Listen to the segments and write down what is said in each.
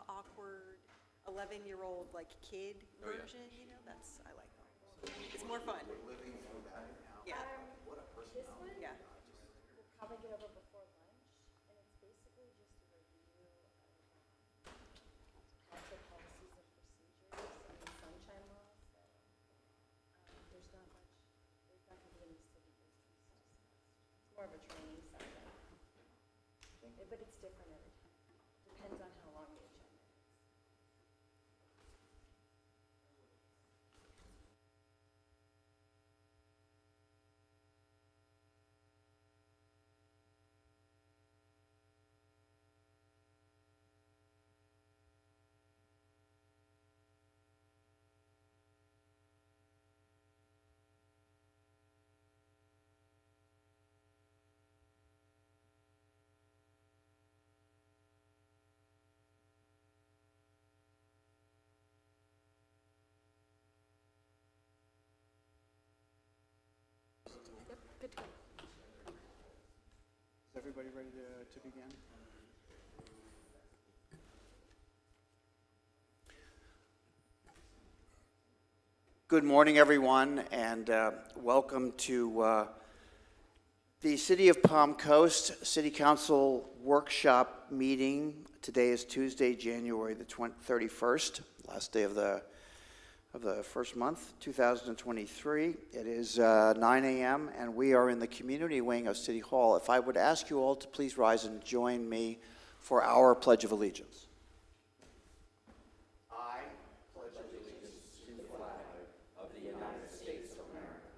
awkward 11-year-old like kid version, you know, I like that. It's more fun. Yeah. This one, Yeah. we'll probably get over before lunch, and it's basically just a review of council policies and procedures and the sunshine law, so, there's not going to be any city business discussed. It's more of a training session. But it's different every time. Depends on how long the agenda is. Good to go. Is everybody ready to begin? Good morning, everyone, and welcome to the City of Palm Coast City Council Workshop meeting. Today is Tuesday, January the 31st, last day of the first month, 2023. It is 9 a.m. and we are in the community wing of City Hall. If I would ask you all to please rise and join me for our Pledge of Allegiance. I pledge allegiance to the flag of the United States of America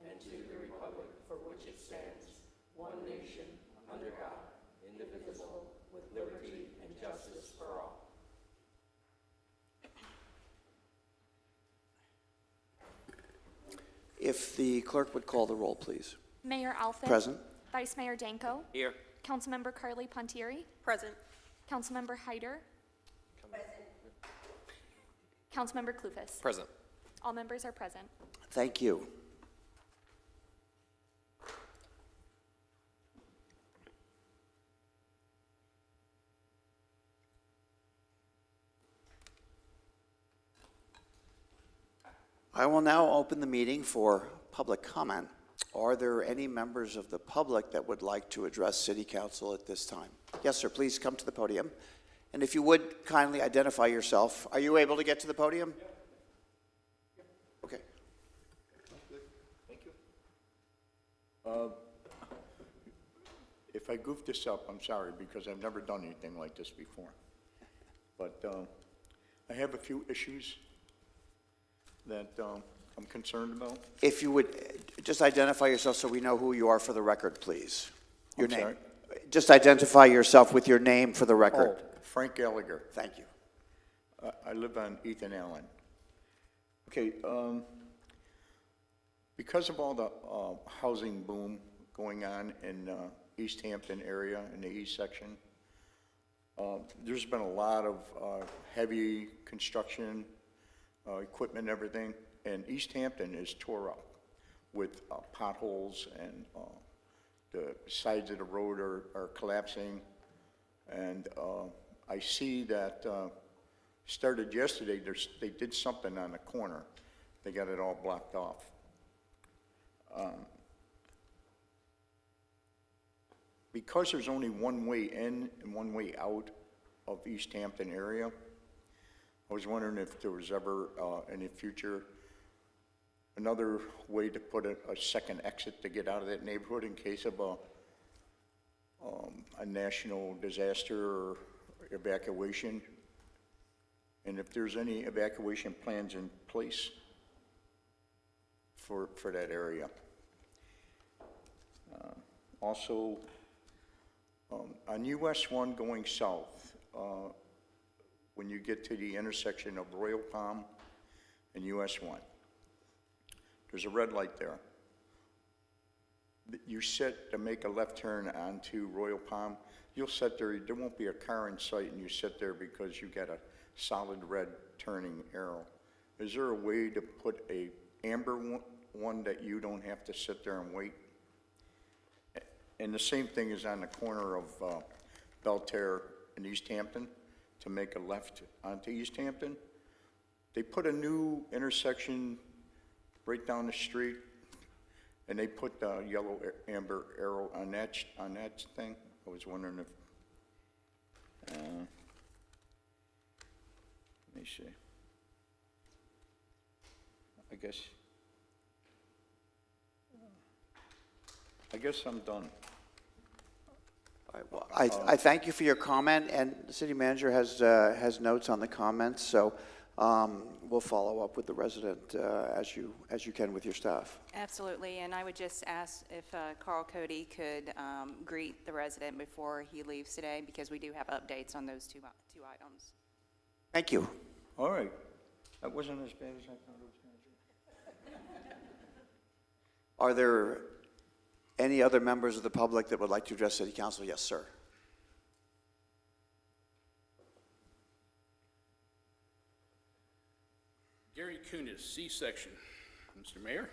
and to the republic for which it stands, one nation, under God, indivisible, with liberty and justice for all. If the clerk would call the roll, please. Mayor Alford. Present. Vice Mayor Danko. Here. Councilmember Carly Pontieri. Present. Councilmember Hyder. Present. Councilmember Clufus. Present. All members are present. Thank you. I will now open the meeting for public comment. Are there any members of the public that would like to address City Council at this time? Yes, sir, please come to the podium. And if you would kindly identify yourself. Are you able to get to the podium? Okay. Thank you. If I goof this up, I'm sorry, because I've never done anything like this before. But I have a few issues that I'm concerned about. If you would just identify yourself so we know who you are for the record, please. Your I'm name. sorry? Just identify yourself with your name for the record. Oh, Frank Gallagher. Thank you. I live on Ethan Allen. Okay, because of all the housing boom going on in East Hampton area, in the east section, there's been a lot of heavy construction, equipment and everything, and East Hampton is tore up with potholes, and the sides of the road are collapsing. And I see that started yesterday, they did something on the corner. They got it all blocked off. Because there's only one way in and one way out of East Hampton area, I was wondering if there was ever, in the future, another way to put a second exit to get out of that neighborhood in case of a national disaster or evacuation, and if there's any evacuation plans in place for that area. Also, on US 1 going south, when you get to the intersection of Royal Palm and US 1, there's a red light there. You sit to make a left turn onto Royal Palm, you'll sit there, there won't be a car in sight, and you sit there because you got a solid red turning arrow. Is there a way to put a amber one that you don't have to sit there and wait? And the same thing is on the corner of Belterre and East Hampton. to make a left onto East Hampton. They put a new intersection right down the street, and they put the yellow amber arrow on that thing. I was wondering if, let me see. I guess I'm done. All right, well, I thank you for your comment, and the city manager has notes on the comments, so we'll follow up with the resident as you can with your staff. Absolutely, and I would just ask if Carl Cody could greet the resident before he leaves today, because we do have updates on those two items. Thank you. All right. That wasn't as bad as I thought it was going to be. Are there any other members of the public that would like to address City Council? Yes, sir. Gary Kunis, C-section. Mr. Mayor,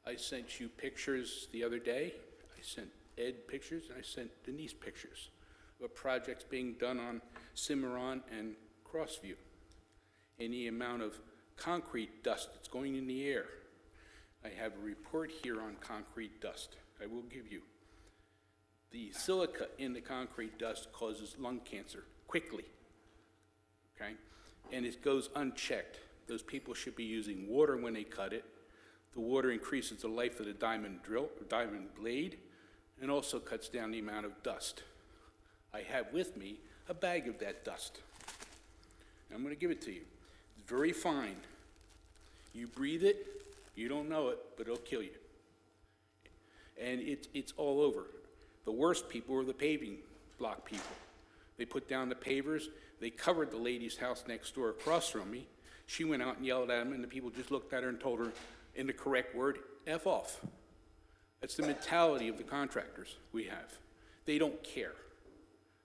I sent you pictures the other day. I sent Ed pictures, and I sent Denise pictures of projects being done on Cimarron and Crossview. Any amount of concrete dust that's going in the air. I have a report here on concrete dust. I will give you. The silica in the concrete dust causes lung cancer quickly, okay? And it goes unchecked. Those people should be using water when they cut it. The water increases the life of the diamond drill, or diamond blade, and also cuts down the amount of dust. I have with me a bag of that dust. I'm going to give it to you. It's very fine. You breathe it, you don't know it, but it'll kill you. And it's all over. The worst people are the paving block people. They put down the pavers. They covered the lady's house next door across from me. She went out and yelled at them, and the people just looked at her and told her in the correct word, F off. That's the mentality of the contractors we have. They don't care.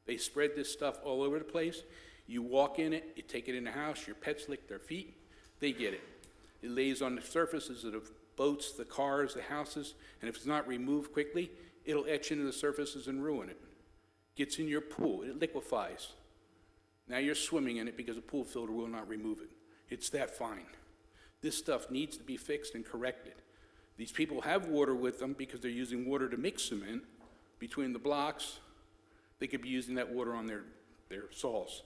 They spread this stuff all over the place. You walk in it, you take it in the house, your pets lick their feet, they get it. It lays on the surfaces of the boats, the cars, the houses, and if it's not removed quickly, it'll etch into the surfaces and ruin it. Gets in your pool, it liquefies. Now you're swimming in it because a pool filter will not remove it. It's that fine. This stuff needs to be fixed and corrected. These people have water with them because they're using water to mix cement between the blocks. They could be using that water on their saws.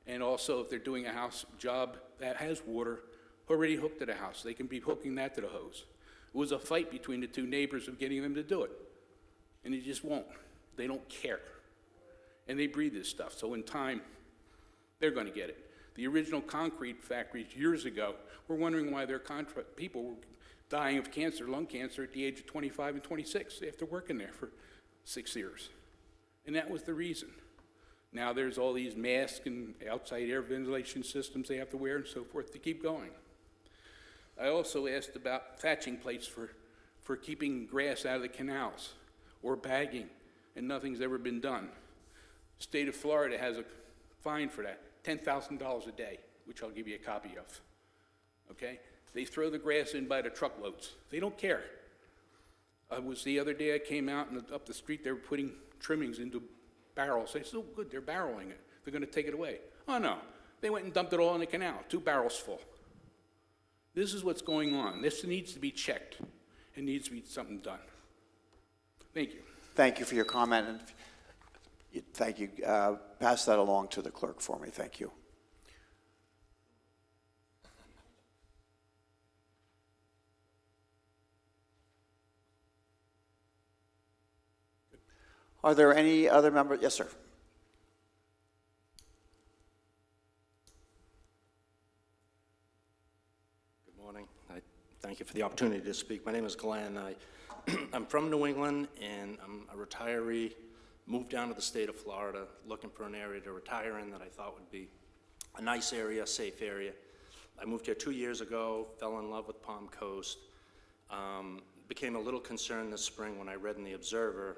And also, if they're doing a house job that has water already hooked to the house, they can be hooking that to the hose. It was a fight between the two neighbors of getting them to do it. And they just won't. They don't care. And they breathe this stuff. So in time, they're going to get it. The original concrete factories years ago were wondering why their people were dying of cancer, lung cancer, at the age of 25 and 26 after working there for 6 years. And that was the reason. Now there's all these masks and outside air ventilation systems they have to wear and so forth to keep going. I also asked about thatching plates for keeping grass out of the canals or bagging, and nothing's ever been done. The state of Florida has a fine for that, $10,000 a day, which I'll give you a copy of, okay? They throw the grass in by the truckloads. They don't care. The other day I came out and up the street, they were putting trimmings into barrels. They said, oh, good, they're barreling it. They're going to take it away. Oh, no. They went and dumped it all in the canal, 2 barrels full. This is what's going on. This needs to be checked. It needs to be something done. Thank you. Thank you for your comment, and thank you. Pass that along to the clerk for me. Thank you. Are there any other members? Yes, sir. Good morning. I thank you for the opportunity to speak. My name is Glenn. I'm from New England, and I'm a retiree. Moved down to the state of Florida looking for an area to retire in that I thought would be a nice area, a safe area. I moved here 2 years ago, fell in love with Palm Coast. Became a little concerned this spring when I read in the Observer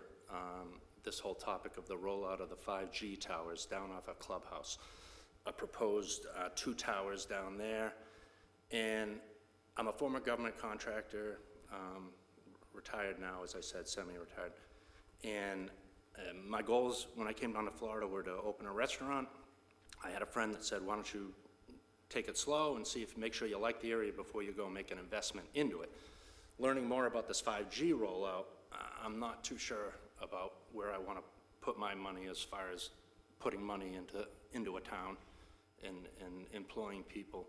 this whole topic of the rollout of the 5G towers down off a clubhouse. A proposed 2 towers down there. And I'm a former government contractor, retired now, as I said, semi-retired. And my goals when I came down to Florida were to open a restaurant, I had a friend that said, why don't you take it slow and see if, make sure you like the area before you go make an investment into it. Learning more about this 5G rollout, I'm not too sure about where I want to put my money as far as putting money into a town and employing people.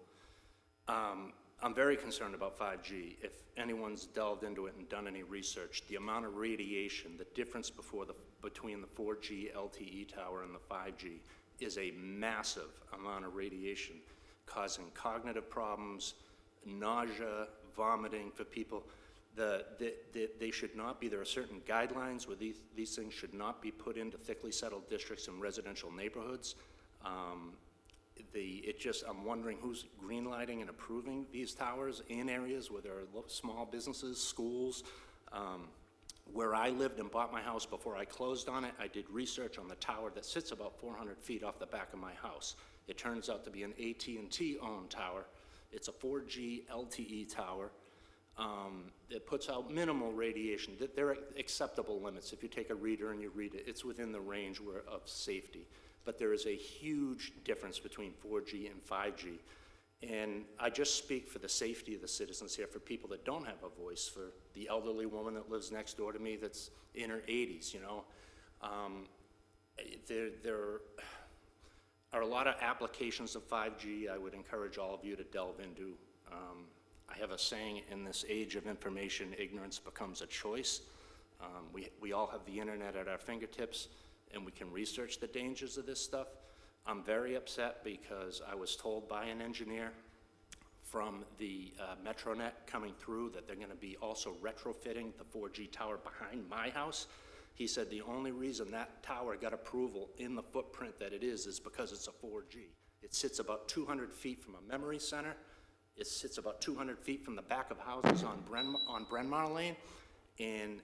I'm very concerned about 5G. If anyone's delved into it and done any research, the amount of radiation, the difference between the 4G LTE tower and the 5G is a massive amount of radiation, causing cognitive problems, nausea, vomiting for people. They should not be, there are certain guidelines where these things should not be put into thickly settled districts and residential neighborhoods. I'm wondering who's greenlighting and approving these towers in areas where there are small businesses, schools. Where I lived and bought my house before I closed on it, I did research on the tower that sits about 400 feet off the back of my house. It turns out to be an AT&T owned tower. It's a 4G LTE tower. It puts out minimal radiation. There are acceptable limits. If you take a reader and you read it, it's within the range of safety. But there is a huge difference between 4G and 5G. And I just speak for the safety of the citizens here, for people that don't have a voice, for the elderly woman that lives next door to me that's in her 80s, you know. There are a lot of applications of 5G I would encourage all of you to delve into. I have a saying, in this age of information, ignorance becomes a choice. We all have the internet at our fingertips, and we can research the dangers of this stuff. I'm very upset because I was told by an engineer from the Metronet coming through that they're going to be also retrofitting the 4G tower behind my house. He said the only reason that tower got approval in the footprint that it is because it's a 4G. It sits about 200 feet from a memory center. It sits about 200 feet from the back of houses on Bryn Mawr Lane, and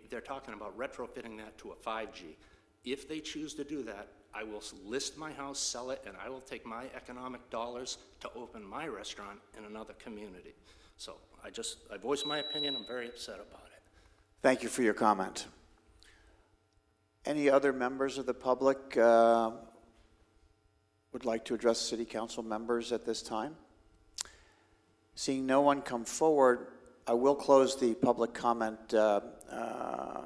they're talking about retrofitting that to a 5G. If they choose to do that, I will list my house, sell it, and I will take my economic dollars to open my restaurant in another community. So I voiced my opinion. I'm very upset about it. Thank you for your comment. Any other members of the public would like to address city council members at this time? Seeing no one come forward, I will close the public comment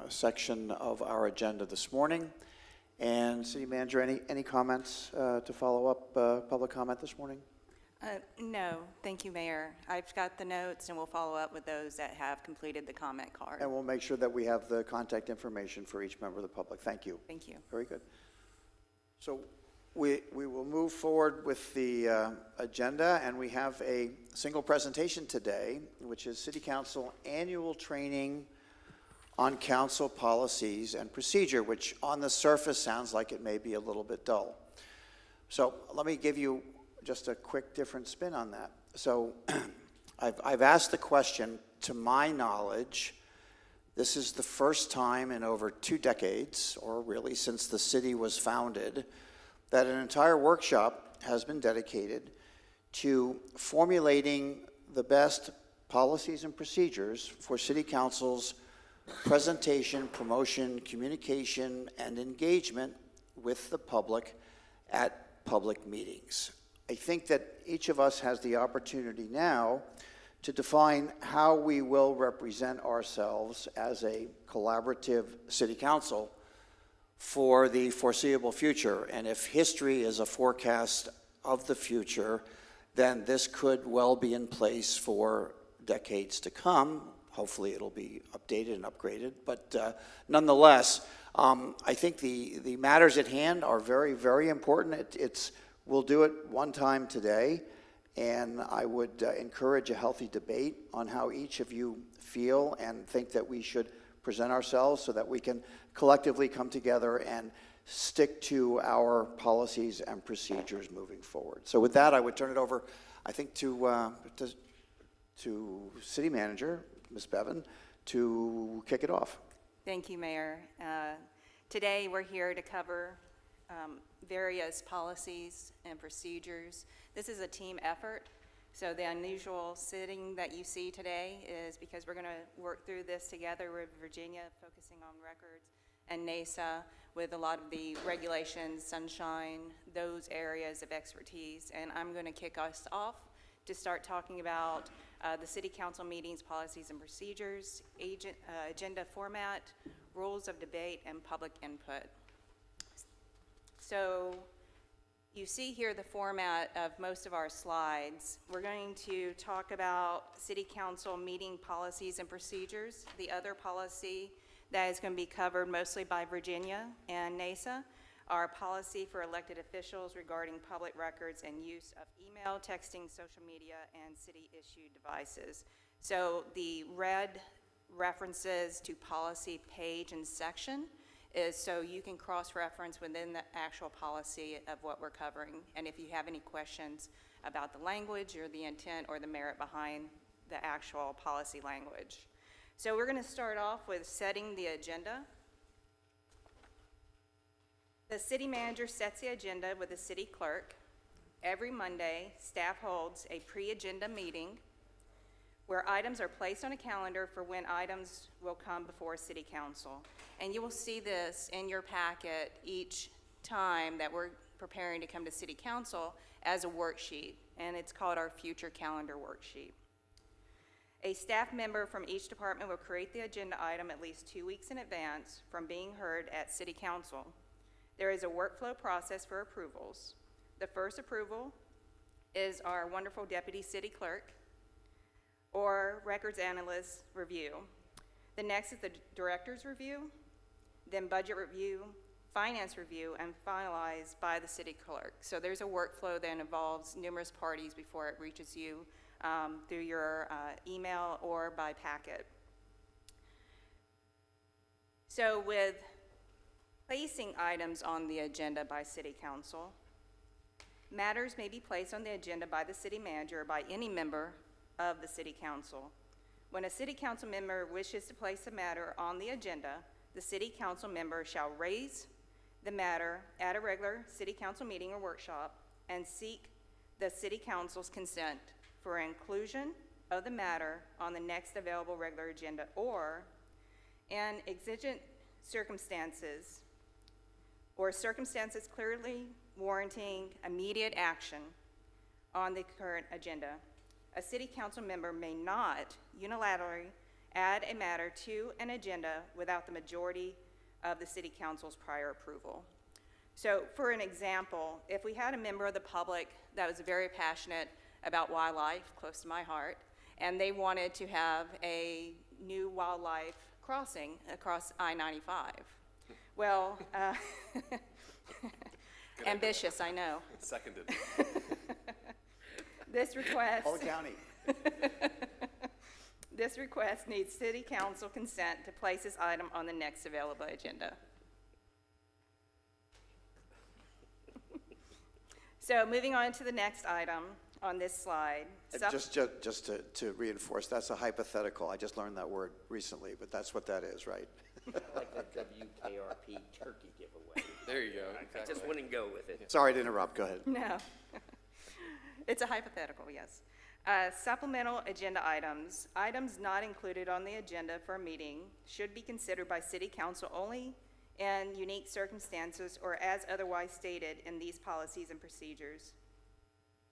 section of our agenda this morning. And City Manager, any comments to follow up public comment this morning? No, thank you, Mayor. I've got the notes, and we'll follow up with those that have completed the comment card. And we'll make sure that we have the contact information for each member of the public. Thank you. Thank you. Very good. So we will move forward with the agenda, and we have a single presentation today, which is City Council Annual Training on Council Policies and Procedure, which on the surface sounds like it may be a little bit dull. So let me give you just a quick different spin on that. So I've asked the question, to my knowledge, this is the first time in over 2 decades, or really since the city was founded, that an entire workshop has been dedicated to formulating the best policies and procedures for City Council's presentation, promotion, communication, and engagement with the public at public meetings. I think that each of us has the opportunity now to define how we will represent ourselves as a collaborative city council for the foreseeable future. And if history is a forecast of the future, then this could well be in place for decades to come. Hopefully it'll be updated and upgraded, but nonetheless, I think the matters at hand are very, very important. We'll do it one time today, and I would encourage a healthy debate on how each of you feel and think that we should present ourselves so that we can collectively come together and stick to our policies and procedures moving forward. So with that, I would turn it over, I think, to City Manager, Ms. Bevan, to kick it off. Thank you, Mayor. Today, we're here to cover various policies and procedures. This is a team effort, so the unusual sitting that you see today is because we're going to work through this together with Virginia, focusing on records, and NASA with a lot of the regulations, sunshine, those areas of expertise. And I'm going to kick us off to start talking about the city council meetings, policies and procedures, agenda format, rules of debate, and public input. So you see here the format of most of our slides. We're going to talk about city council meeting policies and procedures. The other policy that is going to be covered mostly by Virginia and NASA, our policy for elected officials regarding public records and use of email, texting, social media, and city-issued devices. So the red references to policy page and section is so you can cross-reference within the actual policy of what we're covering. And if you have any questions about the language or the intent or the merit behind the actual policy language. So we're going to start off with setting the agenda. The city manager sets the agenda with the city clerk. Every Monday, staff holds a pre-agenda meeting where items are placed on a calendar for when items will come before city council. And you will see this in your packet each time that we're preparing to come to city council as a worksheet, and it's called our future calendar worksheet. A staff member from each department will create the agenda item at least 2 weeks in advance from being heard at city council. There is a workflow process for approvals. The first approval is our wonderful deputy city clerk or records analyst review. The next is the director's review, then budget review, finance review, and finalized by the city clerk. So there's a workflow that involves numerous parties before it reaches you through your email or by packet. So with placing items on the agenda by city council, matters may be placed on the agenda by the city manager or by any member of the city council. When a city council member wishes to place a matter on the agenda, the city council member shall raise the matter at a regular city council meeting or workshop and seek the city council's consent for inclusion of the matter on the next available regular agenda, or in exigent circumstances or circumstances clearly warranting immediate action on the current agenda. A city council member may not unilaterally add a matter to an agenda without the majority of the city council's prior approval. So for an example, if we had a member of the public that was very passionate about wildlife, close to my heart, and they wanted to have a new wildlife crossing across I-95. Well, ambitious, I know. Seconded. This request, Polk County. this request needs city council consent to place this item on the next available agenda. So moving on to the next item on this slide. Just to reinforce, that's a hypothetical. I just learned that word recently, but that's what that is, right? Like the WKRP turkey giveaway. There you go. I just wouldn't go with it. Sorry to interrupt, go ahead. No. It's a hypothetical, yes. Supplemental agenda items. Items not included on the agenda for a meeting should be considered by city council only in unique circumstances or as otherwise stated in these policies and procedures.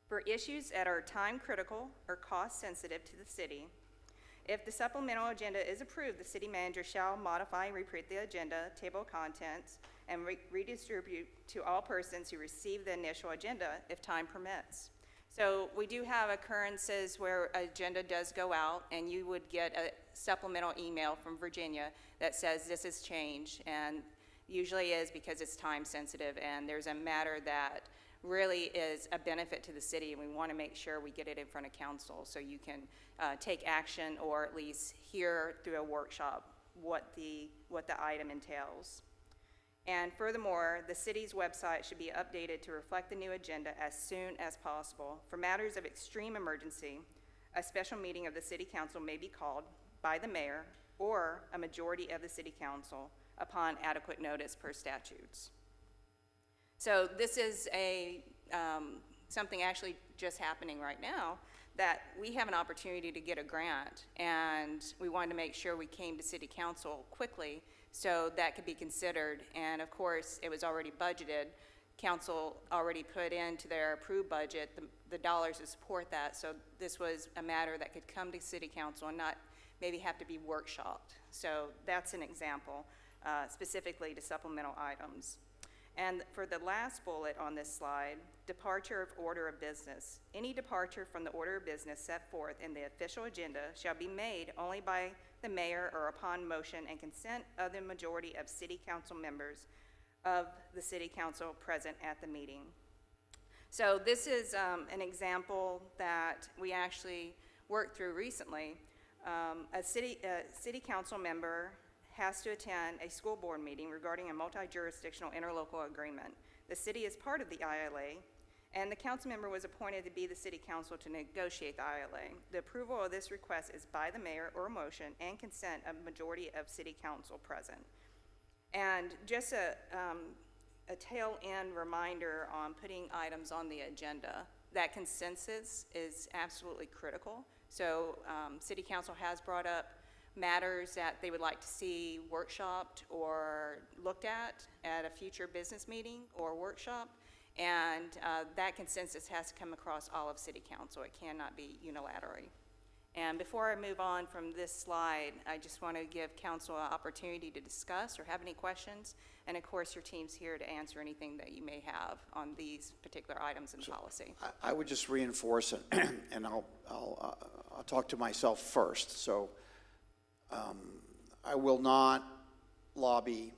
For issues that are time critical or cost sensitive to the city, if the supplemental agenda is approved, the city manager shall modify and reprint the agenda, table of contents, and redistribute to all persons who receive the initial agenda if time permits. So we do have occurrences where agenda does go out and you would get a supplemental email from Virginia that says this has changed, and usually is because it's time sensitive and there's a matter that really is a benefit to the city, and we want to make sure we get it in front of council so you can take action or at least hear through a workshop what the item entails. And furthermore, the city's website should be updated to reflect the new agenda as soon as possible. For matters of extreme emergency, a special meeting of the city council may be called by the mayor or a majority of the city council upon adequate notice per statutes. So this is something actually just happening right now, that we have an opportunity to get a grant, and we wanted to make sure we came to city council quickly So that could be considered, and of course, it was already budgeted. Council already put into their approved budget the dollars to support that, so this was a matter that could come to city council and not maybe have to be workshopped. So that's an example, specifically to supplemental items. And for the last bullet on this slide, departure of order of business. Any departure from the order of business set forth in the official agenda shall be made only by the mayor or upon motion and consent of the majority of city council members of the city council present at the meeting. So this is an example that we actually worked through recently. A city council member has to attend a school board meeting regarding a multi-jurisdictional interlocal agreement. The city is part of the ILA, and the council member was appointed to be the city council to negotiate the ILA. The approval of this request is by the mayor or motion and consent of majority of city council present. And just a tail end reminder on putting items on the agenda. That consensus is absolutely critical. So city council has brought up matters that they would like to see workshopped or looked at a future business meeting or workshop. And that consensus has to come across all of city council. It cannot be unilaterally. And before I move on from this slide, I just want to give council an opportunity to discuss or have any questions. And of course, your team's here to answer anything that you may have on these particular items in policy. I would just reinforce, and I'll talk to myself first. So I will not lobby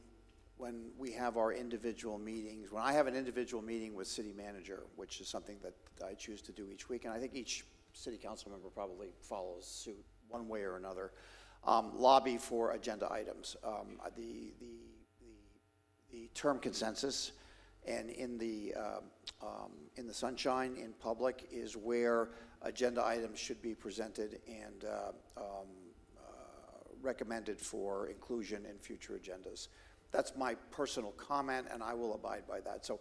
when we have our individual meetings. When I have an individual meeting with city manager, which is something that I choose to do each week, and I think each city council member probably follows suit one way or another, lobby for agenda items. The term consensus and in the sunshine in public is where agenda items should be presented and recommended for inclusion in future agendas. That's my personal comment, and I will abide by that. So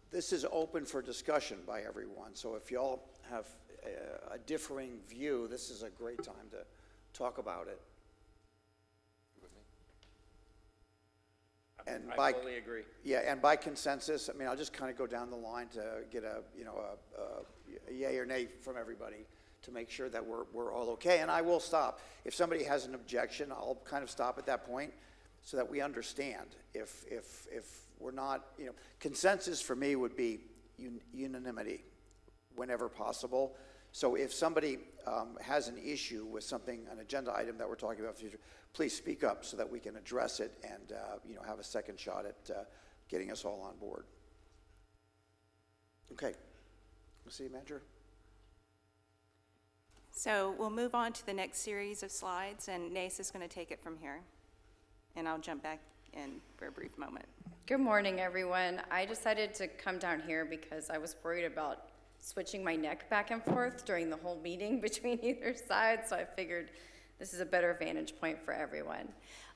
this is open for discussion by everyone. So if y'all have a differing view, this is a great time to talk about it. And I fully agree. Yeah, and by consensus, I mean, I'll just kind of go down the line to get a yay or nay from everybody to make sure that we're all okay. And I will stop. If somebody has an objection, I'll kind of stop at that point so that we understand. If we're not, consensus for me would be unanimity whenever possible. So if somebody has an issue with something, an agenda item that we're talking about in the future, please speak up so that we can address it and have a second shot at getting us all on board. Okay, City Manager. So we'll move on to the next series of slides, and Nace is going to take it from here. And I'll jump back in for a brief moment. Good morning, everyone. I decided to come down here because I was worried about switching my neck back and forth during the whole meeting between either side, so I figured this is a better vantage point for everyone.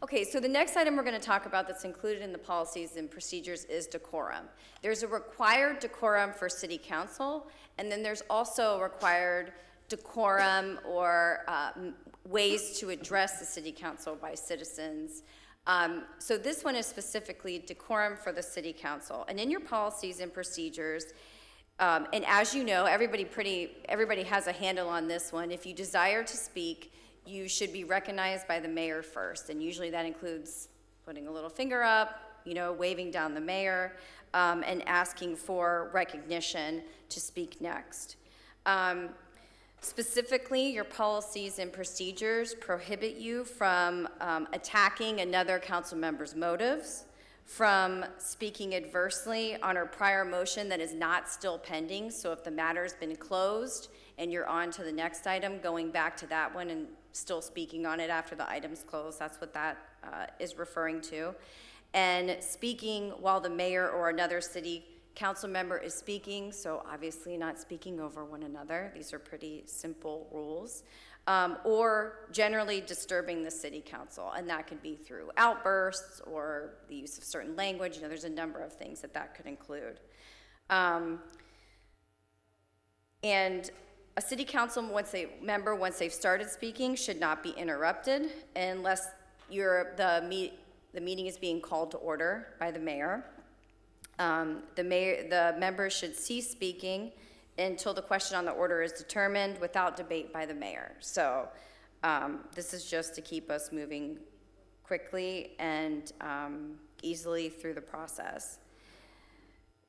Okay, so the next item we're going to talk about that's included in the policies and procedures is decorum. There's a required decorum for city council, and then there's also a required decorum or ways to address the city council by citizens. So this one is specifically decorum for the city council. And in your policies and procedures, and as you know, everybody has a handle on this one. If you desire to speak, you should be recognized by the mayor first. And usually that includes putting a little finger up, waving down the mayor, and asking for recognition to speak next. Specifically, your policies and procedures prohibit you from attacking another council member's motives, from speaking adversely on a prior motion that is not still pending. So if the matter's been closed and you're on to the next item, going back to that one and still speaking on it after the item's closed, that's what that is referring to. And speaking while the mayor or another city council member is speaking, so obviously not speaking over one another. These are pretty simple rules. Or generally disturbing the city council, and that could be through outbursts or the use of certain language. There's a number of things that could include. And a city council, once they've started speaking, should not be interrupted unless the meeting is being called to order by the mayor. The members should cease speaking until the question on the order is determined without debate by the mayor. So this is just to keep us moving quickly and easily through the process.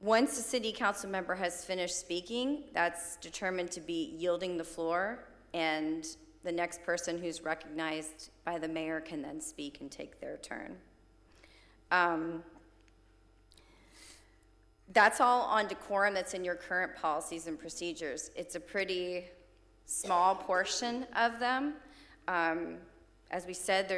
Once the city council member has finished speaking, that's determined to be yielding the floor, and the next person who's recognized by the mayor can then speak and take their turn. That's all on decorum that's in your current policies and procedures. It's a pretty small portion of them. As we said,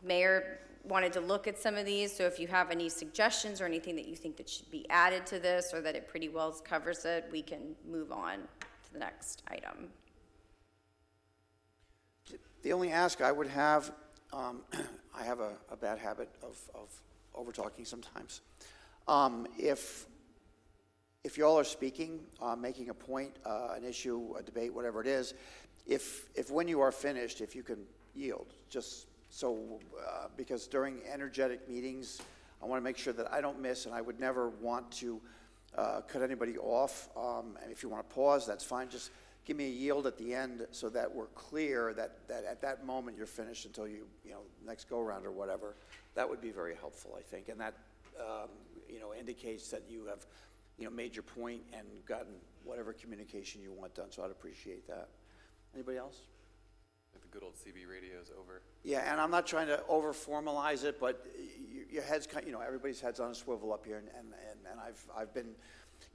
Mayor wanted to look at some of these, so if you have any suggestions or anything that you think that should be added to this or that it pretty well covers it, we can move on to the next item. The only ask I would have, I have a bad habit of over-talking sometimes. If y'all are speaking, making a point, an issue, a debate, whatever it is, if when you are finished, if you can yield, just so, because during energetic meetings, I want to make sure that I don't miss, and I would never want to cut anybody off. And if you want to pause, that's fine. Just give me a yield at the end so that we're clear that at that moment you're finished until next go around or whatever. That would be very helpful, I think, and that indicates that you have made your point and gotten whatever communication you want done. So I'd appreciate that. Anybody else? The good old CB radio is over. Yeah, and I'm not trying to over formalize it, but your head's everybody's head's on a swivel up here, and I've been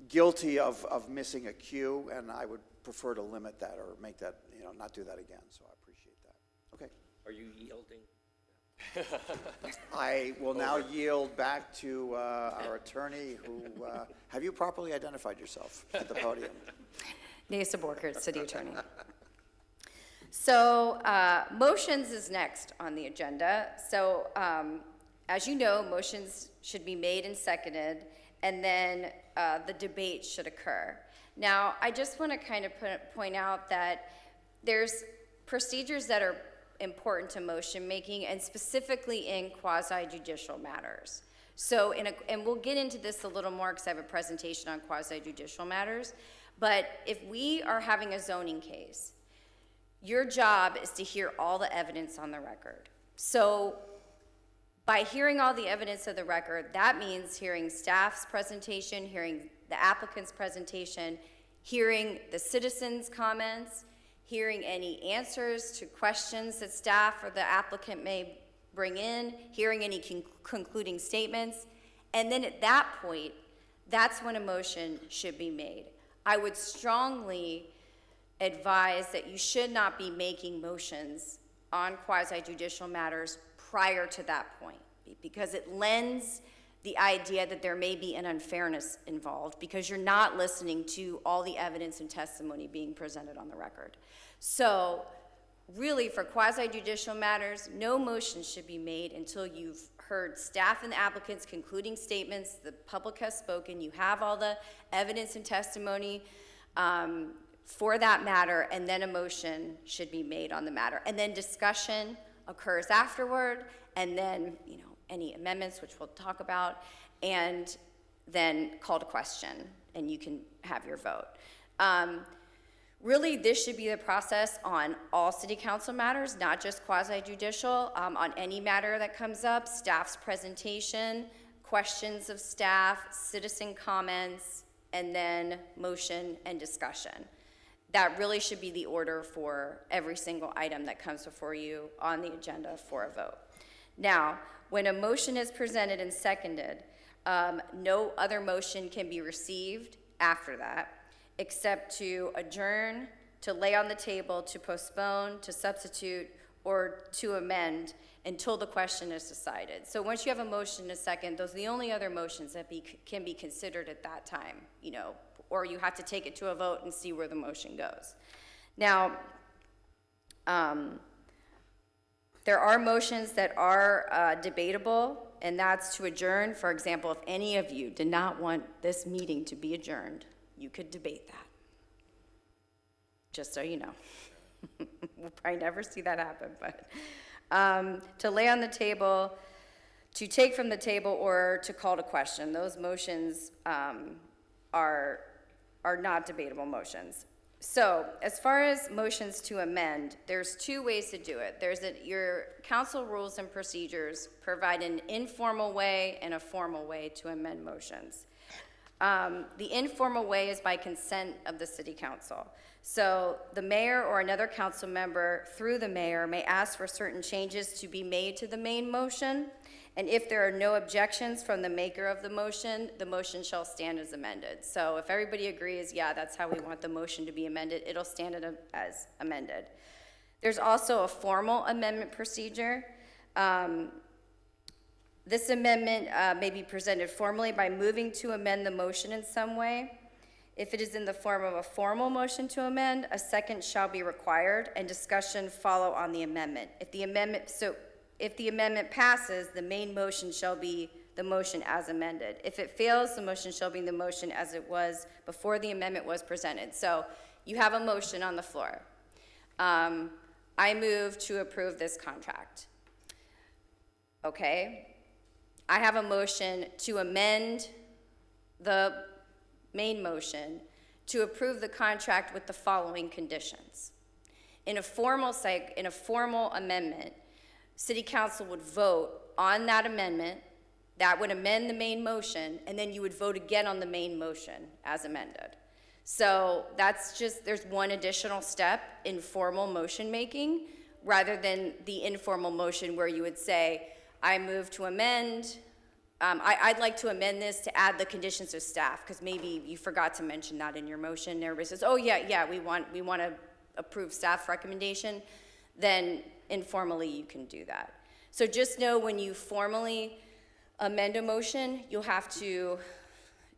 guilty of missing a cue, and I would prefer to limit that or make that not do that again. So I appreciate that. Okay. Are you yielding? I will now yield back to our attorney, who have you properly identified yourself at the podium? Nasa Borkert, City Attorney. So motions is next on the agenda. So as you know, motions should be made and seconded, and then the debate should occur. Now, I just want to kind of point out that there's procedures that are important to motion making, and specifically in quasi-judicial matters. So, and we'll get into this a little more because I have a presentation on quasi-judicial matters, but if we are having a zoning case, your job is to hear all the evidence on the record. So by hearing all the evidence of the record, that means hearing staff's presentation, hearing the applicant's presentation, hearing the citizens' comments, hearing any answers to questions that staff or the applicant may bring in, hearing any concluding statements, and then at that point, that's when a motion should be made. I would strongly advise that you should not be making motions on quasi-judicial matters prior to that point, because it lends the idea that there may be an unfairness involved because you're not listening to all the evidence and testimony being presented on the record. So really, for quasi-judicial matters, no motion should be made until you've heard staff and the applicant's concluding statements, the public has spoken, you have all the evidence and testimony for that matter, and then a motion should be made on the matter. And then discussion occurs afterward, and then, any amendments, which we'll talk about, and then call to question, and you can have your vote. Really, this should be the process on all city council matters, not just quasi-judicial. On any matter that comes up, staff's presentation, questions of staff, citizen comments, and then motion and discussion. That really should be the order for every single item that comes before you on the agenda for a vote. Now, when a motion is presented and seconded, no other motion can be received after that, except to adjourn, to lay on the table, to postpone, to substitute, or to amend until the question is decided. So once you have a motion and a second, those are the only other motions that can be considered at that time, or you have to take it to a vote and see where the motion goes. Now, there are motions that are debatable, and that's to adjourn. For example, if any of you did not want this meeting to be adjourned, you could debate that. Just so you know. We'll probably never see that happen, but to lay on the table, to take from the table, or to call to question. Those motions are not debatable motions. So, as far as motions to amend, there's two ways to do it. There's your council rules and procedures provide an informal way and a formal way to amend motions. The informal way is by consent of the city council. So the mayor or another council member, through the mayor, may ask for certain changes to be made to the main motion, and if there are no objections from the maker of the motion shall stand as amended. So if everybody agrees, yeah, that's how we want the motion to be amended, it'll stand as amended. There's also a formal amendment procedure. This amendment may be presented formally by moving to amend the motion in some way. If it is in the form of a formal motion to amend, a second shall be required and discussion follow on the amendment. If the amendment passes, the main motion shall be the motion as amended. If it fails, the motion shall be the motion as it was before the amendment was presented. So you have a motion on the floor. I move to approve this contract. Okay. I have a motion to amend the main motion to approve the contract with the following conditions. In a formal amendment, City Council would vote on that amendment, that would amend the main motion, and then you would vote again on the main motion as amended. So that's just, there's one additional step in formal motion making, rather than the informal motion where you would say, I move to amend, I'd like to amend this to add the conditions of staff, because maybe you forgot to mention that in your motion. Everybody says, oh, yeah, we want to approve staff recommendation. Then informally, you can do that. So just know when you formally amend a motion, you'll have to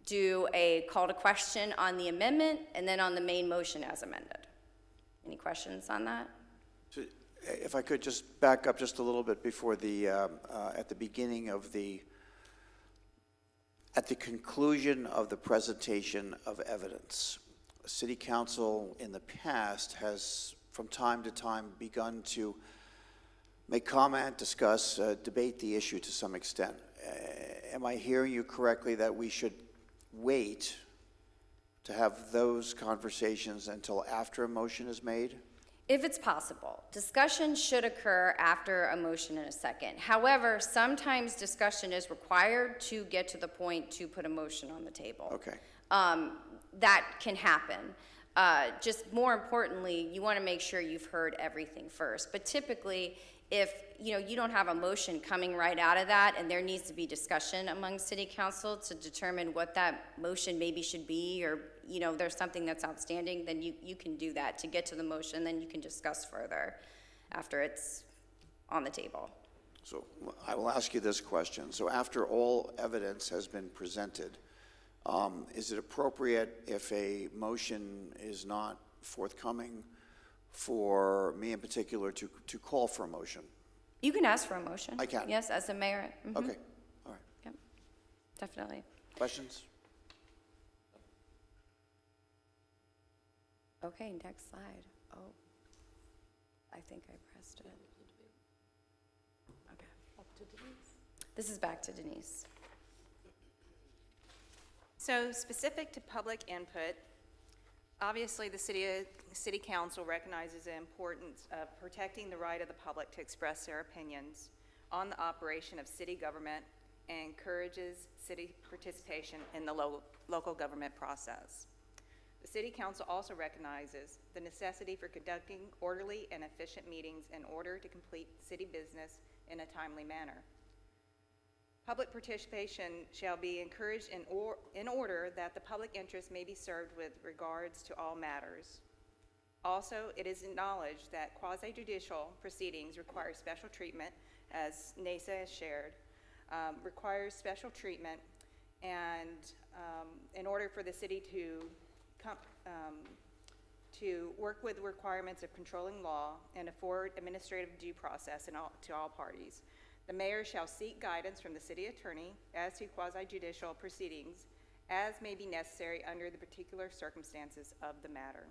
do a call to question on the amendment and then on the main motion as amended. Any questions on that? So, if I could just back up just a little bit before at the beginning of at the conclusion of the presentation of evidence, City Council in the past has from time to time begun to make comment, discuss, debate the issue to some extent. Am I hearing you correctly that we should wait to have those conversations until after a motion is made? If it's possible. Discussion should occur after a motion in a second. However, sometimes discussion is required to get to the point to put a motion on the table. Okay. That can happen. Just more importantly, you want to make sure you've heard everything first. But typically, if you don't have a motion coming right out of that and there needs to be discussion among city council to determine what that motion maybe should be, or there's something that's outstanding, then you can do that to get to the motion, then you can discuss further after it's on the table. So I will ask you this question. So after all evidence has been presented, is it appropriate if a motion is not forthcoming for me in particular to call for a motion? You can ask for a motion. I can? Yes, as a mayor. Mhm. Okay, all right. Yep, definitely. Questions? Okay, next slide. Oh, I think I pressed it. Okay. Up to Denise. This is back to Denise. So specific to public input, obviously the city council recognizes the importance of protecting the right of the public to express their opinions on the operation of city government and encourages city participation in the local government process. The city council also recognizes the necessity for conducting orderly and efficient meetings in order to complete city business in a timely manner. Public participation shall be encouraged in order that the public interest may be served with regards to all matters. Also, it is acknowledged that quasi-judicial proceedings require special treatment, as NASA has shared, requires special treatment, and in order for the city to work with the requirements of controlling law and afford administrative due process to all parties. The mayor shall seek guidance from the city attorney as to quasi-judicial proceedings as may be necessary under the particular circumstances of the matter.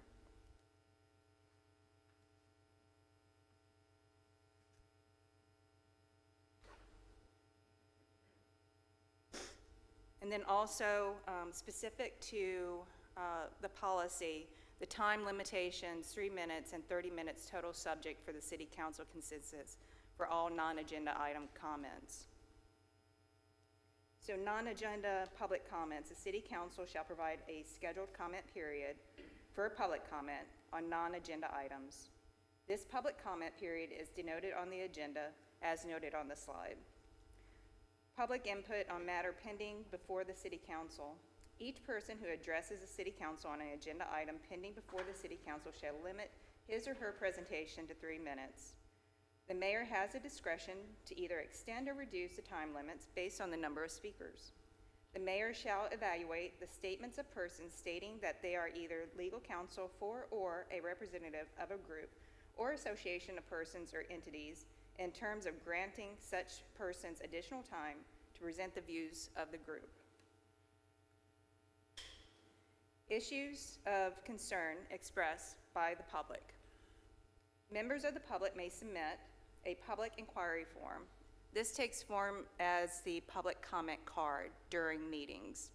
And then also, specific to the policy, the time limitations, 3 minutes and 30 minutes total subject for the city council consensus for all non-agenda item comments. So non-agenda public comments, the city council shall provide a scheduled comment period for public comment on non-agenda items. This public comment period is denoted on the agenda as noted on the slide. Public input on matter pending before the city council. Each person who addresses the city council on an agenda item pending before the city council shall limit his or her presentation to 3 minutes. The mayor has a discretion to either extend or reduce the time limits based on the number of speakers. The mayor shall evaluate the statements of persons stating that they are either legal counsel for or a representative of a group or association of persons or entities in terms of granting such persons additional time to present the views of the group. Issues of concern expressed by the public. Members of the public may submit a public inquiry form. This takes form as the public comment card during meetings.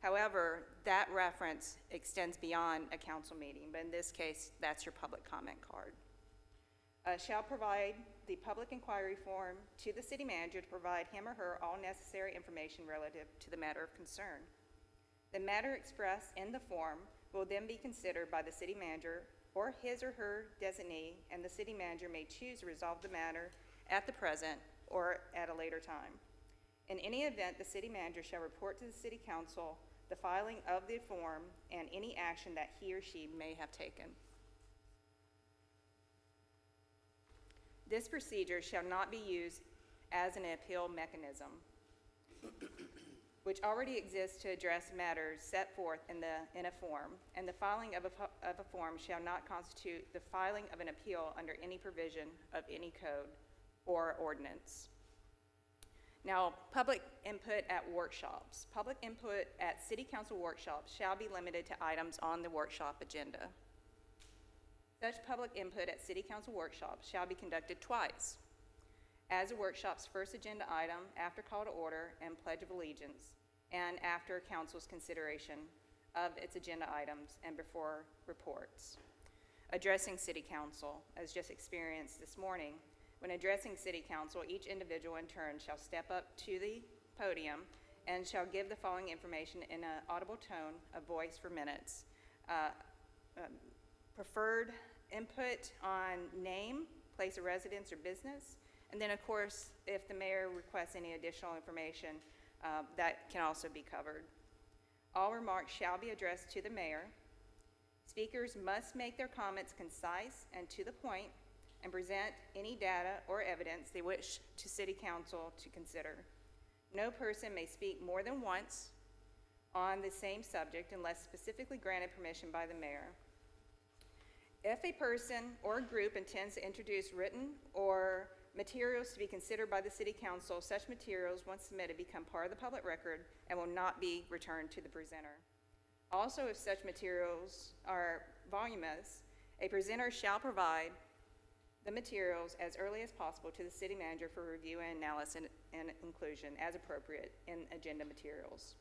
However, that reference extends beyond a council meeting, but in this case, that's your public comment card. Shall provide the public inquiry form to the city manager to provide him or her all necessary information relative to the matter of concern. The matter expressed in the form will then be considered by the city manager or his or her designee, and the city manager may choose to resolve the matter at the present or at a later time. In any event, the city manager shall report to the city council the filing of the form and any action that he or she may have taken. This procedure shall not be used as an appeal mechanism, which already exists to address matters set forth in a form, and the filing of a form shall not constitute the filing of an appeal under any provision of any code or ordinance. Now, public input at workshops. Public input at city council workshops shall be limited to items on the workshop agenda. Such public input at city council workshops shall be conducted twice: as a workshop's first agenda item after call to order and pledge of allegiance, and after council's consideration of its agenda items and before reports. Addressing city council, as just experienced this morning. When addressing city council, each individual in turn shall step up to the podium and shall give the following information in an audible tone of voice for minutes. Preferred input on name, place of residence or business, and then of course, if the mayor requests any additional information, that can also be covered. All remarks shall be addressed to the mayor. Speakers must make their comments concise and to the point and present any data or evidence they wish to city council to consider. No person may speak more than once on the same subject unless specifically granted permission by the mayor. If a person or group intends to introduce written or materials to be considered by the city council, such materials, once submitted, become part of the public record and will not be returned to the presenter. Also, if such materials are voluminous, a presenter shall provide the materials as early as possible to the city manager for review and analysis and inclusion as appropriate in agenda materials.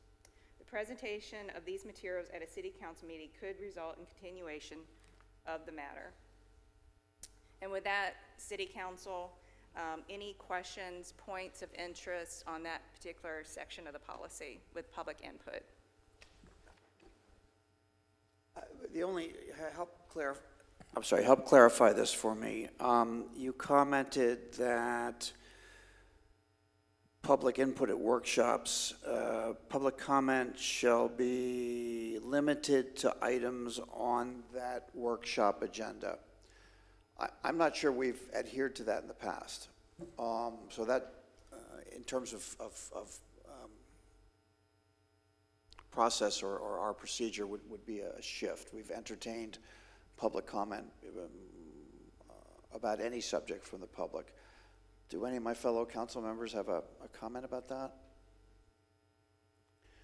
The presentation of these materials at a city council meeting could result in continuation of the matter. And with that, city council, any questions, points of interest on that particular section of the policy with public input? Help clarify this for me. You commented that public input at workshops, public comment shall be limited to items on that workshop agenda. I'm not sure we've adhered to that in the past. So that, in terms of process or our procedure would be a shift. We've entertained public comment about any subject from the public. Do any of my fellow council members have a comment about that?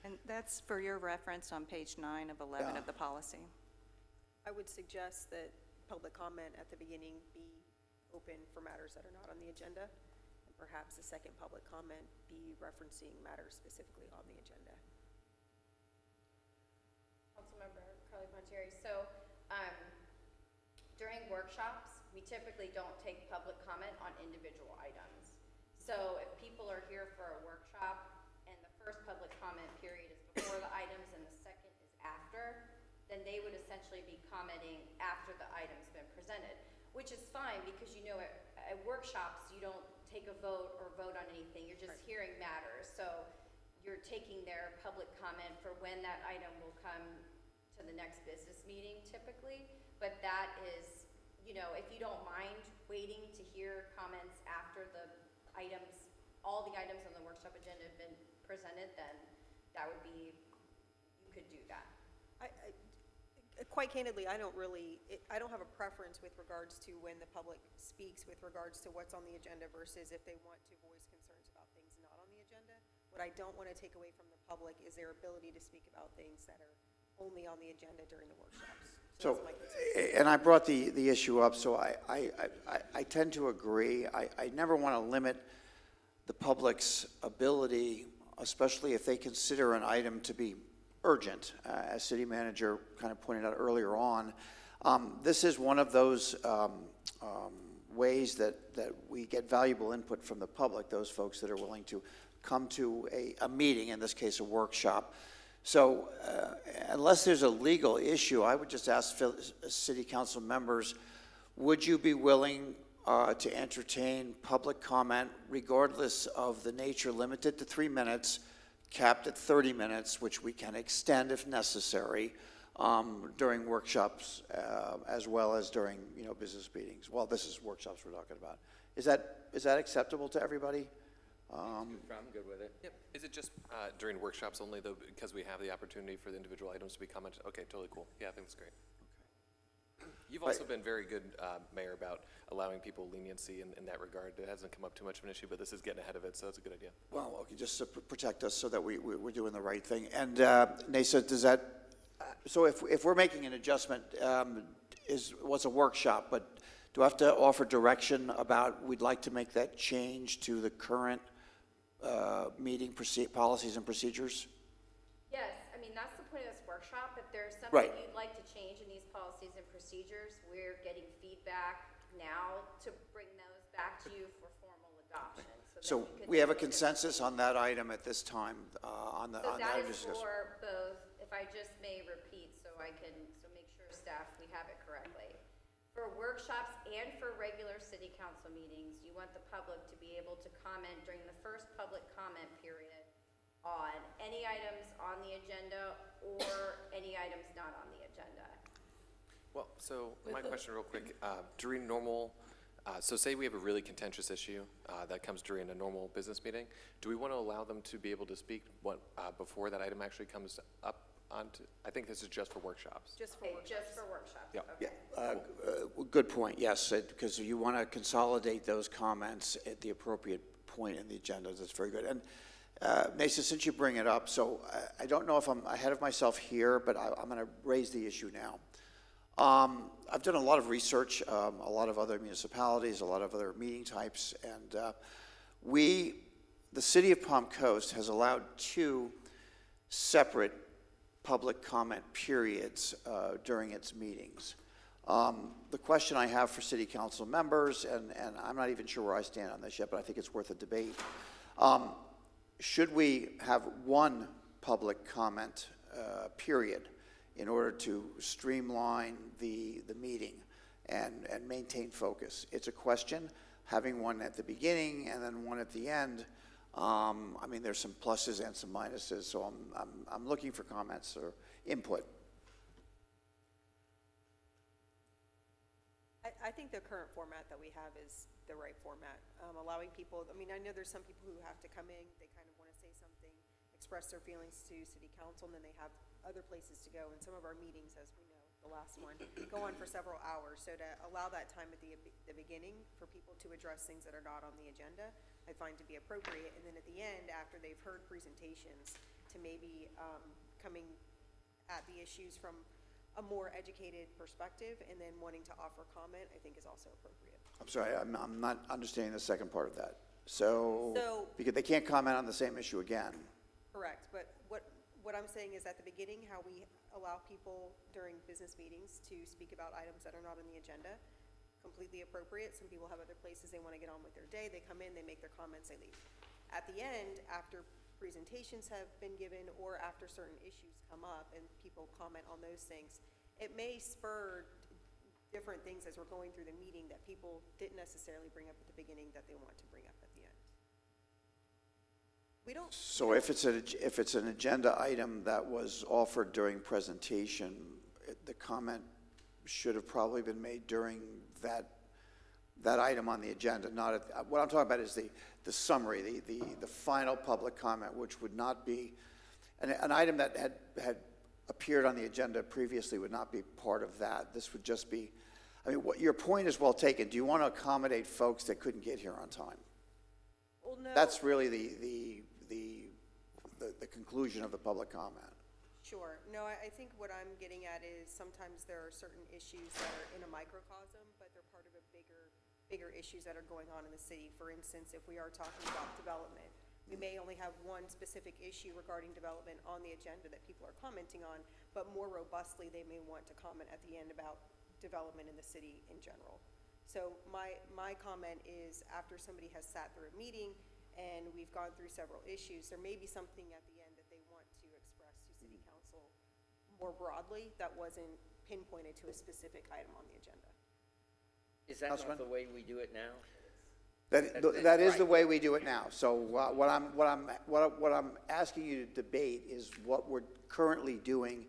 And that's for your reference on page 9 of 11 of the policy. I would suggest that public comment at the beginning be open for matters that are not on the agenda, and perhaps the second public comment be referencing matters specifically on the agenda. Councilmember Carly Pontieri. So, during workshops, we typically don't take public comment on individual items. So if people are here for a workshop and the first public comment period is before the items and the second is after, then they would essentially be commenting after the item's been presented, which is fine because at workshops, you don't take a vote or vote on anything. You're just hearing matters. So you're taking their public comment for when that item will come to the next business meeting typically. But that is, if you don't mind waiting to hear comments after the items, all the items on the workshop agenda have been presented, then that would be, you could do that. Quite candidly, I don't have a preference with regards to when the public speaks with regards to what's on the agenda versus if they want to voice concerns about things not on the agenda. What I don't want to take away from the public is their ability to speak about things that are only on the agenda during the workshops. So, that's my concern. and I brought the issue up, so I tend to agree. I never want to limit the public's ability, especially if they consider an item to be urgent, as city manager kind of pointed out earlier on. This is one of those ways that we get valuable input from the public, those folks that are willing to come to a meeting, in this case a workshop. So unless there's a legal issue, I would just ask city council members, would you be willing to entertain public comment regardless of the nature, limited to 3 minutes, capped at 30 minutes, which we can extend if necessary, during workshops as well as during business meetings? Well, this is workshops we're talking about. Is that acceptable to everybody? I'm good with it. Yep. Is it just during workshops only, though, because we have the opportunity for the individual items to be commented? Okay, totally cool. Yeah, I think that's great. You've also been very good, Mayor, about allowing people leniency in that regard. It hasn't come up too much of an issue, but this is getting ahead of it, so it's a good idea. Well, okay, just to protect us so that we're doing the right thing. And Nasa, does that, so if we're making an adjustment, what's a workshop, but do I have to offer direction about we'd like to make that change to the current meeting policies and procedures? Yes, I mean, that's the point of this workshop. If there's something Right. you'd like to change in these policies and procedures, we're getting feedback now to bring those back to you for formal adoption. So that we have a can- consensus on that item at this time, on the So that item is discussion. for both, if I just may repeat, so make sure staff, we have it correctly. For workshops and for regular city council meetings, you want the public to be able to comment during the first public comment period on any items on the agenda or any items not on the agenda. Well, so my question real quick, during normal, so say we have a really contentious issue that comes during a normal business meeting, do we want to allow them to be able to speak before that item actually comes up onto, I think this is just for workshops. Just for Okay, workshops. just for workshops, Yeah. okay. Good point, yes, because you want to consolidate those comments at the appropriate point in the agenda. That's very good. And Nasa, since you bring it up, so I don't know if I'm ahead of myself here, but I'm going to raise the issue now. I've done a lot of research, a lot of other municipalities, a lot of other meeting types, and the city of Palm Coast has allowed 2 separate public comment periods during its meetings. The question I have for city council members, and I'm not even sure where I stand on this yet, but I think it's worth a debate. Should we have 1 public comment period in order to streamline the meeting and maintain focus? It's a question. Having 1 at the beginning and then 1 at the end, I mean, there's some pluses and some minuses, so I'm looking for comments or input. I think the current format that we have is the right format. Allowing people, I mean, I know there's some people who have to come in, they kind of want to say something, express their feelings to city council, and then they have other places to go. And some of our meetings, as we know, the last one, go on for several hours. So to allow that time at the beginning for people to address things that are not on the agenda, I find to be appropriate. And then at the end, after they've heard presentations, to maybe coming at the issues from a more educated perspective and then wanting to offer comment, I think is also appropriate. I'm sorry, I'm not understanding the second part of that. So So- because they can't comment on the same issue again. Correct, but what I'm saying is at the beginning, how we allow people during business meetings to speak about items that are not on the agenda, completely appropriate. Some people have other places they want to get on with their day. They come in, they make their comments, they leave. At the end, after presentations have been given or after certain issues come up and people comment on those things, it may spur different things as we're going through the meeting that people didn't necessarily bring up at the beginning that they want to bring up at the end. We don't. So if it's an agenda item that was offered during presentation, the comment should have probably been made during that item on the agenda, not at, what I'm talking about is the summary, the final public comment, which would not be, an item that had appeared on the agenda previously would not be part of that. This would just be, I mean, your point is well taken. Do you want to accommodate folks that couldn't get here on time? Well, no. That's really the conclusion of the public comment. Sure. No, I think what I'm getting at is sometimes there are certain issues that are in a microcosm, but they're part of a bigger issues that are going on in the city. For instance, if we are talking about development, we may only have one specific issue regarding development on the agenda that people are commenting on, but more robustly, they may want to comment at the end about development in the city in general. So my comment is after somebody has sat through a meeting and we've gone through several issues, there may be something at the end that they want to express to city council more broadly that wasn't pinpointed to a specific item on the agenda. Is that not the way we do it now? That is the way we do it now. So what I'm asking you to debate is what we're currently doing.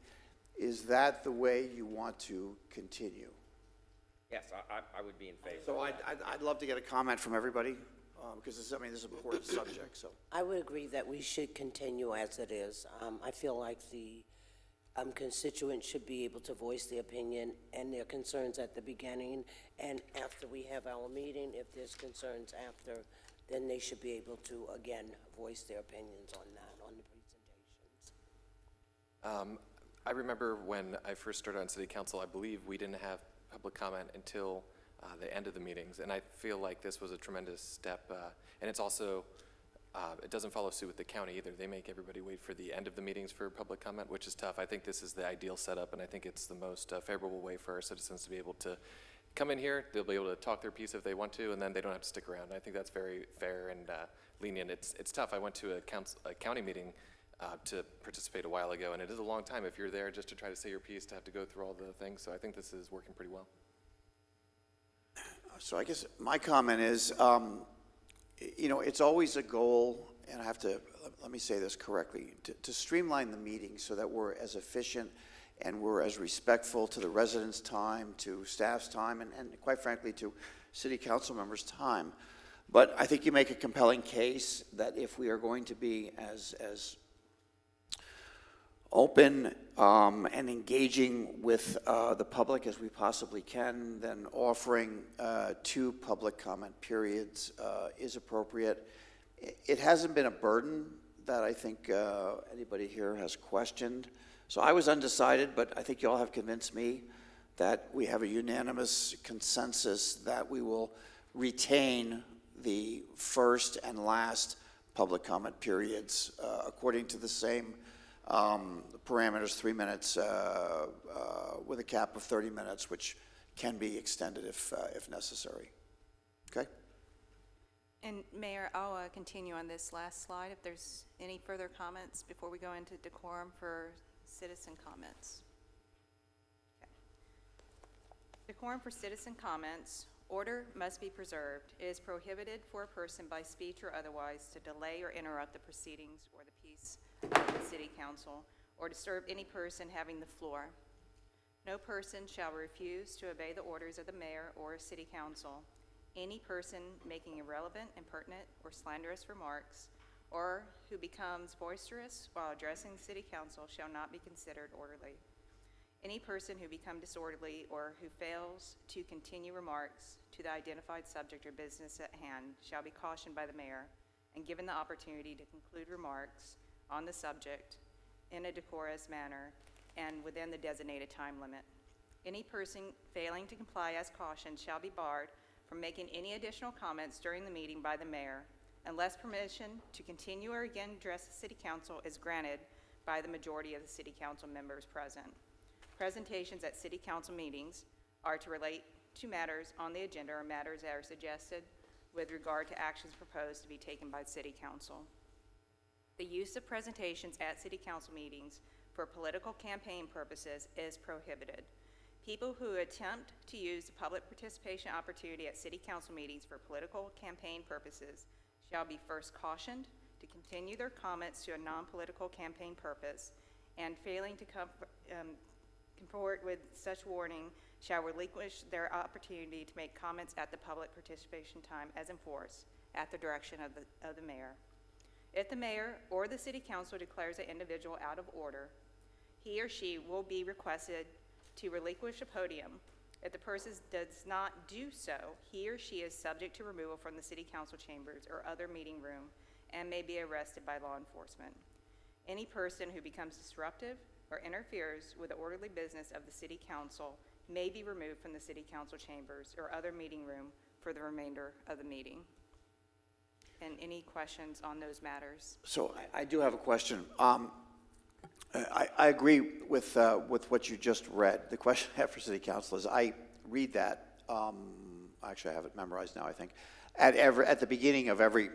Is that the way you want to continue? Yes, I would be in favor. So I'd love to get a comment from everybody, because this is an important subject, so. I would agree that we should continue as it is. I feel like the constituents should be able to voice their opinion and their concerns at the beginning, and after we have our meeting, if there's concerns after, then they should be able to, again, voice their opinions on that, on the presentations. I remember when I first started on city council, I believe we didn't have public comment until the end of the meetings, and I feel like this was a tremendous step, and it's also, it doesn't follow suit with the county either. They make everybody wait for the end of the meetings for public comment, which is tough. I think this is the ideal setup, and I think it's the most favorable way for our citizens to be able to come in here. They'll be able to talk their piece if they want to, and then they don't have to stick around. I think that's very fair and lenient. It's tough. I went to a county meeting to participate a while ago, and it is a long time if you're there just to try to say your piece, to have to go through all the things. So I think this is working pretty well. So I guess my comment is, you know, it's always a goal, and I have to, let me say this correctly, to streamline the meeting so that we're as efficient and we're as respectful to the residents' time, to staff's time, and quite frankly, to city council members' time. But I think you make a compelling case that if we are going to be as open and engaging with the public as we possibly can, then offering 2 public comment periods is appropriate. It hasn't been a burden that I think anybody here has questioned. So I was undecided, but I think you all have convinced me that we have a unanimous consensus that we will retain the first and last public comment periods according to the same parameters, 3 minutes with a cap of 30 minutes, which can be extended if necessary. Okay? And Mayor, I'll continue on this last slide if there's any further comments before we go into decorum for citizen comments. Okay. Decorum for citizen comments. Order must be preserved. It is prohibited for a person by speech or otherwise to delay or interrupt the proceedings or the peace of the city council, or disturb any person having the floor. No person shall refuse to obey the orders of the mayor or city council. Any person making irrelevant, impertinent, or slanderous remarks, or who becomes boisterous while addressing city council shall not be considered orderly. Any person who becomes disorderly or who fails to continue remarks to the identified subject or business at hand shall be cautioned by the mayor and given the opportunity to conclude remarks on the subject in a decorous manner and within the designated time limit. Any person failing to comply as cautioned shall be barred from making any additional comments during the meeting by the mayor unless permission to continue or again address the city council is granted by the majority of the city council members present. Presentations at city council meetings are to relate to matters on the agenda or matters that are suggested with regard to actions proposed to be taken by city council. The use of presentations at city council meetings for political campaign purposes is prohibited. People who attempt to use the public participation opportunity at city council meetings for political campaign purposes shall be first cautioned to continue their comments to a non-political campaign purpose, and failing to comport with such warning shall relinquish their opportunity to make comments at the public participation time as enforced at the direction of the mayor. If the mayor or the city council declares an individual out of order, he or she will be requested to relinquish a podium. If the person does not do so, he or she is subject to removal from the city council chambers or other meeting room and may be arrested by law enforcement. Any person who becomes disruptive or interferes with the orderly business of the city council may be removed from the city council chambers or other meeting room for the remainder of the meeting. And any questions on those matters? So I do have a question. I agree with what you just read. The question I have for city council is, I read that, actually I have it memorized now, I think, at the beginning of every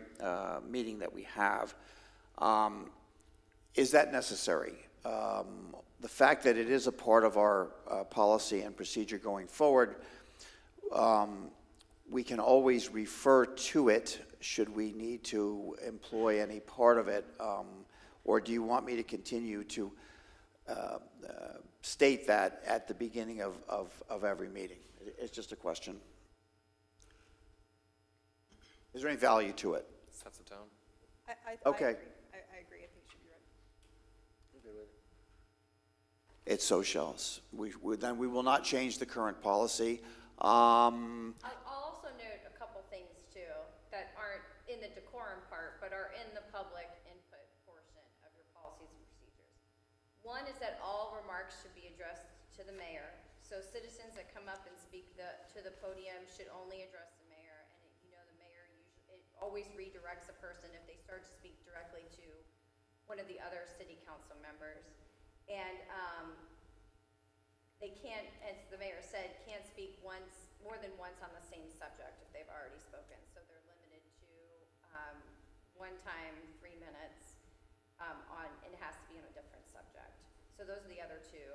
meeting that we have. Is that necessary? The fact that it is a part of our policy and procedure going forward, we can always refer to it should we need to employ any part of it, or do you want me to continue to state that at the beginning of every meeting? It's just a question. Is there any value to it? Sets the tone. Okay. I agree, I think it should be read. It's so shells. Then we will not change the current policy. I'll also note a couple things too, that aren't in the decorum part, but are in the public input portion of your policies and procedures. One is that all remarks should be addressed to the mayor. So citizens that come up and speak to the podium should only address the mayor. And the mayor usually, it always redirects a person if they start to speak directly to one of the other city council members. And they can't, as the mayor said, can't speak more than once on the same subject if they've already spoken. So they're limited to one time, 3 minutes, and it has to be on a different subject. So those are the other two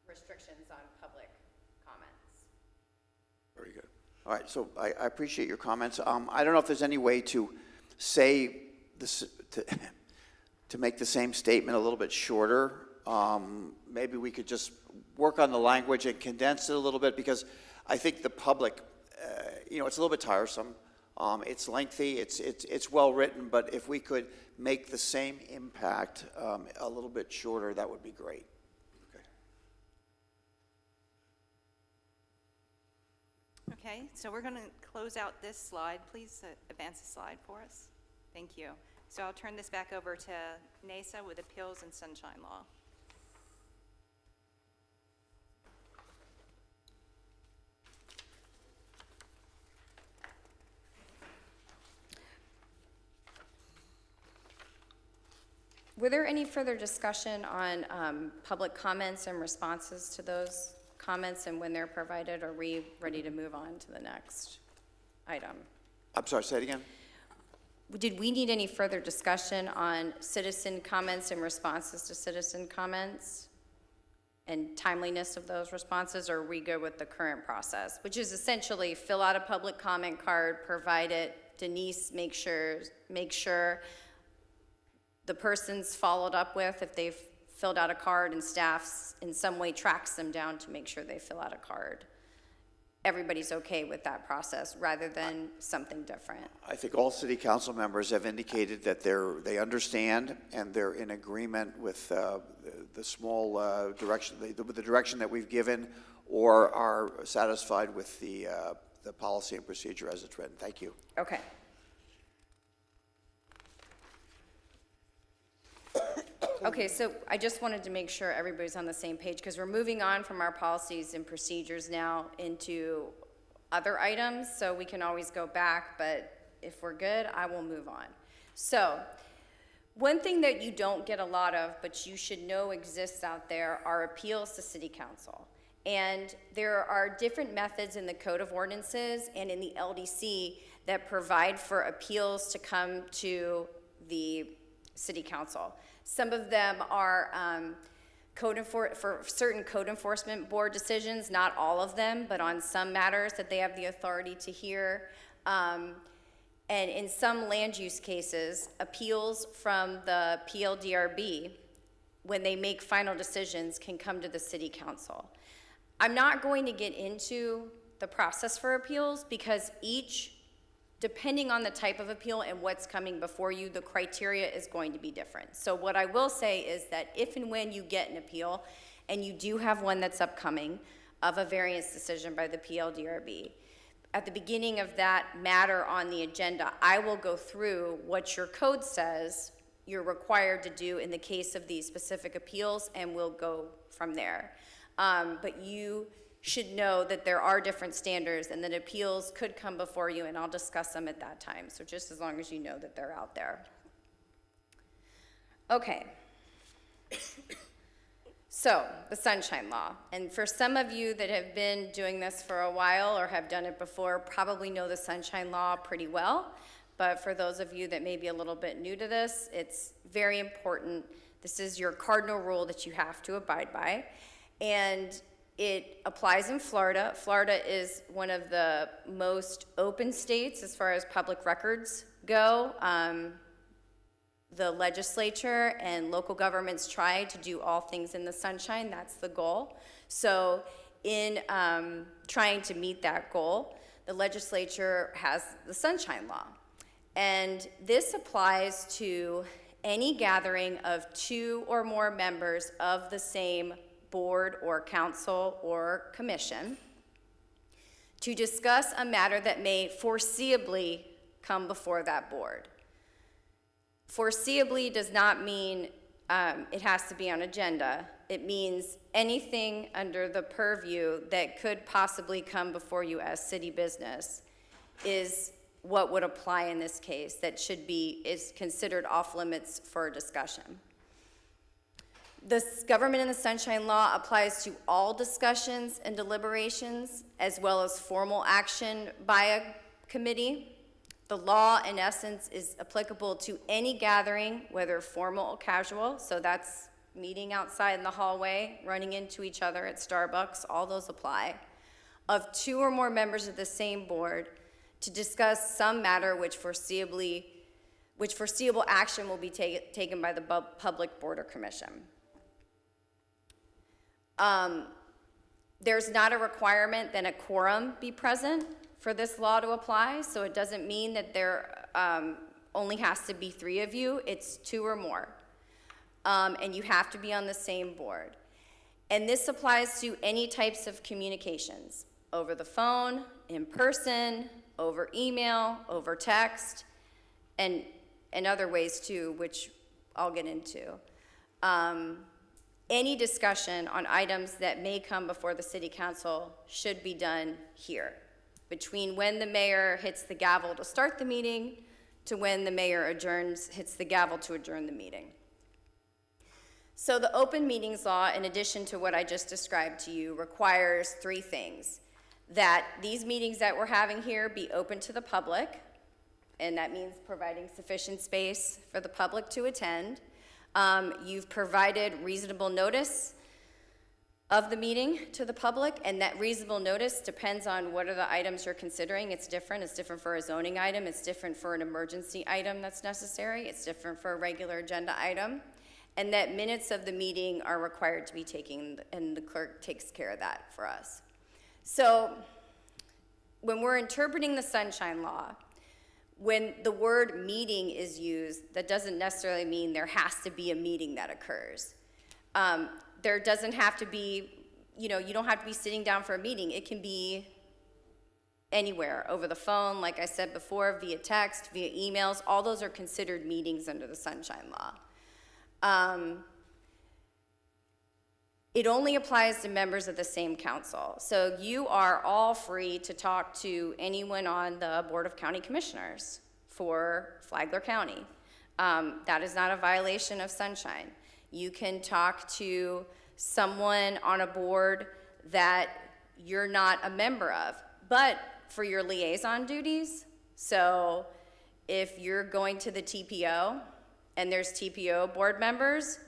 restrictions on public comments. Very good. All right, so I appreciate your comments. I don't know if there's any way to say this, to make the same statement a little bit shorter. Maybe we could just work on the language and condense it a little bit, because I think the public, it's a little bit tiresome. It's lengthy, it's well written, but if we could make the same impact a little bit shorter, that would be great. Okay, so we're going to close out this slide. Please advance the slide for us. Thank you. So I'll turn this back over to NASA with Appeals and Sunshine Law. Were there any further discussion on public comments and responses to those comments and when they're provided? Or are we ready to move on to the next item? I'm sorry, say it again. Did we need any further discussion on citizen comments and responses to citizen comments and timeliness of those responses, or are we good with the current process, which is essentially fill out a public comment card, provide it, Denise make sure the person's followed up with if they've filled out a card, and staff in some way tracks them down to make sure they fill out a card. Everybody's okay with that process rather than something different. I think all city council members have indicated that they understand and they're in agreement with the small direction, the direction that we've given, or are satisfied with the policy and procedure as it's written. Thank you. Okay. Okay, so I just wanted to make sure everybody's on the same page, because we're moving on from our policies and procedures now into other items, so we can always go back, but if we're good, I will move on. So, One thing that you don't get a lot of, but you should know exists out there, are appeals to city council. And there are different methods in the Code of Ordinances and in the LDC that provide for appeals to come to the city council. Some of them are for certain code enforcement board decisions, not all of them, but on some matters that they have the authority to hear. And in some land use cases, appeals from the PLDRB, when they make final decisions, can come to the city council. I'm not going to get into the process for appeals because depending on the type of appeal and what's coming before you, the criteria is going to be different. So what I will say is that if and when you get an appeal, and you do have one that's upcoming of a variance decision by the PLDRB, at the beginning of that matter on the agenda, I will go through what your code says you're required to do in the case of these specific appeals, and we'll go from there. But you should know that there are different standards and that appeals could come before you, and I'll discuss them at that time. So just as long as you know that they're out there. Okay. So, the Sunshine Law. And for some of you that have been doing this for a while or have done it before, probably know the Sunshine Law pretty well. But for those of you that may be a little bit new to this, it's very important. This is your cardinal rule that you have to abide by. And it applies in Florida. Florida is one of the most open states as far as public records go. The legislature and local governments try to do all things in the sunshine. That's the goal. So in trying to meet that goal, the legislature has the Sunshine Law. And this applies to any gathering of 2 or more members of the same board or council or commission to discuss a matter that may foreseeably come before that board. Foreseeably does not mean it has to be on agenda. It means anything under the purview that could possibly come before you as city business is what would apply in this case that is considered off limits for discussion. The Government in the Sunshine Law applies to all discussions and deliberations as well as formal action by a committee. The law, in essence, is applicable to any gathering, whether formal or casual, so that's meeting outside in the hallway, running into each other at Starbucks, all those apply, of 2 or more members of the same board to discuss some matter which foreseeable action will be taken by the public board or commission. There's not a requirement that a quorum be present for this law to apply, so it doesn't mean that there only has to be 3 of you, it's 2 or more. And you have to be on the same board. And this applies to any types of communications, over the phone, in person, over email, over text, and other ways too, which I'll get into. Any discussion on items that may come before the city council should be done here, between when the mayor hits the gavel to start the meeting to when the mayor hits the gavel to adjourn the meeting. So the open meetings law, in addition to what I just described to you, requires 3 things. That these meetings that we're having here be open to the public, and that means providing sufficient space for the public to attend. You've provided reasonable notice of the meeting to the public, and that reasonable notice depends on what are the items you're considering. It's different for a zoning item, it's different for an emergency item that's necessary, it's different for a regular agenda item, and that minutes of the meeting are required to be taken, and the clerk takes care of that for us. So when we're interpreting the Sunshine Law, when the word meeting is used, that doesn't necessarily mean there has to be a meeting that occurs. There doesn't have to be, you don't have to be sitting down for a meeting. It can be anywhere, over the phone, like I said before, via text, via emails. All those are considered meetings under the Sunshine Law. It only applies to members of the same council. So you are all free to talk to anyone on the Board of County Commissioners for Flagler County. That is not a violation of sunshine. You can talk to someone on a board that you're not a member of, but for your liaison duties, so if you're going to the TPO and there's TPO board members,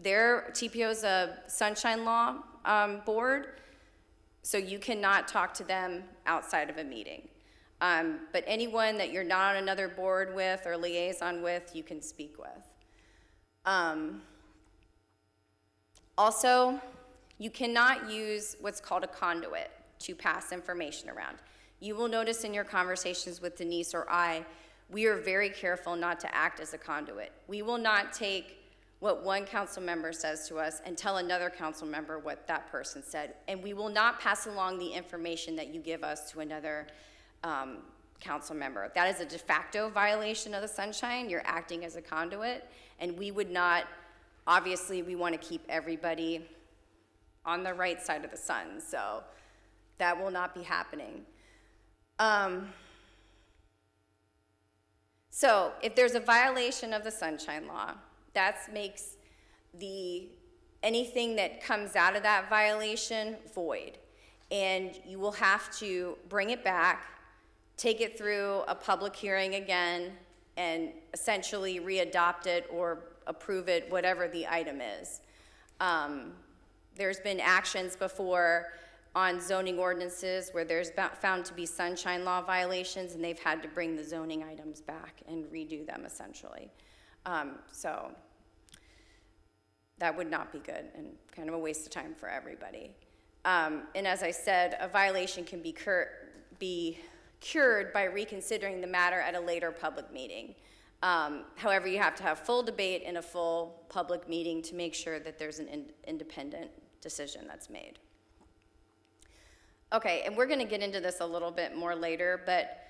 TPO's a sunshine law board, so you cannot talk to them outside of a meeting. But anyone that you're not on another board with or liaison with, you can speak with. Also, you cannot use what's called a conduit to pass information around. You will notice in your conversations with Denise or I, we are very careful not to act as a conduit. We will not take what one council member says to us and tell another council member what that person said. And we will not pass along the information that you give us to another council member. That is a de facto violation of the sunshine. You're acting as a conduit, and we would not, obviously, we want to keep everybody on the right side of the sun, so that will not be happening. So if there's a violation of the sunshine law, that makes anything that comes out of that violation void. And you will have to bring it back, take it through a public hearing again, and essentially re-adopt it or approve it, whatever the item is. There's been actions before on zoning ordinances where there's found to be sunshine law violations, and they've had to bring the zoning items back and redo them essentially. So that would not be good and kind of a waste of time for everybody. And as I said, a violation can be cured by reconsidering the matter at a later public meeting. However, you have to have full debate in a full public meeting to make sure that there's an independent decision that's made. Okay, and we're gonna get into this a little bit more later, but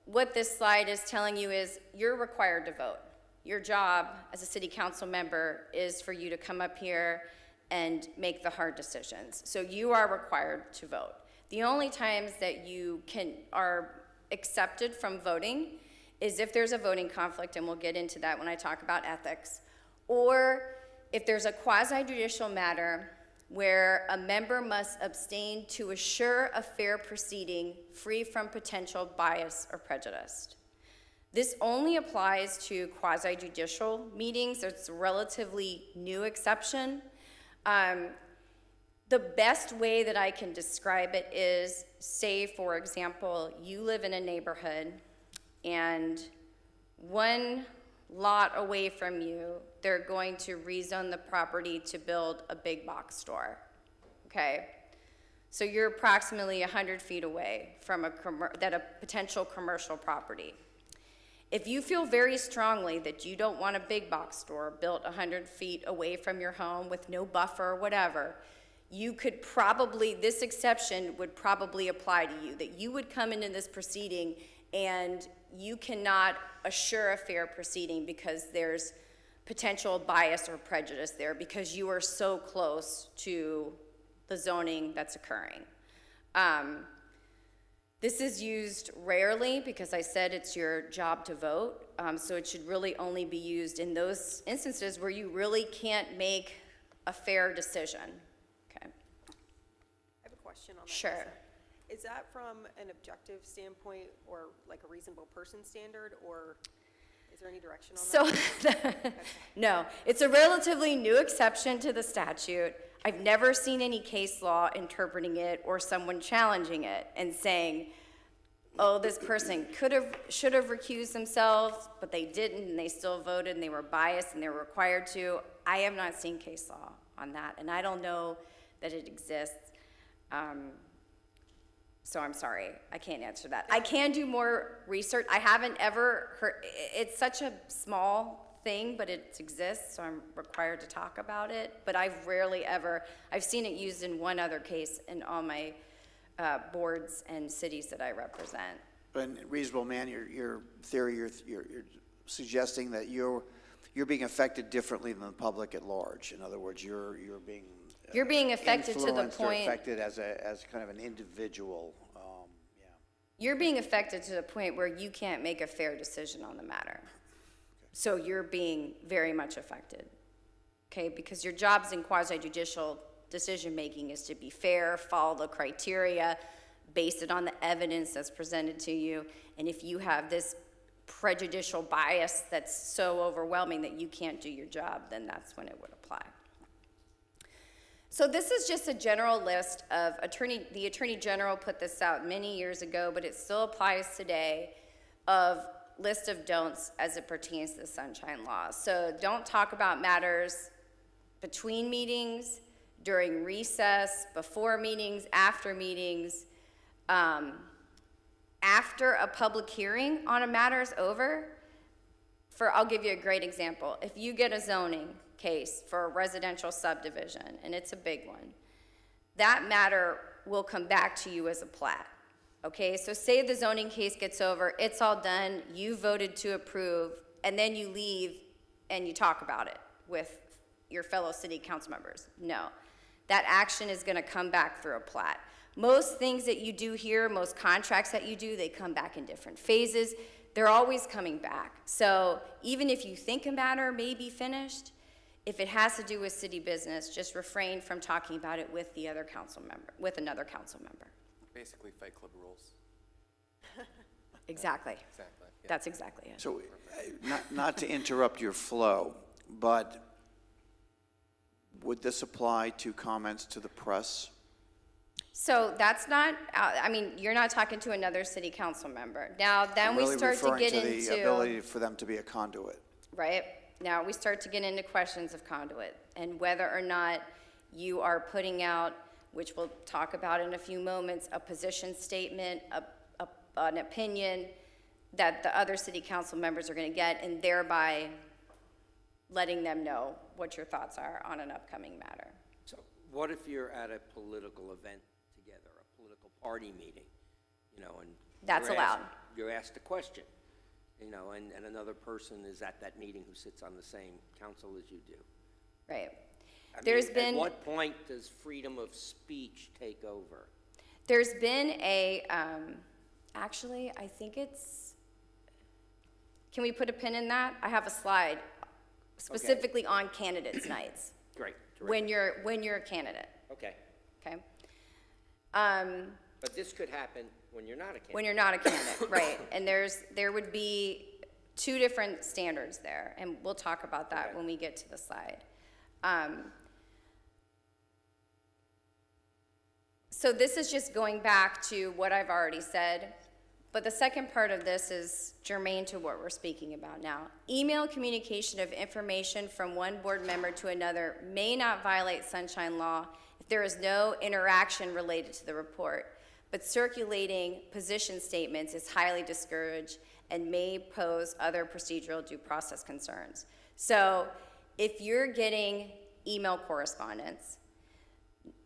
what this slide is telling you is you're required to vote. Your job as a city council member is for you to come up here and make the hard decisions. So you are required to vote. The only times that you are accepted from voting is if there's a voting conflict, and we'll get into that when I talk about ethics, or if there's a quasi-judicial matter where a member must abstain to assure a fair proceeding free from potential bias or prejudice. This only applies to quasi-judicial meetings. It's a relatively new exception. The best way that I can describe it is, say, for example, you live in a neighborhood and one lot away from you, they're going to rezone the property to build a big box store, okay? So you're approximately 100 feet away from a potential commercial property. If you feel very strongly that you don't want a big box store built 100 feet away from your home with no buffer or whatever, you could probably, this exception would probably apply to you, that you would come into this proceeding and you cannot assure a fair proceeding because there's potential bias or prejudice there because you are so close to the zoning that's occurring. This is used rarely because I said it's your job to vote, so it should really only be used in those instances where you really can't make a fair decision. Okay. I have a question on that. Sure. Lisa. Is that from an objective standpoint or like a reasonable person standard, or is there any direction on that? No, it's a relatively new exception to the statute. I've never seen any case law interpreting it or someone challenging it and saying, oh, this person should have recused themselves, but they didn't, and they still voted, and they were biased, and they were required to. I have not seen case law on that, and I don't know that it exists. So I'm sorry, I can't answer that. I can do more research. I haven't ever heard, it's such a small thing, but it exists, so I'm required to talk about it. But I've rarely ever, I've seen it used in one other case in all my boards and cities that I represent. But in reasonable man, your theory, you're suggesting that you're being affected differently than the public at large. In other words, you're being affected to the influenced or point. affected as kind of an individual. You're being affected to the point where you can't make a fair decision on the matter. So you're being very much affected, okay? Because your jobs in quasi-judicial decision-making is to be fair, follow the criteria, base it on the evidence that's presented to you, and if you have this prejudicial bias that's so overwhelming that you can't do your job, then that's when it would apply. So this is just a general list of the Attorney General put this out many years ago, but it still applies today, of list of don'ts as it pertains to the Sunshine Law. So don't talk about matters between meetings, during recess, before meetings, after meetings. After a public hearing on a matter is over, I'll give you a great example. If you get a zoning case for a residential subdivision, and it's a big one, that matter will come back to you as a plat. Okay, so say the zoning case gets over, it's all done, you voted to approve, and then you leave and you talk about it with your fellow city council members. No, that action is gonna come back through a plat. Most things that you do here, most contracts that you do, they come back in different phases. They're always coming back. So even if you think a matter may be finished, if it has to do with city business, just refrain from talking about it with the other council member, with another council member. Basically Fight Club rules. Exactly. Exactly. Yeah. That's exactly it. So, not to interrupt your flow, but would this apply to comments to the press? So that's not, I mean, you're not talking to another city council member. Now, then we start to get I'm really referring to the into, ability for them to be a conduit. right? Now, we start to get into questions of conduit and whether or not you are putting out, which we'll talk about in a few moments, a position statement, an opinion that the other city council members are going to get, and thereby letting them know what your thoughts are on an upcoming matter. So what if you're at a political event together, a political party meeting, you know, and That's allowed. You're asked a question, you know, and another person is at that meeting who sits on the same council as you do. Right. I There's mean, been. At what point does freedom of speech take over? There's been a, actually, I think it's, can we put a pin in that? I have a slide specifically on candidates' nights, Great. when you're a candidate, Okay. okay? But this could happen when you're not a candidate. When you're not a candidate, right. And there would be two different standards there, and we'll talk about that Okay. when we get to the slide. So this is just going back to what I've already said, but the second part of this is germane to what we're speaking about now. Email communication of information from one board member to another may not violate Sunshine Law if there is no interaction related to the report, but circulating position statements is highly discouraged and may pose other procedural due process concerns. So if you're getting email correspondence,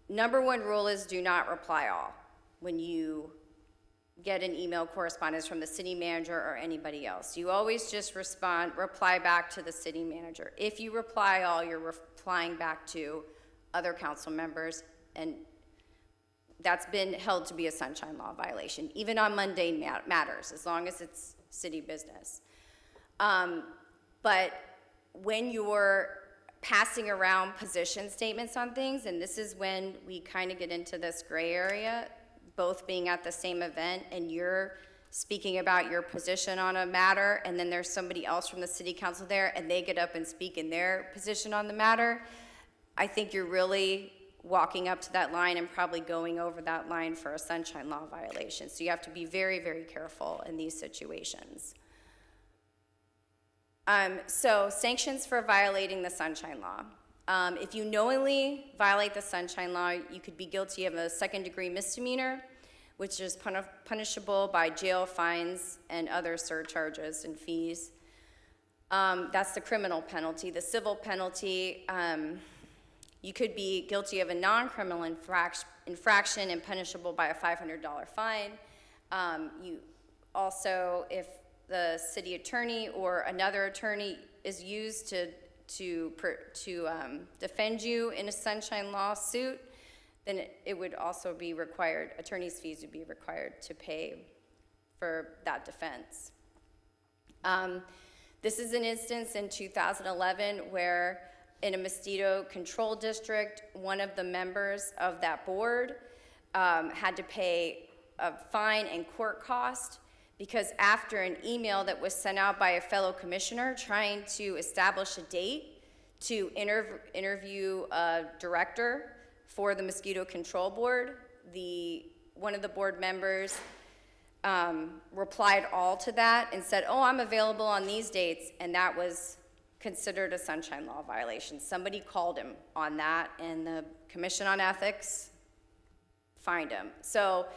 number one rule is do not reply all when you get an email correspondence from the city manager or anybody else. You always just reply back to the city manager. If you reply all, you're replying back to other council members, and that's been held to be a Sunshine Law violation, even on mundane matters, as long as it's city business. But when you're passing around position statements on things, and this is when we kind of get into this gray area, both being at the same event, and you're speaking about your position on a matter, and then there's somebody else from the city council there, and they get up and speak in their position on the matter, I think you're really walking up to that line and probably going over that line for a Sunshine Law violation. So you have to be very, very careful in these situations. So sanctions for violating the Sunshine Law. If you knowingly violate the Sunshine Law, you could be guilty of a second-degree misdemeanor, which is punishable by jail, fines, and other surcharges and fees. That's the criminal penalty. The civil penalty, you could be guilty of a non-criminal infraction and punishable by a $500 fine. You also, if the city attorney or another attorney is used to defend you in a Sunshine Law suit, then it would also be required, attorney's fees would be the This is an instance in 2011 where in a mosquito control district, one of the members of that board had to pay a fine and court cost because after an email that was sent out by a fellow commissioner trying to establish a date to interview a director for the mosquito control board, one of the board members replied all to that and said, oh, I'm available on these dates, and that was considered a sunshine law violation. Somebody called him on that, and the Commission on Ethics fined him. So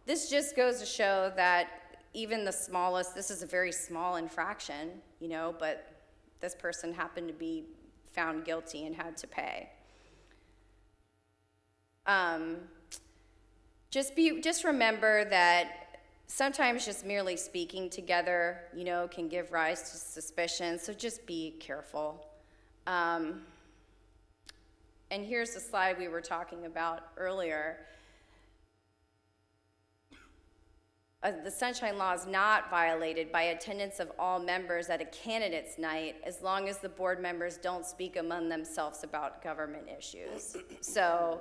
this just goes to show that even the smallest, this is a very small infraction, you know, but this person happened to be found guilty and had to pay. Just remember that sometimes just merely speaking together, you know, can give rise to suspicion, so just be careful. And here's the slide we were talking about earlier. The sunshine law is not violated by attendance of all members at a candidate's night as long as the board members don't speak among themselves about government issues. So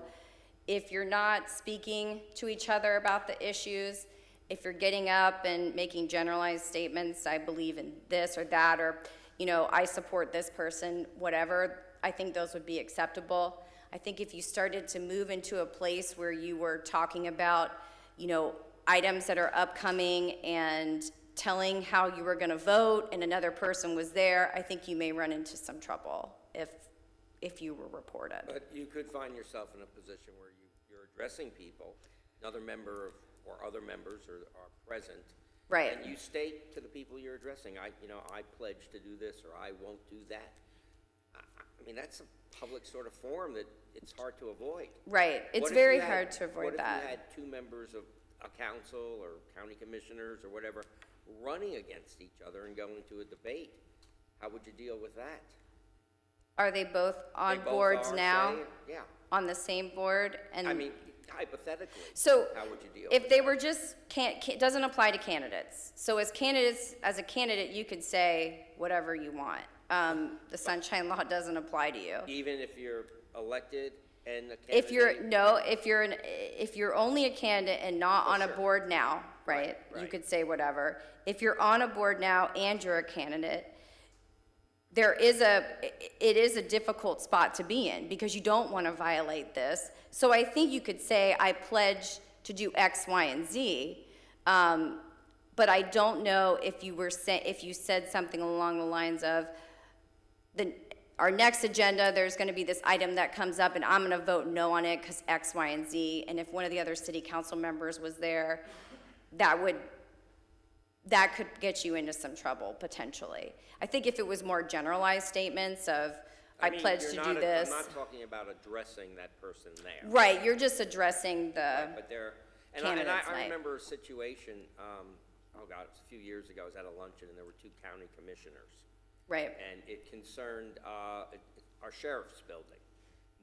if you're not speaking to each other about the issues, if you're getting up and making generalized statements, I believe in this or that, or, you know, I support this person, whatever, I think those would be acceptable. I think if you started to move into a place where you were talking about, you know, items that are upcoming and telling how you were going to vote and another person was there, I think you may run into some trouble if you were reported. But you could find yourself in a position where you're addressing people, another member or other members are present. Right. And you state to the people you're addressing, I pledge to do this, or I won't do that. I mean, that's a public sort of forum that it's hard to avoid. Right, it's What if very you had- hard to avoid that. What if you had two members of a council or county commissioners or whatever running against each other and going to a debate? How would you deal with that? Are they both on They both boards are, now? say, yeah. On the same board? And I mean, hypothetically, so how would you deal if with they that? were just, it doesn't apply to candidates. So as a candidate, you could say whatever you want. The sunshine law doesn't apply to you. Even if you're elected and a candidate? If you're only a candidate and not on a board now, right? You right. could say whatever. If you're on a board now and you're a candidate, it is a difficult spot to be in because you don't want to violate this. So I think you could say, I pledge to do X, Y, and Z. But I don't know if you said something along the lines of, our next agenda, there's going to be this item that comes up, and I'm going to vote no on it because X, Y, and Z. And if one of the other city council members was there, that could get you into some trouble, potentially. I think if it was more generalized statements of, I mean, pledge to do this. I'm not talking about addressing that person there. Right, you're just addressing the Right, but there, and candidates' I night. remember a situation, it was a few years ago, I was at a luncheon, and there were two county commissioners. Right, And it concerned our sheriff's building.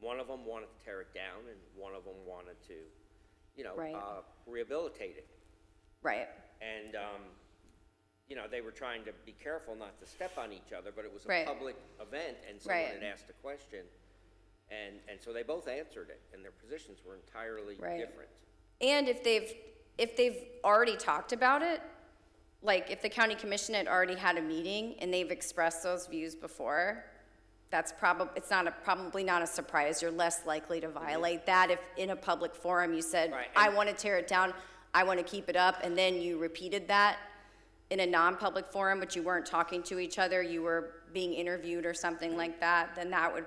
One of them wanted to tear it down, and one of them wanted to, Right. Rehabilitate it. right, And, they were trying to be careful not to step on each other, but it was a Right. public event, and someone Right. had asked a question. And so they both answered it, and their positions were entirely Right. different. And if they've already talked about it, like if the county commission had already had a meeting and they've expressed those views before, it's probably not a surprise. You're less likely to violate that if in a public forum you said, Right, I and- want to tear it down, I want to keep it up, and then you repeated that in a non-public forum, but you weren't talking to each other, you were being interviewed or something like that, then that would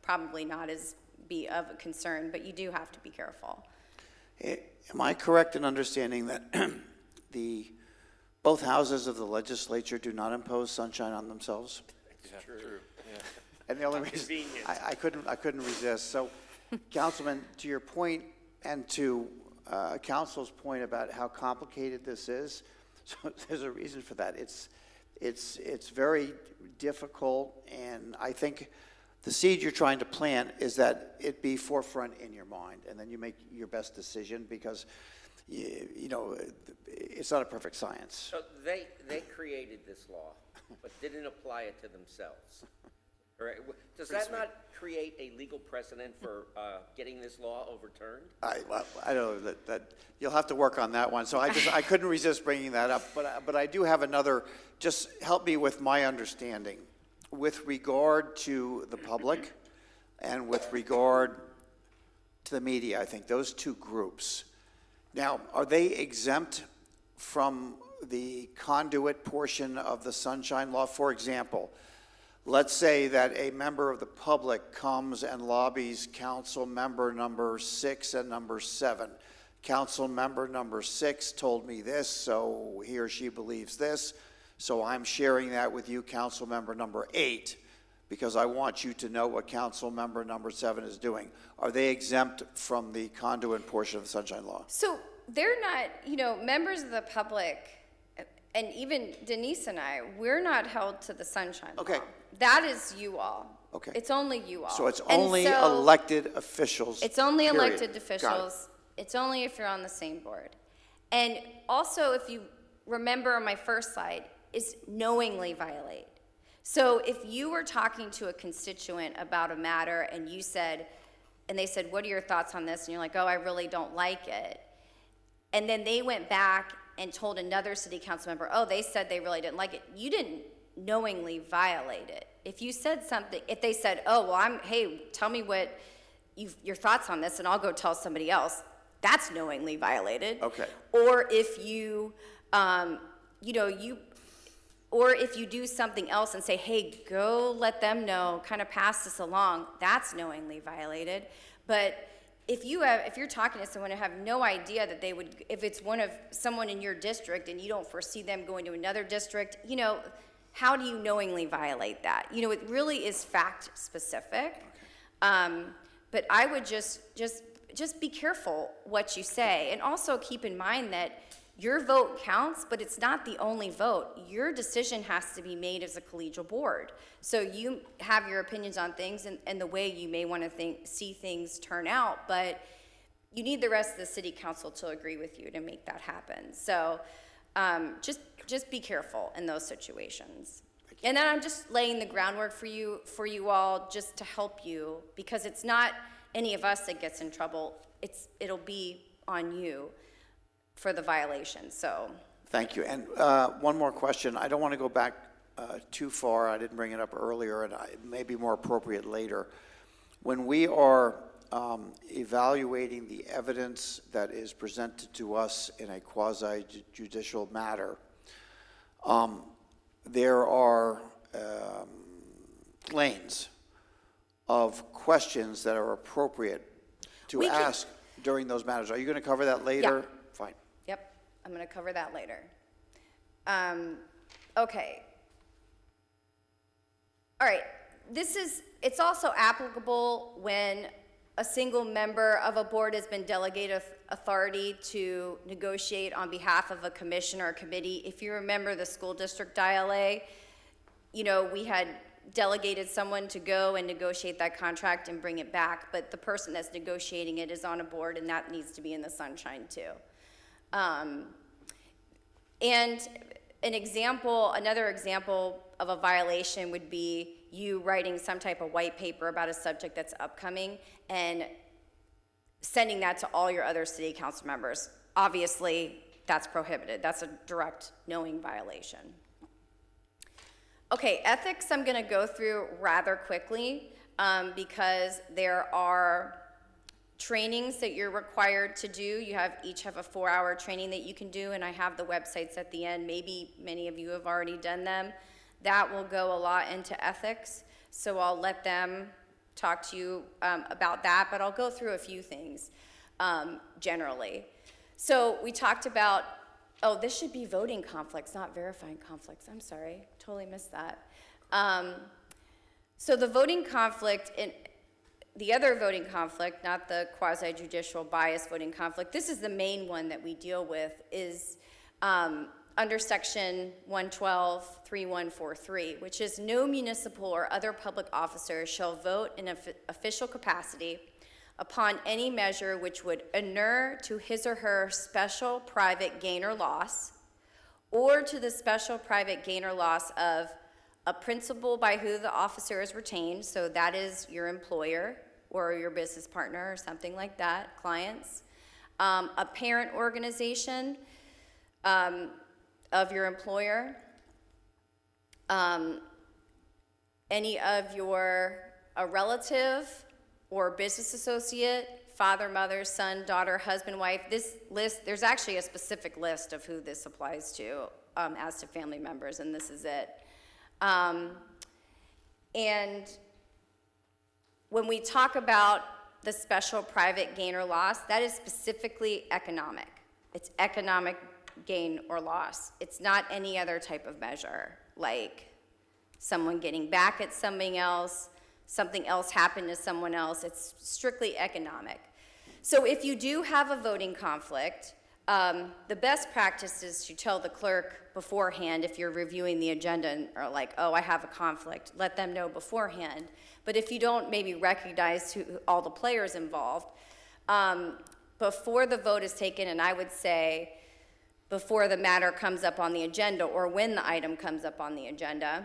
probably not be of a concern, but you do have to be careful. Am I correct in understanding that both houses of the legislature do not impose sunshine on themselves? True. Yeah. And the only reason, I couldn't resist. So, Councilman, to your point and to Council's point about how complicated this is, so there's a reason for that. It's very difficult, and I think the seed you're trying to plant is that it be forefront in your mind, and then you make your best decision because, it's not a perfect science. So they created this law. but didn't apply it to themselves. All right, does that not create a legal precedent for getting this law overturned? Well, I don't know that you'll have to work on that one. So I couldn't resist bringing that up. But I do have another. Just help me with my understanding, with regard to the public, and with regard to the media. I think those two groups. Now, are they exempt from the conduit portion of the Sunshine Law? For example, let's say that a member of the public comes and lobbies council member number 6 and number 7. Council member number 6 told me this, so he or she believes this, so I'm sharing that with you, council member number 8, because I want you to know what council member number 7 is doing. Are they exempt from the conduit portion of the Sunshine Law? So they're not, members of the public, and even Denise and I, we're not held to the Sunshine Law. Okay. That is you all. Okay. It's only you all. So it's And only so elected officials. It's only period. elected Got it. officials. It's only if you're on the same board. And also, if you remember on my first slide, is knowingly violate. So if you were talking to a constituent about a matter and you said, and they said, what are your thoughts on this? And you're like, oh, I really don't like it. And then they went back and told another city council member, oh, they said they really didn't like it. You didn't knowingly violate it. If you said something, if they said, oh, well, hey, tell me what your thoughts on this and I'll go tell somebody else, that's knowingly violated. Okay. Or if you, or if you do something else and say, hey, go let them know, kind of pass this along, that's knowingly violated. But if you're talking to someone and have no idea that they would, if it's someone in your district and you don't foresee them going to another district, how do you knowingly violate that? It really is fact specific. But I would just be careful what you say, and also keep in mind that your vote counts, but it's not the only vote. Your decision has to be made as a collegial board. So you have your opinions on things and the way you may want to see things turn out, but you need the rest of the city council to agree with you to make that happen. So just be careful in those situations. And then I'm just laying the groundwork for you all just to help you, because it's not any of us that gets in trouble. It'll be on you for the violation, so. Thank you. And one more question. I don't want to go back too far. I didn't bring it up earlier, and it may be more appropriate later. When we are evaluating the evidence that is presented to us in a quasi-judicial matter, there are lanes of questions that are appropriate to ask during those matters. Are you going to cover that later? Yeah. Fine. Yep, I'm going to cover that later. Okay. All right, it's also applicable when a single member of a board has been delegated authority to negotiate on behalf of a commission or a committee. If you remember the school district ILA, we had delegated someone to go and negotiate that contract and bring it back, but the person that's negotiating it is on a board, and that needs to be in the Sunshine too. And another example of a violation would be you writing some type of white paper about a subject that's upcoming and sending that to all your other city council members. Obviously, that's prohibited. That's a direct knowing violation. Okay, ethics I'm going to go through rather quickly because there are trainings that you're required to do. You each have a 4-hour training that you can do, and I have the websites at the end. Maybe many of you have already done them. That will go a lot into ethics, so I'll let them talk to you about that, but I'll go through a few things generally. So we talked about, this should be voting conflicts, not verifying conflicts. I'm sorry, totally missed that. So the voting conflict, the other voting conflict, not the quasi-judicial bias voting conflict, this is the main one that we deal with, is under section 112.3143, which is no municipal or other public officer shall vote in official capacity upon any measure which would inure to his or her special private gain or loss, or to the special private gain or loss of a principal by who the officer is retained, so that is your employer or your business partner or something like that, clients, a parent organization of your employer, any of a relative or business associate, father, mother, son, daughter, husband, wife. This list, there's actually a specific list of who this applies to as to family members, and this is it. And when we talk about the special private gain or loss, that is specifically economic. It's economic gain or loss. It's not any other type of measure, like someone getting back at something else happened to someone else. It's strictly economic. So if you do have a voting conflict, the best practice is to tell the clerk beforehand if you're reviewing the agenda and are like, oh, I have a conflict. Let them know beforehand. But if you don't maybe recognize all the players involved, before the vote is taken, and I would say before the matter comes up on the agenda or when the item comes up on the agenda,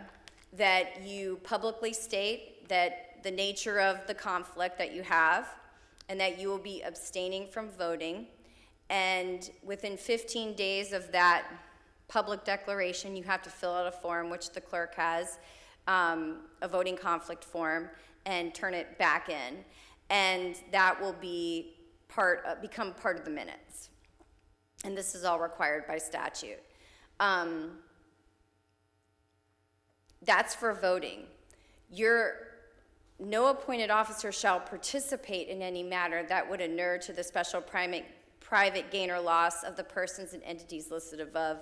that you publicly state that the nature of the conflict that you have and that you will be abstaining from voting. And within 15 days of that public declaration, you have to fill out a form, which the clerk has, a voting conflict form, and turn it back in. And that will be become part of the minutes. And this is all required by statute. That's for voting. No appointed officer shall participate in any matter that would inure to the special private gain or loss of the persons and entities listed above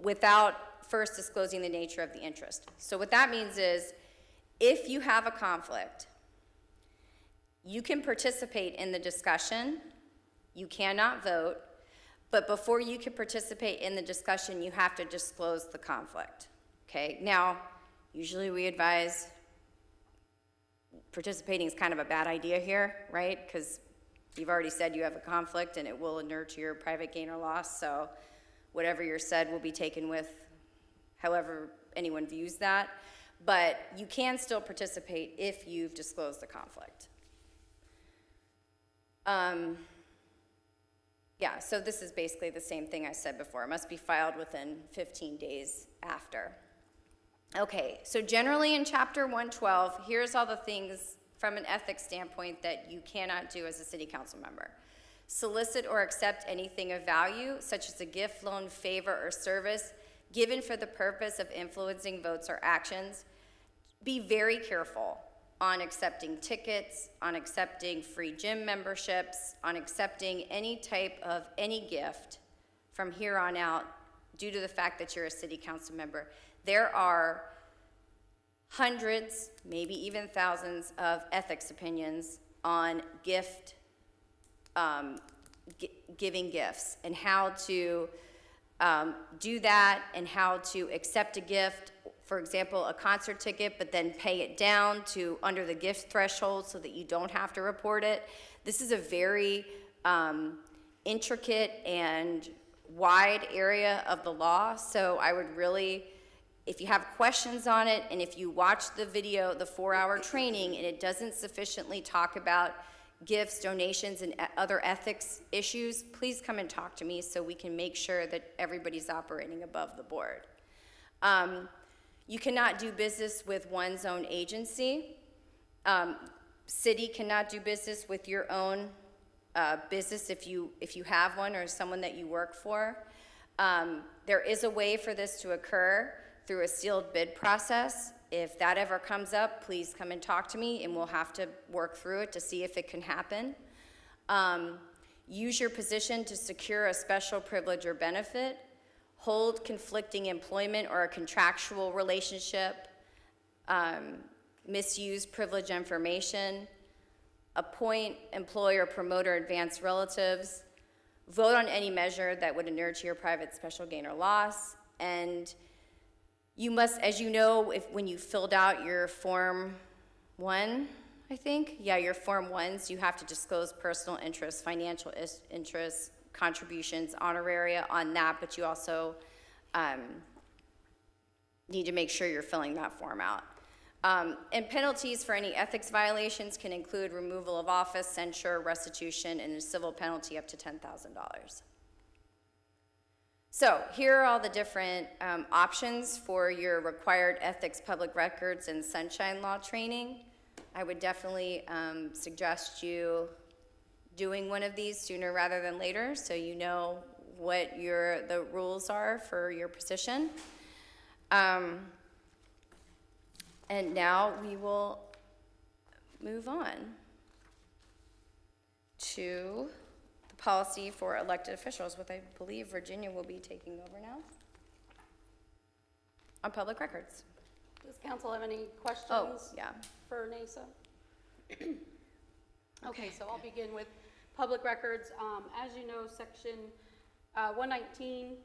without first disclosing the nature of the interest. So what that means is, if you have a conflict, you can participate in the discussion, you cannot vote, but before you can participate in the discussion, you have to disclose the conflict. Okay, now, usually we advise participating is kind of a bad idea here, right? Because you've already said you have a conflict and it will inure to your private gain or loss, so whatever you're said will be taken with however anyone views that. But you can still participate if you've disclosed the conflict. Yeah, so this is basically the same thing I said before. It must be filed within 15 days after. Okay, so generally in Chapter 112, here's all the things from an ethics standpoint that you cannot do as a city council member. Solicit or accept anything of value, such as a gift, loan, favor, or service, given for the purpose of influencing votes or actions. Be very careful on accepting tickets, on accepting free gym memberships, on accepting any type of any gift from here on out due to the fact that you're a city council member. There are hundreds, maybe even thousands of ethics opinions on giving gifts and how to do that and how to accept a gift, for example, a concert ticket, but then pay it down to under the gift threshold so that you don't have to report it. This is a very intricate and wide area of the law, so I would really, if you have questions on it, and if you watch the video, the 4-hour training, and it doesn't sufficiently talk about gifts, donations, and other ethics issues, please come and talk to me so we can make sure that everybody's operating above the board. You cannot do business with one's own agency. City cannot do business with your own business if you have one or someone that you work for. There is a way for this to occur through a sealed bid process. If that ever comes up, please come and talk to me and we'll have to work through it to see if it can happen. Use your position to secure a special privilege or benefit. Hold conflicting employment or a contractual relationship. Misuse privileged information. Appoint, employ, or promote or advance relatives. Vote on any measure that would inure to your private special gain or loss. And you must, as you know, when you filled out your Form 1, I think, yeah, your Form 1s, you have to disclose personal interests, financial interests, contributions honoraria on that, but you also need to make sure you're filling that form out. And penalties for any ethics violations can include removal of office, censure, restitution, and a civil penalty up to $10,000. So here are all the different options for your required ethics, public records, and sunshine law training. I would definitely suggest you doing one of these sooner rather than later, so you know what the rules are for your position. And now we will move on to the policy for elected officials, which I believe Virginia will be taking over now on public records. Does council have any questions? Oh, yeah. For NASA? Okay, so I'll begin with public records. As you know, section 119,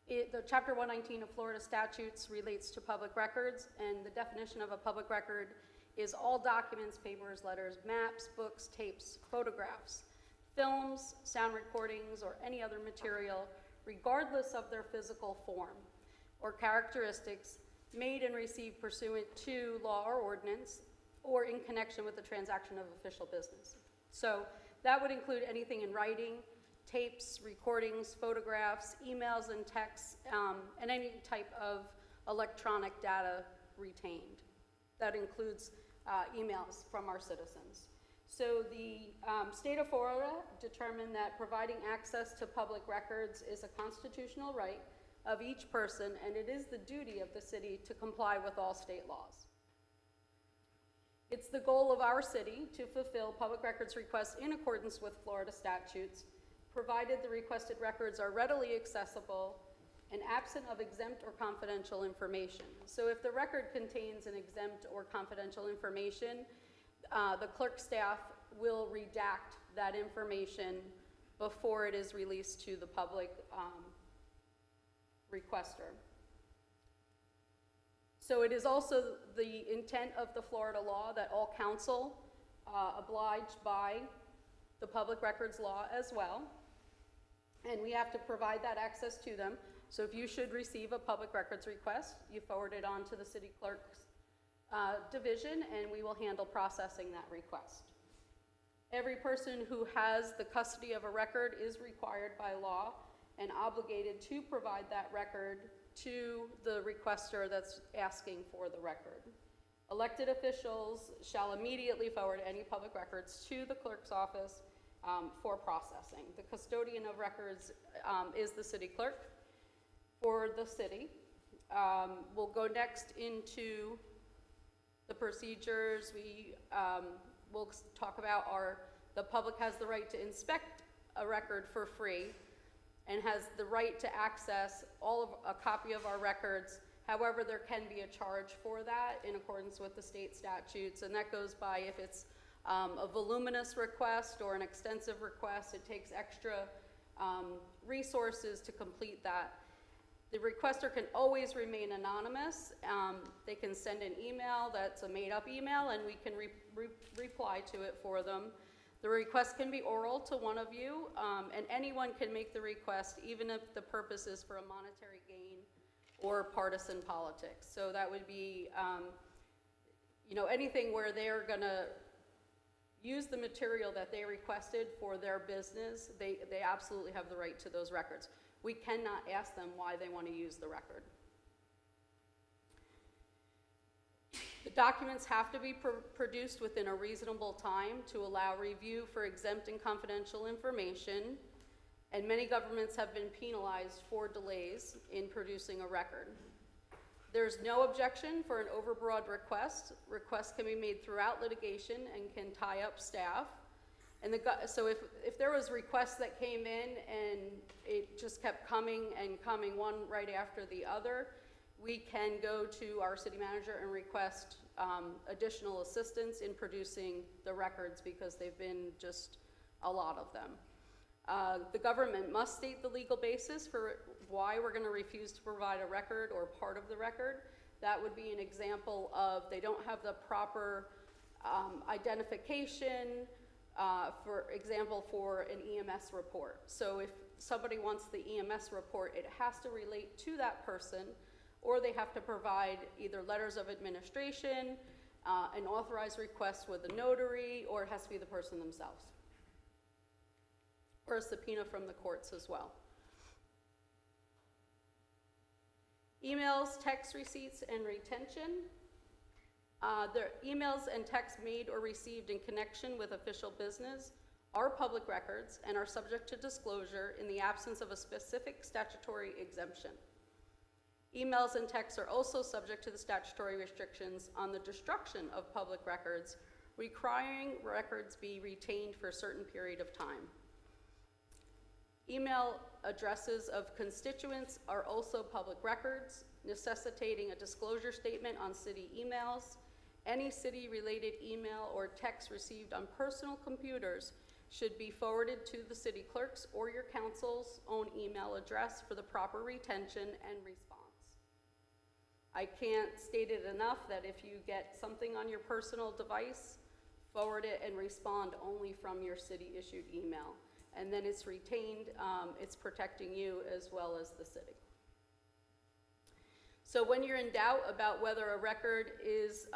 the chapter 119 of Florida statutes relates to public records, and the definition of a public record is all documents, papers, letters, maps, books, tapes, photographs, films, sound recordings, or any other material, regardless of their physical form or characteristics, made and received pursuant to law or ordinance, or in connection with the transaction of official business. So that would include anything in writing, tapes, recordings, photographs, emails and texts, and any type of electronic data retained. That includes emails from our citizens. So the state of Florida determined that providing access to public records is a constitutional right of each person, and it is the duty of the city to comply with all state laws. It's the goal of our city to fulfill public records requests in accordance with Florida statutes, provided the requested records are readily accessible and absent of exempt or confidential information. So if the record contains an exempt or confidential information, the clerk staff will redact that information before it is released to the public requester. So it is also the intent of the Florida law that all council oblige by the public records law as well. And we have to provide that access to them. So if you should receive a public records request, you forward it on to the city clerk's division, and we will handle processing that request. Every person who has the custody of a record is required by law and obligated to provide that record to the requester that's asking for the record. Elected officials shall immediately forward any public records to the clerk's office for processing. The custodian of records is the city clerk for the city. We'll go next into the procedures. We'll talk about the public has the right to inspect a record for free and has the right to access a copy of our records. However, there can be a charge for that in accordance with the state statutes, and that goes by if it's a voluminous request or an extensive request. It takes extra resources to complete that. The requester can always remain anonymous. They can send an email that's a made-up email, and we can reply to it for them. The request can be oral to one of you, and anyone can make the request, even if the purpose is for a monetary gain or partisan politics. So that would be, anything where they're gonna use the material that they requested for their business. They absolutely have the right to those records. We cannot ask them why they want to use the record. The documents have to be produced within a reasonable time to allow review for exempt and confidential information, and many governments have been penalized for delays in producing a record. There's no objection for an overbroad request. Requests can be made throughout litigation and can tie up staff. And so if there was requests that came in and it just kept coming and coming, one right after the other, we can go to our city manager and request additional assistance in producing the records, because they've been just a lot of them. The government must state the legal basis for why we're going to refuse to provide a record or part of the record. That would be an example of they don't have the proper identification, For example, for an EMS report. So if somebody wants the EMS report, it has to relate to that person, or they have to provide either letters of administration, an authorized request with a notary, or it has to be the person themselves. Or a subpoena from the courts as well. Emails, text receipts, and retention. The emails and texts made or received in connection with official business are public records and are subject to disclosure in the absence of a specific statutory exemption. Emails and texts are also subject to the statutory restrictions on the destruction of public records, requiring records be retained for a certain period of time. Email addresses of constituents are also public records, necessitating a disclosure statement on city emails. Any city-related email or text received on personal computers should be forwarded to the city clerk's or your council's own email address for the proper retention and response. I can't state it enough that if you get something on your personal device, forward it and respond only from your city-issued email. And then it's retained, it's protecting you as well as the city. So when you're in doubt about whether a record is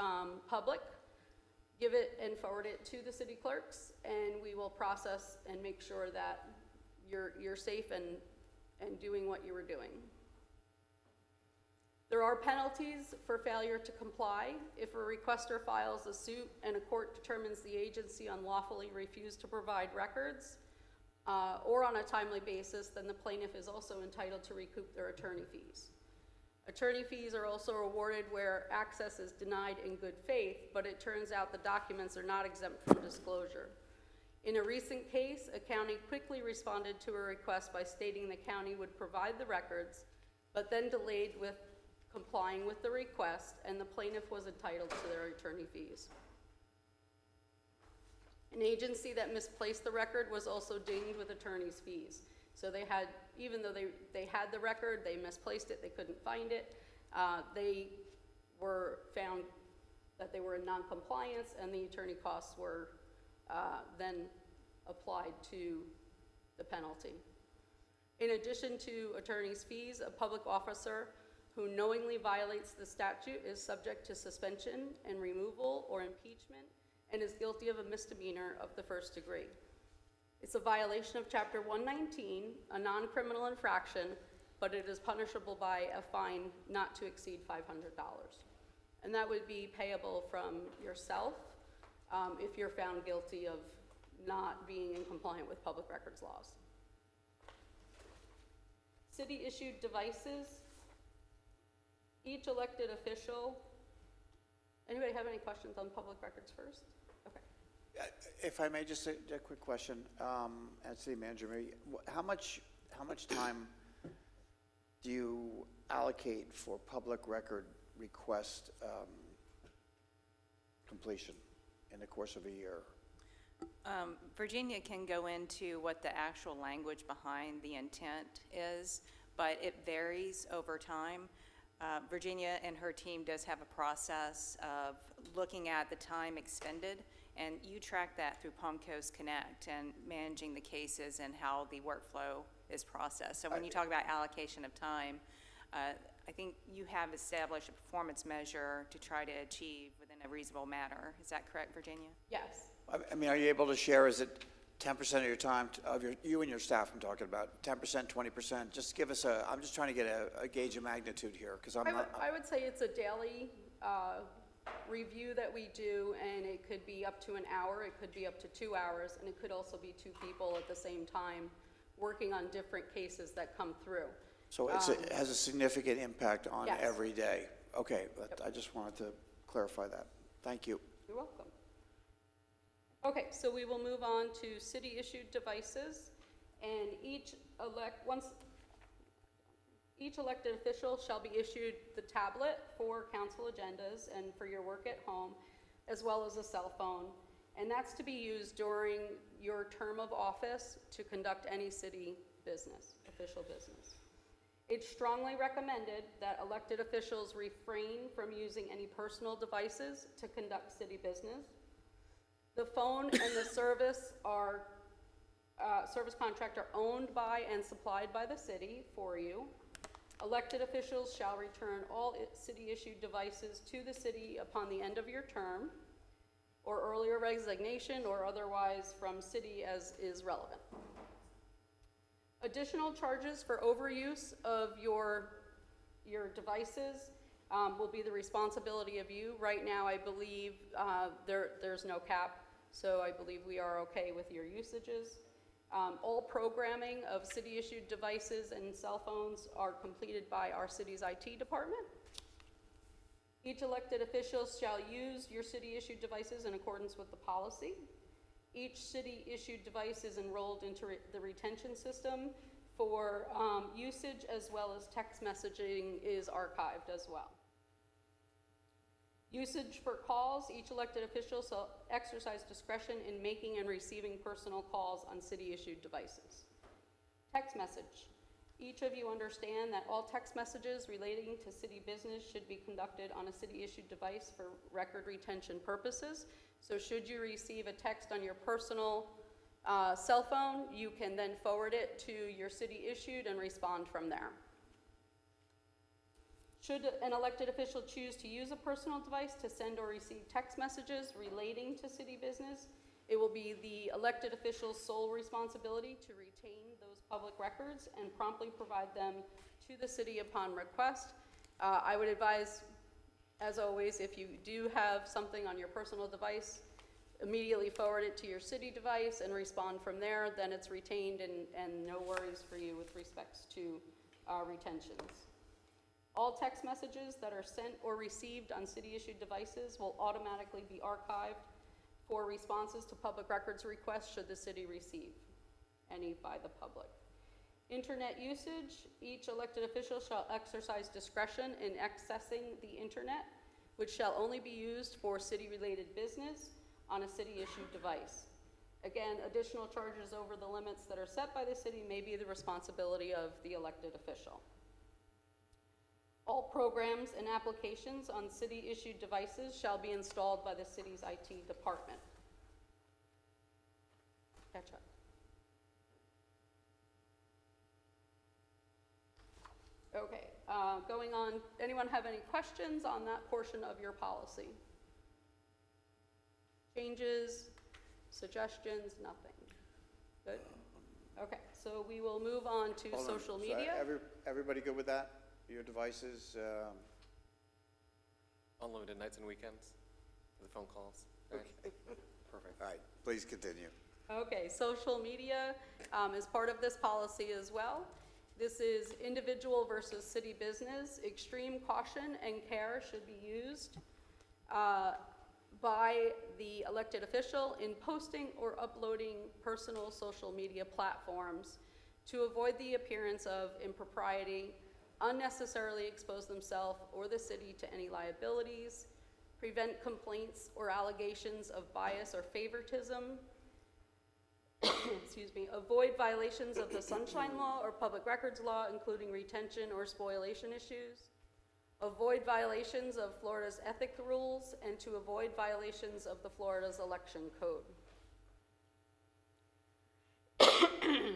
public, give it and forward it to the city clerks, and we will process and make sure that you're safe and doing what you were doing. There are penalties for failure to comply. If a requester files a suit and a court determines the agency unlawfully refused to provide records, or on a timely basis, then the plaintiff is also entitled to recoup their attorney fees. Attorney fees are also awarded where access is denied in good faith, but it turns out the documents are not exempt from disclosure. In a recent case, a county quickly responded to a request by stating the county would provide the records, but then delayed with complying with the request, and the plaintiff was entitled to their attorney fees. An agency that misplaced the record was also dinged with attorney's fees. So they had, even though they had the record, they misplaced it, they couldn't find it. They were found that they were in non-compliance, and the attorney costs were then applied to the penalty. In addition to attorney's fees, a public officer who knowingly violates the statute is subject to suspension and removal or impeachment and is guilty of a misdemeanor of the first degree. It's a violation of Chapter 119, a non-criminal infraction, but it is punishable by a fine not to exceed $500. And that would be payable from yourself if you're found guilty of not being in compliance with public records laws. City-issued devices. Each elected official. Anybody have any questions on public records first? Okay. If I may, just a quick question, as city manager, maybe, how much time do you allocate for public record request completion in the course of a year? Virginia can go into what the actual language behind the intent is, but it varies over time. Virginia and her team does have a process of looking at the time expended, and you track that through Palm Coast Connect and managing the cases and how the workflow is processed. So when you talk about allocation of time, I think you have established a performance measure to try to achieve within a reasonable manner. Is that correct, Virginia? Yes. I mean, are you able to share, is it 10% of your time, you and your staff I'm talking about, 10%, 20%? Just give us I'm just trying to get a gauge of magnitude here, because I would say it's a daily review that we do, and it could be up to an hour, it could be up to 2 hours, and it could also be 2 people at the same time working on different cases that come through. So it has a significant impact on Yes. every day. Okay, but I just wanted to clarify that. Thank you. You're welcome. Okay, so we will move on to city-issued devices, and each elected official shall be issued the tablet for council agendas and for your work at home, as well as a cell phone, and that's to be used during your term of office to conduct any city business, official business. It's strongly recommended that elected officials refrain from using any personal devices to conduct city business. The phone and the service contract are owned by and supplied by the city for you. Elected officials shall return all city-issued devices to the city upon the end of your term, or earlier resignation, or otherwise from city as is relevant. Additional charges for overuse of your devices will be the responsibility of you. Right now, I believe there's no cap, so I believe we are okay with your usages. All programming of city-issued devices and cell phones are completed by our city's IT department. Each elected official shall use your city-issued devices in accordance with the policy. Each city-issued device is enrolled into the retention system for usage, as well as text messaging is archived as well. Usage for calls, each elected official shall exercise discretion in making and receiving personal calls on city-issued devices. Text message. Each of you understand that all text messages relating to city business should be conducted on a city-issued device for record retention purposes. So should you receive a text on your personal cell phone, you can then forward it to your city-issued and respond from there. Should an elected official choose to use a personal device to send or receive text messages relating to city business, it will be the elected official's sole responsibility to retain those public records and promptly provide them to the city upon request. I would advise, as always, if you do have something on your personal device, immediately forward it to your city device and respond from there. Then it's retained and no worries for you with respects to retentions. All text messages that are sent or received on city-issued devices will automatically be archived for responses to public records requests should the city receive any by the public. Internet usage, each elected official shall exercise discretion in accessing the internet, which shall only be used for city-related business on a city-issued device. Again, additional charges over the limits that are set by the city may be the responsibility of the elected official. All programs and applications on city-issued devices shall be installed by the city's IT department. Catch up. Okay, going on, anyone have any questions on that portion of your policy? Changes, suggestions, nothing? Good? Okay, so we will move on to Hold on. social So media. Everybody good with that? Your devices, Unlimited nights and weekends for the phone calls. Right? Perfect. all right, please continue. Okay, social media is part of this policy as well. This is individual versus city business. Extreme caution and care should be used by the elected official in posting or uploading personal social media platforms to avoid the appearance of impropriety, unnecessarily expose themselves or the city to any liabilities, prevent complaints or allegations of bias or favoritism, excuse me, avoid violations of the Sunshine Law or Public Records Law, including retention or spoliation issues, avoid violations of Florida's ethic rules, and to avoid violations of the Florida's election code.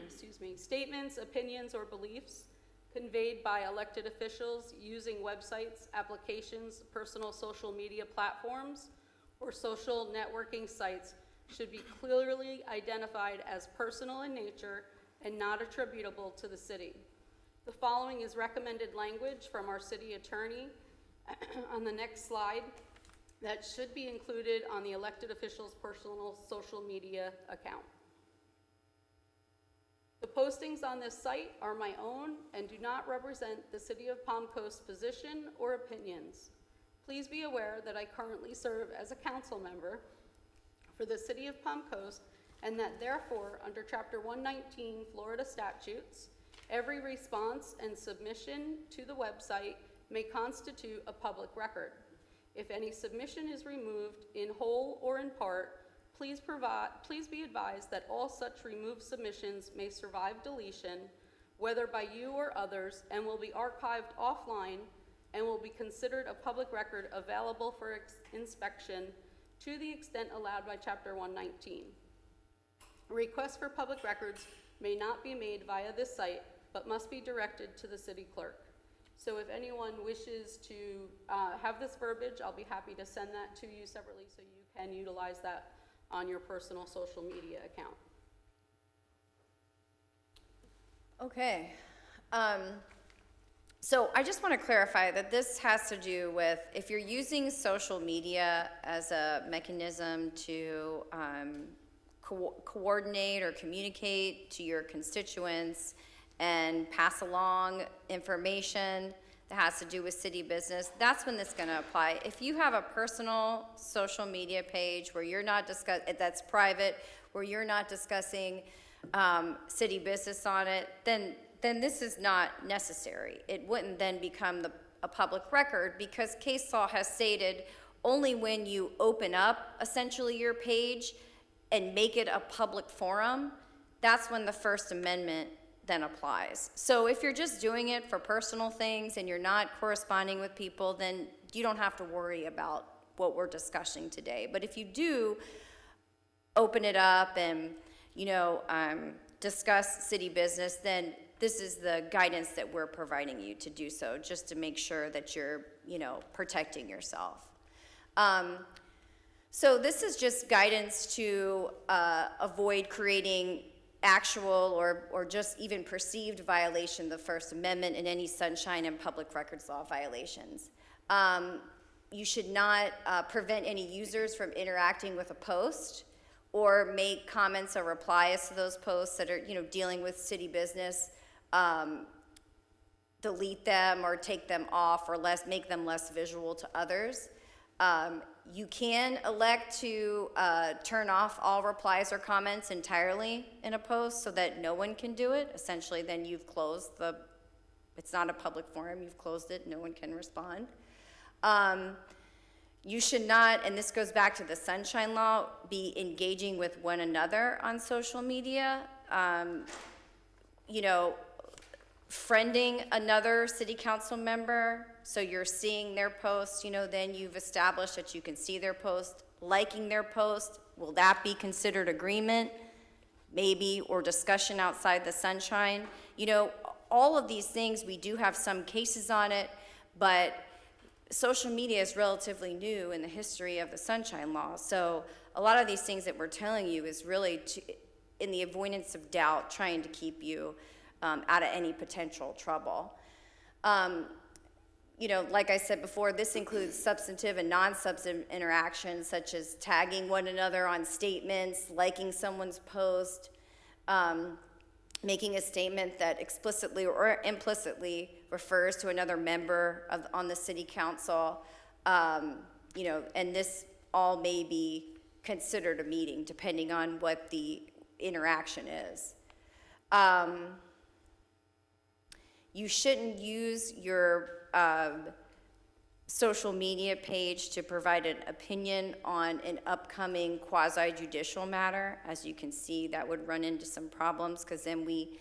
Excuse me, statements, opinions, or beliefs conveyed by elected officials using websites, applications, personal social media platforms, or social networking sites should be clearly identified as personal in nature and not attributable to the city. The following is recommended language from our city attorney on the next slide that should be included on the elected official's personal social media account. The postings on this site are my own and do not represent the City of Palm Coast's position or opinions. Please be aware that I currently serve as a council member for the City of Palm Coast, and that therefore, under Chapter 119 Florida statutes, every response and submission to the website may constitute a public record. If any submission is removed in whole or in part, please be advised that all such removed submissions may survive deletion, whether by you or others, and will be archived offline and will be considered a public record available for inspection to the extent allowed by Chapter 119. Requests for public records may not be made via this site, but must be directed to the city clerk. So if anyone wishes to have this verbiage, I'll be happy to send that to you separately so you can utilize that on your personal social media account. Okay. So I just want to clarify that this has to do with if you're using social media as a mechanism to coordinate or communicate to your constituents and pass along information that has to do with city business, that's when this is going to apply. If you have a personal social media page where you're not that's private, where you're not discussing city business on it, then this is not necessary. It wouldn't then become a public record because case law has stated only when you open up essentially your page and make it a public forum, that's when the First Amendment then applies. So if you're just doing it for personal things and you're not corresponding with people, then you don't have to worry about what we're discussing today. But if you do open it up and, discuss city business, then this is the guidance that we're providing you to do so, just to make sure that you're, protecting yourself. So this is just guidance to avoid creating actual or just even perceived violation of the First Amendment and any sunshine and public records law violations. You should not prevent any users from interacting with a post or make comments or replies to those posts that are, dealing with city business. Delete them or take them off or make them less visual to others. You can elect to turn off all replies or comments entirely in a post so that no one can do it. Essentially, then you've closed it's not a public forum, you've closed it, no one can respond. You should not, and this goes back to the Sunshine Law, be engaging with one another on social media. Friending another city council member, so you're seeing their post, then you've established that you can see their post. Liking their post, will that be considered agreement? Maybe, or discussion outside the sunshine? All of these things, we do have some cases on it, but social media is relatively new in the history of the Sunshine Law. So a lot of these things that we're telling you is really in the avoidance of doubt, trying to keep you out of any potential trouble. Like I said before, this includes substantive and non-substantive interactions such as tagging one another on statements, liking someone's post, making a statement that explicitly or implicitly refers to another member on the city council, and this all may be considered a meeting depending on what the interaction is. You shouldn't use your social media page to provide an opinion on an upcoming quasi-judicial matter. As you can see, that would run into some problems because then we,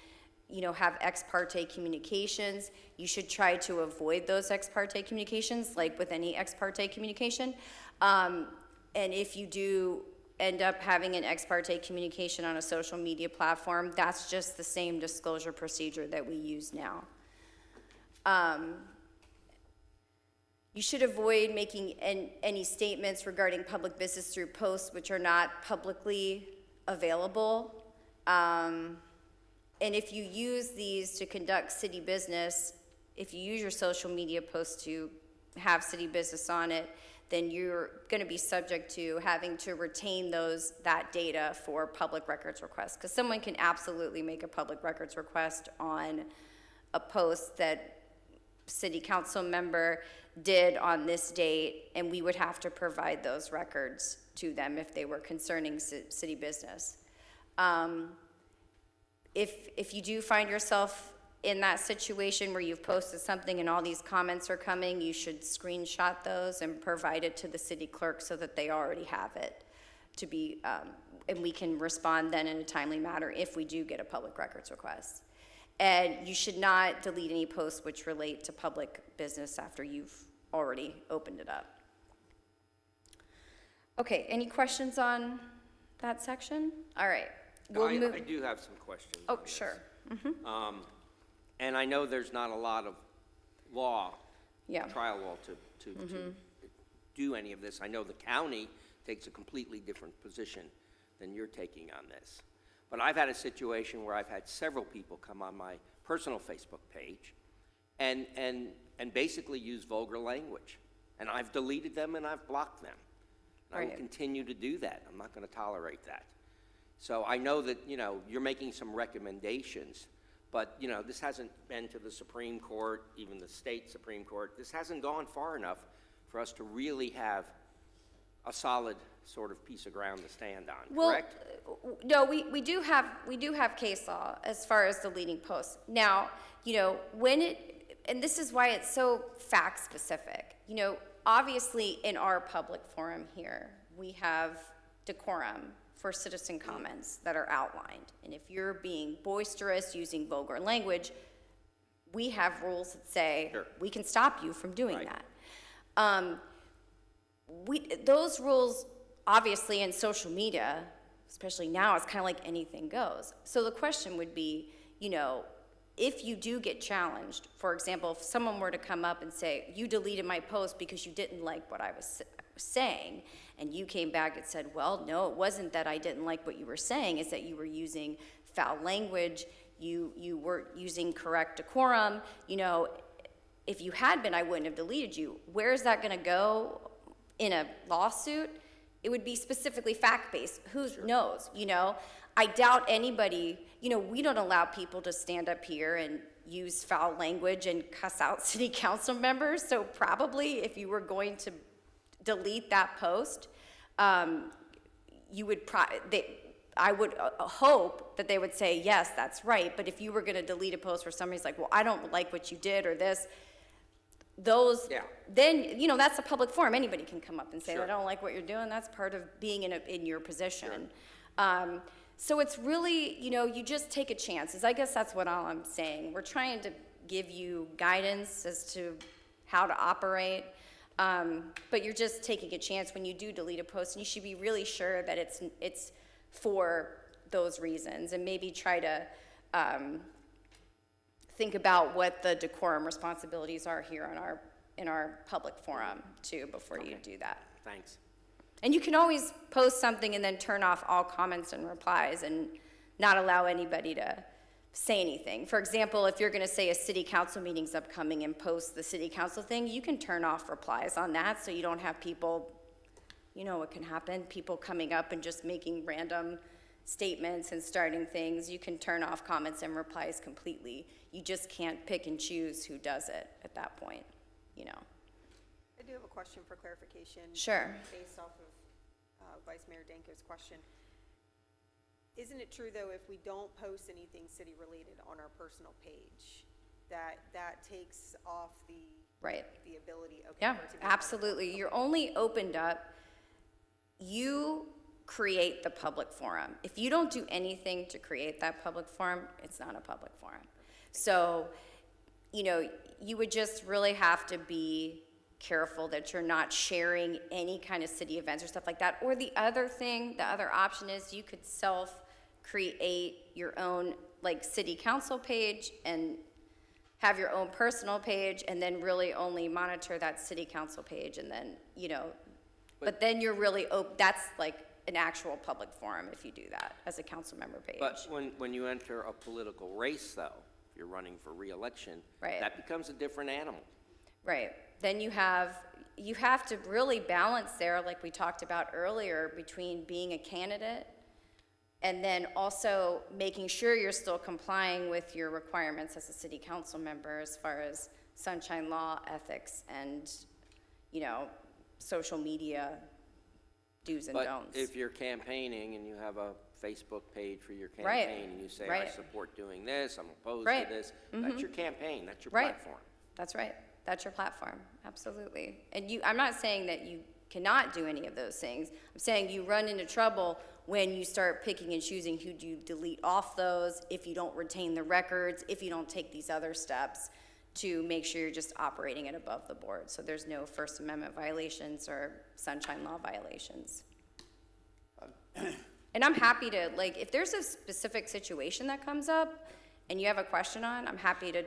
have ex parte communications. You should try to avoid those ex parte communications, like with any ex parte communication. And if you do end up having an ex parte communication on a social media platform, that's just the same disclosure procedure that we use now. You should avoid making any statements regarding public business through posts which are not publicly available. And if you use these to conduct city business, if you use your social media posts to have city business on it, then you're going to be subject to having to retain that data for public records requests. Because someone can absolutely make a public records request on a post that city council member did on this date, and we would have to provide those records to them if they were concerning city business. If you do find yourself in that situation where you've posted something and all these comments are coming, you should screenshot those and provide it to the city clerk so that they already have it and we can respond then in a timely manner if we do get a public records request. And you should not delete any posts which relate to public business after you've already opened it up. Okay, any questions on that section? All right, we'll move. I do have some questions. Oh, on this. sure. And I know there's not a lot of law, Yeah. trial law to do any of this. I know the county takes a completely different position than you're taking on this. But I've had a situation where I've had several people come on my personal Facebook page and basically use vulgar language. And I've deleted them and I've blocked them. And I will Right. continue to do that. I'm not going to tolerate that. So I know that, you're making some recommendations, but, this hasn't been to the Supreme Court, even the state Supreme Court. This hasn't gone far enough for us to really have a solid sort of piece of ground to stand on, Well, correct? no, we do have case law as far as deleting posts. Now, and this is why it's so fact specific. Obviously in our public forum here, we have decorum for citizen comments that are outlined. And if you're being boisterous, using vulgar language, we have rules that say Sure. we can stop you from doing Right. that. Those rules, obviously, in social media, especially now, it's kind of like anything goes. So the question would be, if you do get challenged, for example, if someone were to come up and say, you deleted my post because you didn't like what I was saying, and you came back and said, well, no, it wasn't that I didn't like what you were saying, it's that you were using foul language, you weren't using correct decorum, if you had been, I wouldn't have deleted you. Where is that gonna go in a lawsuit? It would be specifically fact-based. Who knows, I doubt anybody, we don't allow people to stand up here and use foul language and cuss out city council members. So probably if you were going to delete that post, you would I would hope that they would say, yes, that's right. But if you were gonna delete a post where somebody's like, well, I don't like what you did or this, Yeah. then, that's a public forum. Anybody can come up and say, Sure. I don't like what you're doing. That's part of being in your position. So it's really, you just take a chance. I guess that's what all I'm saying. We're trying to give you guidance as to how to operate. But you're just taking a chance when you do delete a post, and you should be really sure that it's for those reasons, and maybe try to think about what the decorum responsibilities are here in our public forum too before you do that. Thanks. And you can always post something and then turn off all comments and replies and not allow anybody to say anything. For example, if you're gonna say a city council meeting's upcoming and post the city council thing, you can turn off replies on that so you don't have people, what can happen, people coming up and just making random statements and starting things. You can turn off comments and replies completely. You just can't pick and choose who does it at that point, I do have a question for clarification. Sure. Based off of Vice Mayor Danko's question. Isn't it true, though, if we don't post anything city-related on our personal page, that takes off the Right. the ability? Okay, Yeah, for it to be- absolutely. You're only opened up, you create the public forum. If you don't do anything to create that public forum, it's not a public forum. So, you would just really have to be careful that you're not sharing any kind of city events or stuff like that. Or the other option is you could self-create your own, city council page and have your own personal page and then really only monitor that city council page and then, but then you're really, that's like an actual public forum if you do that as a council member page. But when you enter a political race, though, if you're running for reelection, Right. that becomes a different animal. Right, then you have to really balance there, like we talked about earlier, between being a candidate and then also making sure you're still complying with your requirements as a city council member as far as sunshine law, ethics, and, social media do's and don'ts. But if you're campaigning and you have a Facebook page for your Right, campaign, and you say, I right. support doing this, I'm opposed Right, to this, that's your campaign, that's your Right. platform. That's right. That's your platform. Absolutely. And I'm not saying that you cannot do any of those things. I'm saying you run into trouble when you start picking and choosing who do you delete off those, if you don't retain the records, if you don't take these other steps to make sure you're just operating it above the board, so there's no First Amendment violations or sunshine law violations. And I'm happy to, like, if there's a specific situation that comes up and you have a question on, I'm happy to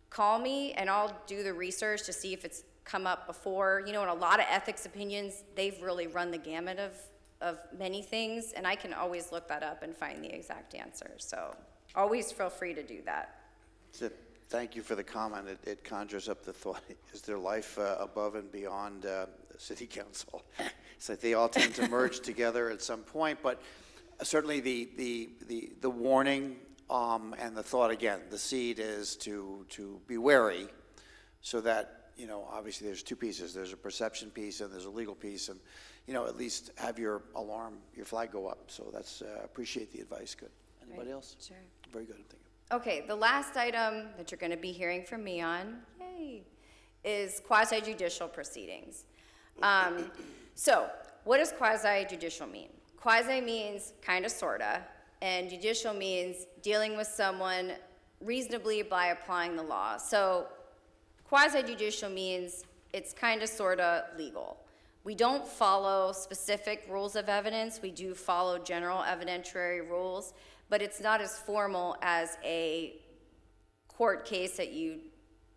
call me and I'll do the research to see if it's come up before. You know, in a lot of ethics opinions, they've really run the gamut of many things, and I can always look that up and find the exact answer. So always feel free to do that. Thank you for the comment. It conjures up the thought, is there life above and beyond city council? It's like they all tend to merge together at some point, but certainly the warning and the thought, again, the seed is to be wary so that, you know, obviously there's two pieces. There's a perception piece and there's a legal piece, and, you know, at least have your alarm, your flag go up. So that's, appreciate the advice. Good. Anybody Right. else? Sure. Very good. Thank you. Okay, the last item that you're going to be hearing from me on, yay, is quasi-judicial proceedings. So, what does quasi-judicial mean? Quasi means kind of, sort of, and judicial means dealing with someone reasonably by applying the law. So, quasi-judicial means it's kind of, sort of legal. We don't follow specific rules of evidence. We do follow general evidentiary rules, but it's not as formal as a court case that you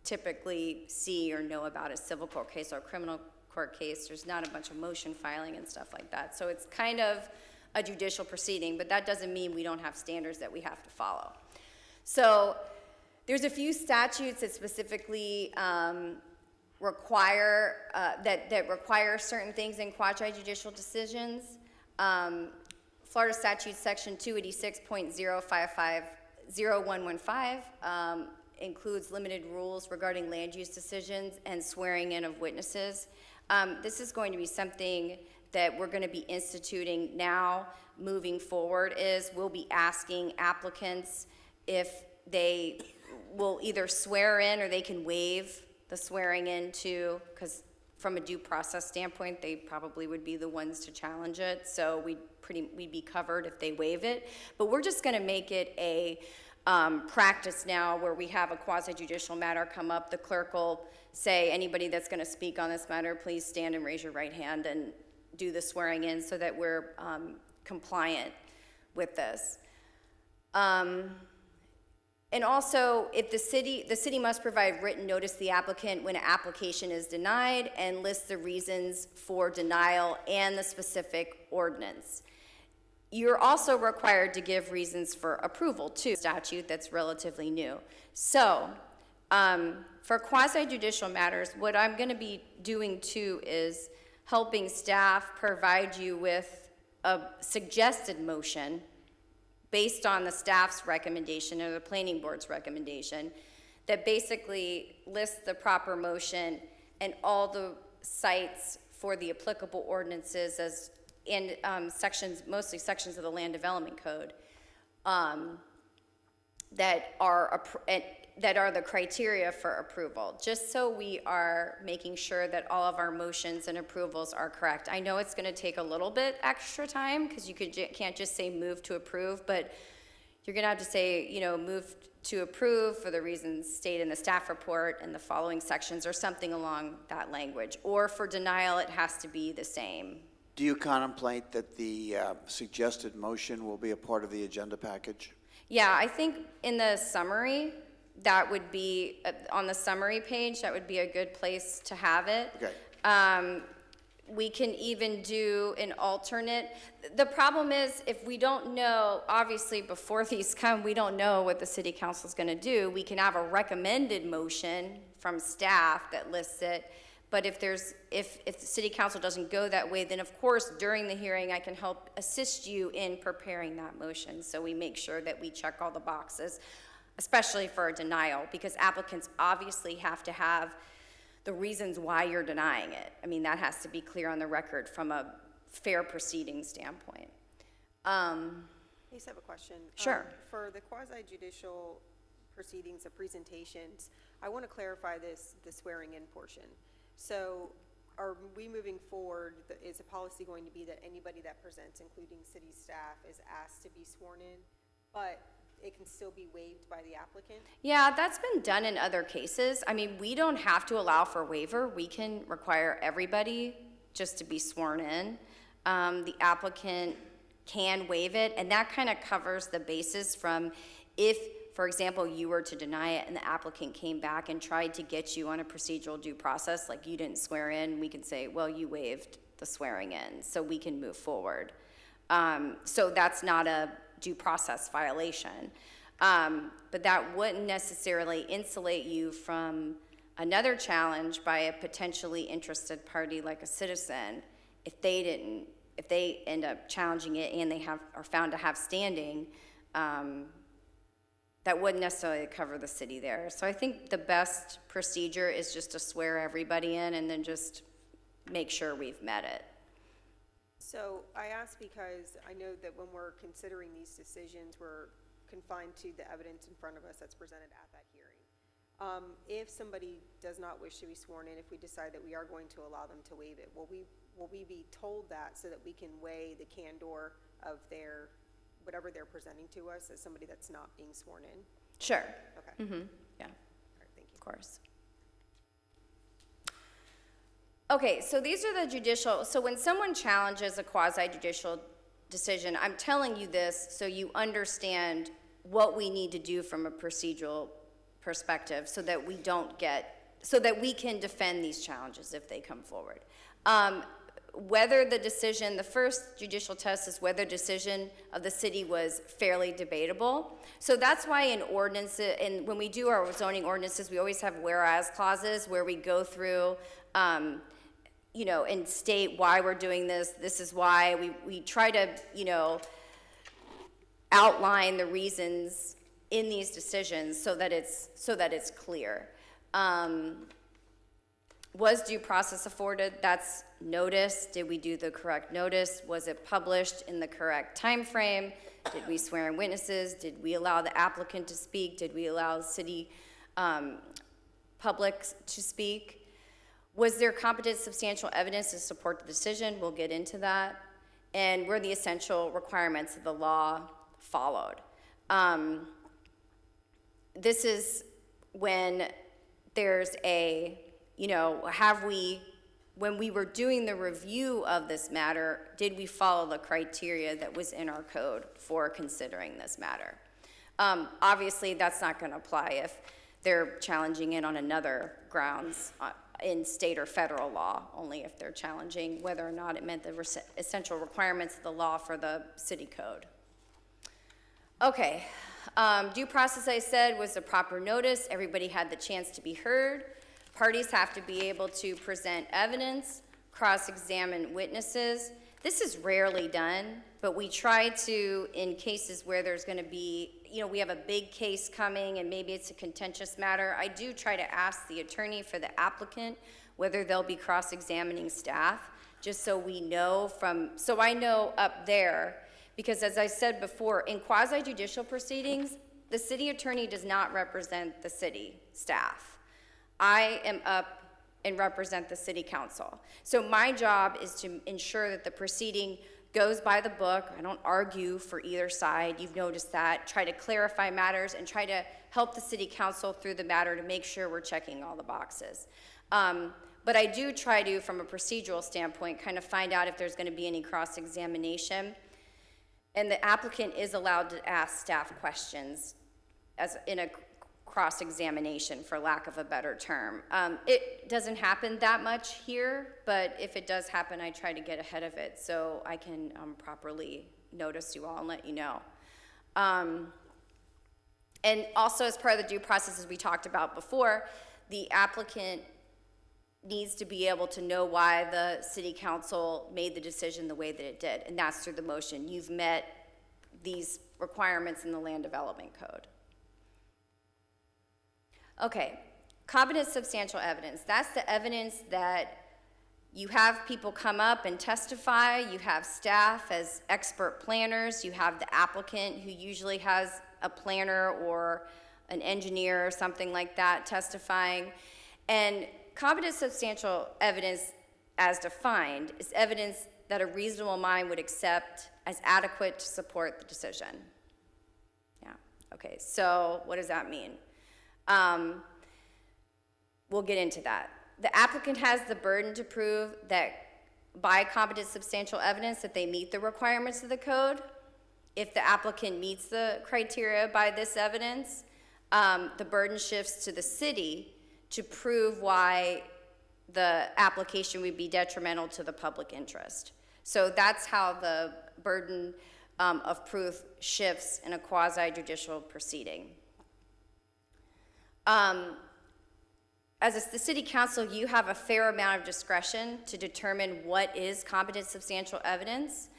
typically see or know about, a civil court case or a criminal court case. There's not a bunch of motion filing and stuff like that. So it's kind of a judicial proceeding, but that doesn't mean we don't have standards that we have to follow. So there's a few statutes that specifically require, that require certain things in quasi-judicial decisions. Florida Statute Section 286.0550115 includes limited rules regarding land use decisions and swearing in of witnesses. This is going to be something that we're going to be instituting now moving forward. We'll be asking applicants if they will either swear in or they can waive the swearing in too, because from a due process standpoint, they probably would be the ones to challenge it. So we'd be covered if they waive it. But we're just going to make it a practice now where we have a quasi-judicial matter come up. The clerk will say, anybody that's going to speak on this matter, please stand and raise your right hand and do the swearing in so that we're compliant with this. And also, if the city must provide written notice to the applicant when an application is denied and list the reasons for denial and the specific ordinance. You're also required to give reasons for approval too, statute that's relatively new. So, for quasi-judicial matters, what I'm gonna be doing too is helping staff provide you with a suggested motion based on the staff's recommendation or the planning board's recommendation that basically lists the proper motion and all the sites for the applicable ordinances as in sections, mostly sections of the Land Development Code, that are the criteria for approval, just so we are making sure that all of our motions and approvals are correct. I know it's going to take a little bit extra time because you can't just say move to approve, but you're going to have to say, you know, move to approve for the reasons stated in the staff report and the following sections or something along that language. Or for denial, it has to be the same. Do you contemplate that the suggested motion will be a part of the agenda package? Yeah, I think in the summary, that would be, on the summary page, that would be a good place to have it. Okay. We can even do an alternate. The problem is, if we don't know, obviously before these come, we don't know what the city council is gonna do. We can have a recommended motion from staff that lists it. But if the city council doesn't go that way, then of course, during the hearing, I can help assist you in preparing that motion. So we make sure that we check all the boxes, especially for a denial, because applicants obviously have to have the reasons why you're denying it. I mean, that has to be clear on the record from a fair proceeding standpoint. I just have a question. Sure. For the quasi-judicial proceedings or presentations, I want to clarify the swearing in portion. So are we moving forward, is the policy going to be that anybody that presents, including city staff, is asked to be sworn in? But it can still be waived by the applicant? Yeah, that's been done in other cases. I mean, we don't have to allow for waiver. We can require everybody just to be sworn in. The applicant can waive it, and that kind of covers the basis from if, for example, you were to deny it and the applicant came back and tried to get you on a procedural due process, like you didn't swear in, we can say, well, you waived the swearing in, so we can move forward. So that's not a due process violation. But that wouldn't necessarily insulate you from another challenge by a potentially interested party like a citizen if they end up challenging it and they are found to have standing. That wouldn't necessarily cover the city there. So I think the best procedure is just to swear everybody in and then just make sure we've met it. So I ask because I know that when we're considering these decisions, we're confined to the evidence in front of us that's presented at that hearing. If somebody does not wish to be sworn in, if we decide that we are going to allow them to waive it, will we be told that so that we can weigh the candor of whatever they're presenting to us as somebody that's not being sworn in? Sure. Okay. Yeah, All right, thank you. of course. Okay, so these are the judicial, so when someone challenges a quasi-judicial decision, I'm telling you this so you understand what we need to do from a procedural perspective so that we can defend these challenges if they come forward. Whether the decision, the first judicial test is whether decision of the city was fairly debatable. So that's why in ordinances, and when we do our zoning ordinances, we always have whereas clauses where we go through, and state why we're doing this. This is why we try to, outline the reasons in these decisions so that it's clear. Was due process afforded? That's notice. Did we do the correct notice? Was it published in the correct time frame? Did we swear in witnesses? Did we allow the applicant to speak? Did we allow the city public to speak? Was there competent substantial evidence to support the decision? We'll get into that. And were the essential requirements of the law followed? This is when there's when we were doing the review of this matter, did we follow the criteria that was in our code for considering this matter? Obviously, that's not going to apply if they're challenging it on another grounds in state or federal law, only if they're challenging whether or not it met the essential requirements of the law for the city code. Okay, due process, I said, was the proper notice. Everybody had the chance to be heard. Parties have to be able to present evidence, cross-examine witnesses. This is rarely done, but we try to, in cases where there's going to be, we have a big case coming and maybe it's a contentious matter, I do try to ask the attorney for the applicant whether they'll be cross-examining staff, just so we know so I know up there, because as I said before, in quasi-judicial proceedings, the city attorney does not represent the city staff. I am up and represent the city council. So my job is to ensure that the proceeding goes by the book. I don't argue for either side. You've noticed that. Try to clarify matters and try to help the city council through the matter to make sure we're checking all the boxes. But I do try to, from a procedural standpoint, kind of find out if there's going to be any cross-examination. And the applicant is allowed to ask staff questions as in a cross-examination, for lack of a better term. It doesn't happen that much here, but if it does happen, I try to get ahead of it so I can properly notice you all and let you know. And also, as part of the due process, as we talked about before, the applicant needs to be able to know why the city council made the decision the way that it did, and that's through the motion. You've met these requirements in the Land Development Code. Okay, competent substantial evidence. That's the evidence that you have people come up and testify, you have staff as expert planners, you have the applicant who usually has a planner or an engineer or something like that testifying. And competent substantial evidence, as defined, is evidence that a reasonable mind would accept as adequate to support the decision. Yeah, Okay, so what does that mean? We'll get into that. The applicant has the burden to prove that by competent substantial evidence that they meet the requirements of the code. If the applicant meets the criteria by this evidence, the burden shifts to the city to prove why the application would be detrimental to the public interest. So that's how the burden of proof shifts in a quasi-judicial proceeding. As the city council, you have a fair amount of discretion to determine what is competent substantial evidence,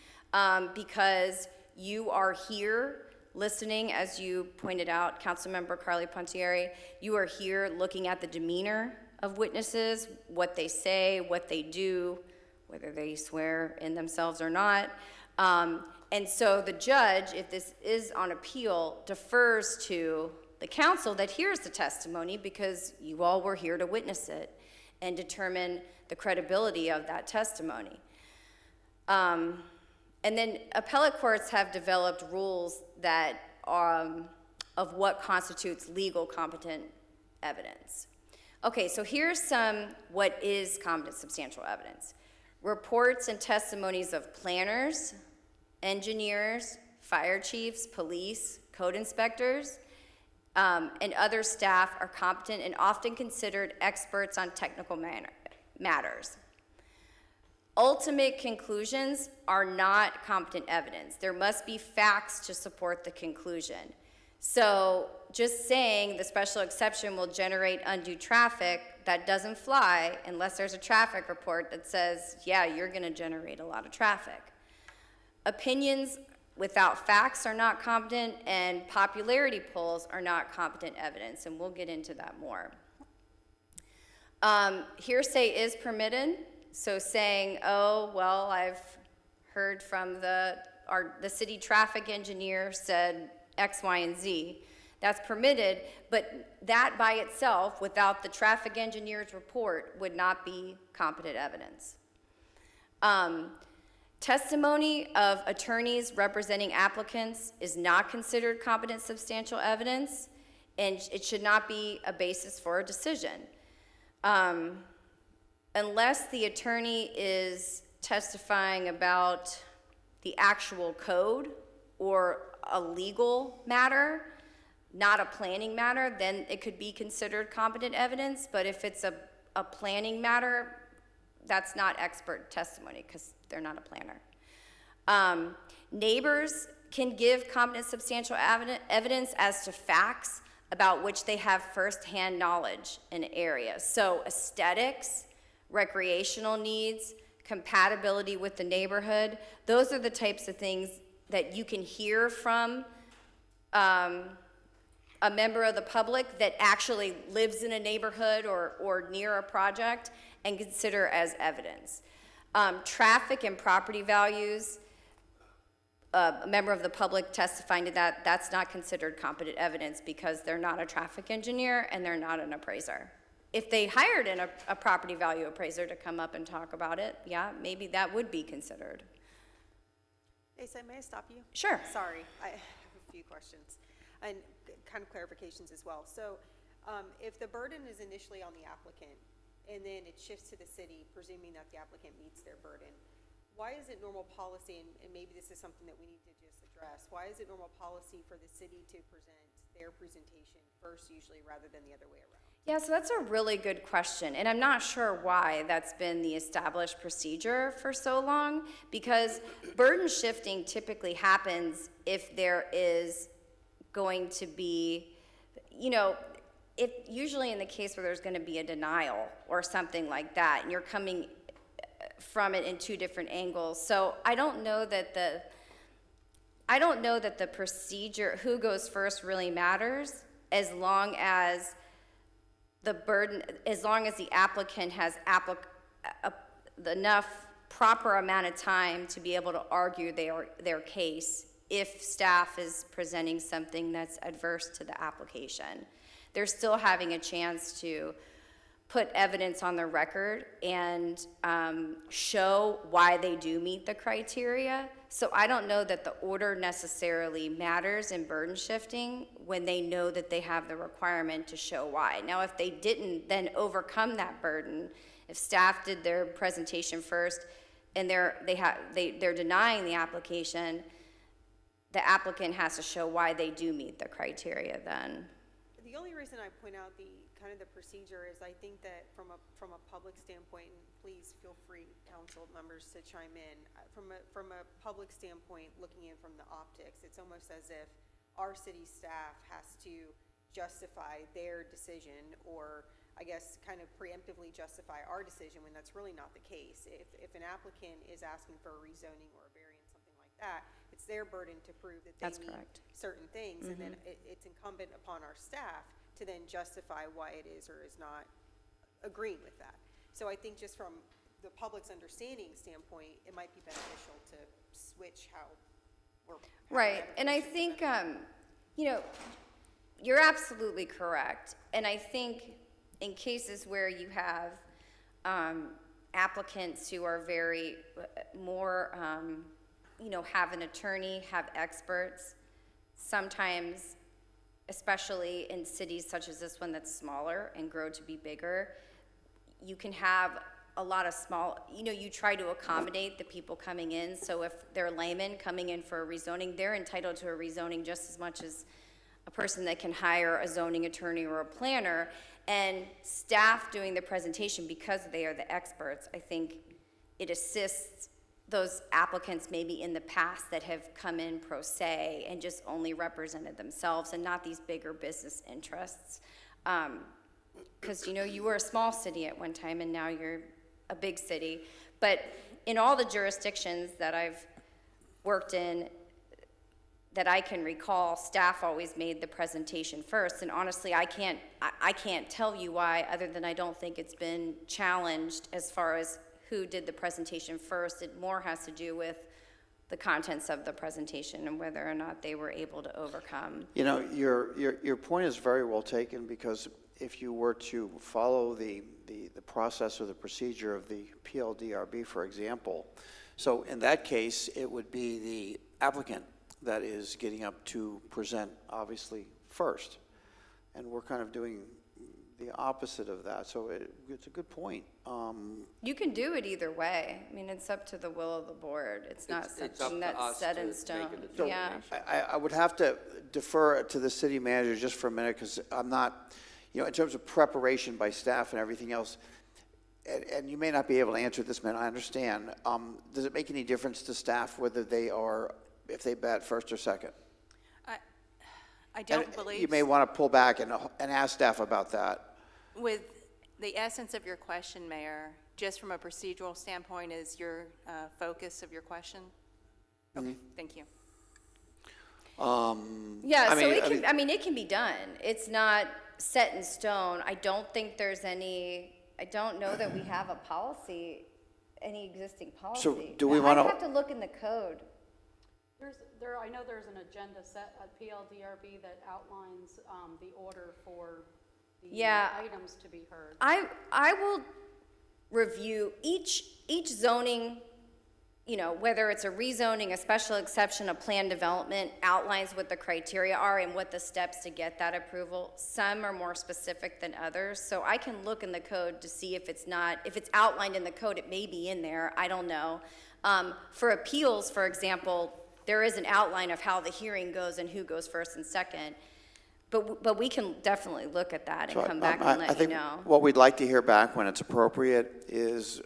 because you are here listening, as you pointed out, Councilmember Carly Pontieri, you are here looking at the demeanor of witnesses, what they say, what they do, whether they swear in themselves or not. And so the judge, if this is on appeal, defers to the council that hears the testimony because you all were here to witness it and determine the credibility of that testimony. And then appellate courts have developed rules that of what constitutes legal competent evidence. Okay, so here's what is competent substantial evidence. Reports and testimonies of planners, engineers, fire chiefs, police, code inspectors, and other staff are competent and often considered experts on technical matters. Ultimate conclusions are not competent evidence. There must be facts to support the conclusion. So just saying the special exception will generate undue traffic, that doesn't fly unless there's a traffic report that says, yeah, you're gonna generate a lot of traffic. Opinions without facts are not competent, and popularity polls are not competent evidence, and we'll get into that more. Hearsay is permitted, so saying, oh, well, I've heard from the city traffic engineer said X, Y, and Z, that's permitted, but that by itself, without the traffic engineer's report, would not be competent evidence. Testimony of attorneys representing applicants is not considered competent substantial evidence, and it should not be a basis for a decision. Unless the attorney is testifying about the actual code or a legal matter, not a planning matter, then it could be considered competent evidence, but if it's a planning matter, that's not expert testimony because they're not a planner. Neighbors can give competent substantial evidence as to facts about which they have firsthand knowledge in areas. So aesthetics, recreational needs, compatibility with the neighborhood, those are the types of things that you can hear from a member of the public that actually lives in a neighborhood or near a project and consider as evidence. Traffic and property values, a member of the public testifying to that, that's not considered competent evidence because they're not a traffic engineer and they're not an appraiser. If they hired a property value appraiser to come up and talk about it, yeah, maybe that would be considered. Asa, may I stop you? Sure. Sorry, I have a few questions and kind of clarifications as well. So if the burden is initially on the applicant and then it shifts to the city, presuming that the applicant meets their burden, why is it normal policy, and maybe this is something that we need to just address, why is it normal policy for the city to present their presentation first usually rather than the other way around? Yeah, so that's a really good question, and I'm not sure why that's been the established procedure for so long, because burden shifting typically happens if there is going to be, if usually in the case where there's going to be a denial or something like that, and you're coming from it in two different angles. So I don't know that the procedure, who goes first, really matters, as long as the burden, as long as the applicant has enough proper amount of time to be able to argue their case if staff is presenting something that's adverse to the application. They're still having a chance to put evidence on the record and show why they do meet the criteria. So I don't know that the order necessarily matters in burden shifting when they know that they have the requirement to show why. Now, if they didn't then overcome that burden, if staff did their presentation first and they're denying the application, the applicant has to show why they do meet the criteria then. The only reason I point out the kind of the procedure is I think that from a public standpoint, and please feel free, council members, to chime in. From a public standpoint, looking in from the optics, it's almost as if our city staff has to justify their decision, or I guess kind of preemptively justify our decision when that's really not the case. If an applicant is asking for a rezoning or a variance, something like that, it's their burden to prove that they That's meet correct. certain things, and then it's incumbent upon our staff to then justify why it is or is not agreeing with that. So I think just from the public's understanding standpoint, it might be beneficial to switch how we're. Right, and I think, you know, you're absolutely correct. And I think in cases where you have applicants who are very more, you know, have an attorney, have experts, sometimes, especially in cities such as this one that's smaller and grow to be bigger, you can have a lot of small, you know, you try to accommodate the people coming in. So if they're laymen coming in for a rezoning, they're entitled to a rezoning just as much as a person that can hire a zoning attorney or a planner. And staff doing the presentation, because they are the experts, I think it assists those applicants maybe in the past that have come in pro se and just only represented themselves and not these bigger business interests. Because, you know, you were a small city at one time and now you're a big city. But in all the jurisdictions that I've worked in, that I can recall, staff always made the presentation first. And honestly, I can't tell you why, other than I don't think it's been challenged as far as who did the presentation first. It more has to do with the contents of the presentation and whether or not they were able to overcome. You know, your point is very well taken, because if you were to follow the process or the procedure of the PLDRB, for example, so in that case, it would be the applicant that is getting up to present, obviously, first. And we're kind of doing the opposite of that, so it's a good point. You can do it either way. I mean, it's up to the will of the board. It's not It's something up to that's us set to in make a stone. So Yeah. I would have to defer to the city manager just for a minute, because I'm not, you know, in terms of preparation by staff and everything else, and you may not be able to answer this, man, I understand. Does it make any difference to staff whether they are, if they bat first or second? I don't And believe. you may want to pull back and ask staff about that. With the essence of your question, Mayor, just from a procedural standpoint, is your focus of your question? Okay, thank you. Yeah, I so mean, I mean, it can be done. It's not set in stone. I don't think there's any, I don't know that we have a policy, any existing policy. do we wanna- I'd have to look in the code. I know there's an agenda set at PLDRB that outlines the order for the Yeah. items to be heard. I will review each zoning, you know, whether it's a rezoning, a special exception, a plan development, outlines what the criteria are and what the steps to get that approval. Some are more specific than others, so I can look in the code to see if it's outlined in the code, it may be in there, I don't know. For appeals, for example, there is an outline of how the hearing goes and who goes first and second. But we can definitely look at that and So come back and I let you think know. what we'd like to hear back when it's appropriate is,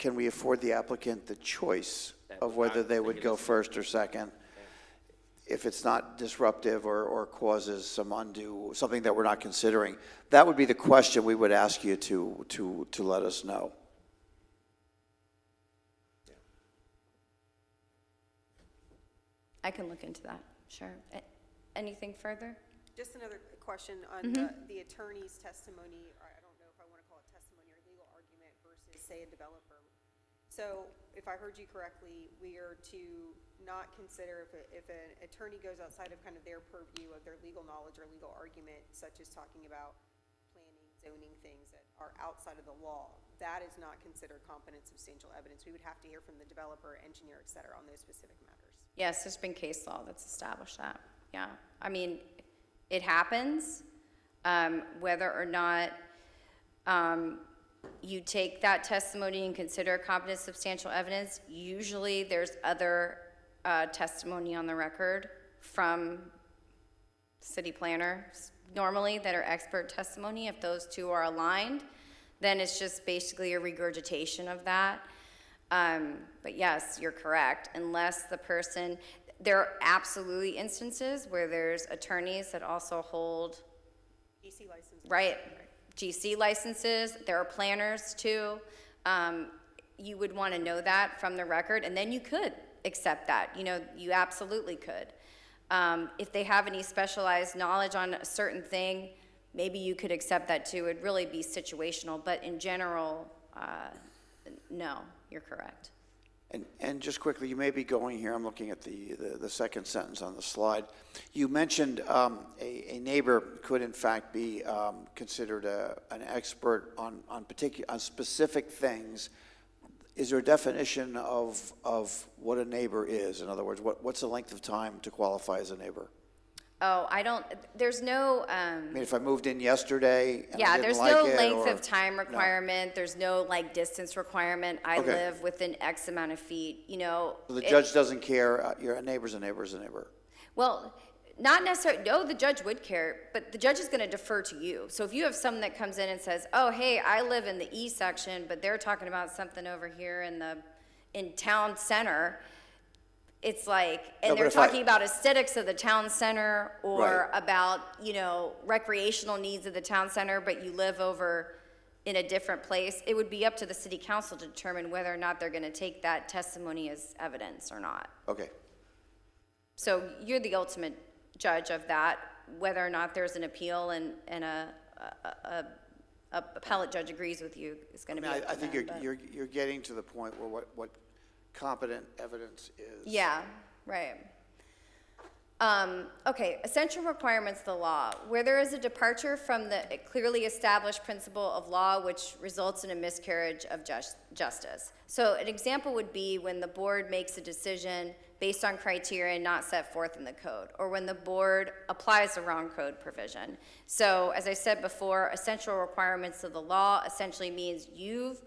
can we afford the applicant the choice of whether they would go first or second? If it's not disruptive or causes something that we're not considering. That would be the question we would ask you to let us know. I can look into that, sure. Anything further? Just another question on the attorney's testimony, or I don't know if I want to call it testimony or legal argument versus, say, a developer. So if I heard you correctly, we are to not consider if an attorney goes outside of kind of their purview of their legal knowledge or legal argument, such as talking about planning, zoning things that are outside of the law, that is not considered competent substantial evidence. We would have to hear from the developer, engineer, et cetera, on those specific matters. Yes, there's been case law that's established that, yeah. I mean, it happens, whether or not you take that testimony and consider competent substantial evidence. Usually, there's other testimony on the record from city planners, normally, that are expert testimony. If those two are aligned, then it's just basically a regurgitation of that. But yes, you're correct, unless the person, there are absolutely instances where there's attorneys that also hold, GC license. right, GC licenses, there are planners too. You would want to know that from the record, and then you could accept that, you know, you absolutely could. If they have any specialized knowledge on a certain thing, maybe you could accept that too. It'd really be situational, but in general, no, you're correct. And just quickly, you may be going here, I'm looking at the second sentence on the slide. You mentioned a neighbor could in fact be considered an expert on specific things. Is there a definition of what a neighbor is? In other words, what's the length of time to qualify as a neighbor? Oh, there's no, I mean, if I moved in yesterday and I yeah, didn't there's like no it, length or- of time requirement, there's no like distance requirement. I Okay. live within X amount of feet, you know. So the judge doesn't care, you're a neighbor's a neighbor's a neighbor. Well, not necessarily, no, the judge would care, but the judge is gonna defer to you. So if you have someone that comes in and says, oh, hey, I live in the E section, but they're talking about something over here in town center, it's like, No, and but they're if I- talking about aesthetics of the town center or Right. about, you know, recreational needs of the town center, but you live over in a different place, it would be up to the city council to determine whether or not they're gonna take that testimony as evidence or not. Okay. So you're the ultimate judge of that, whether or not there's an appeal and a appellate judge agrees with you is gonna be up to I think them, but- you're getting to the point where what competent evidence is. Yeah, right. Okay, essential requirements of the law. Where there is a departure from the clearly established principle of law which results in a miscarriage of justice. So an example would be when the board makes a decision based on criteria not set forth in the code, or when the board applies the wrong code provision. So as I said before, essential requirements of the law essentially means you've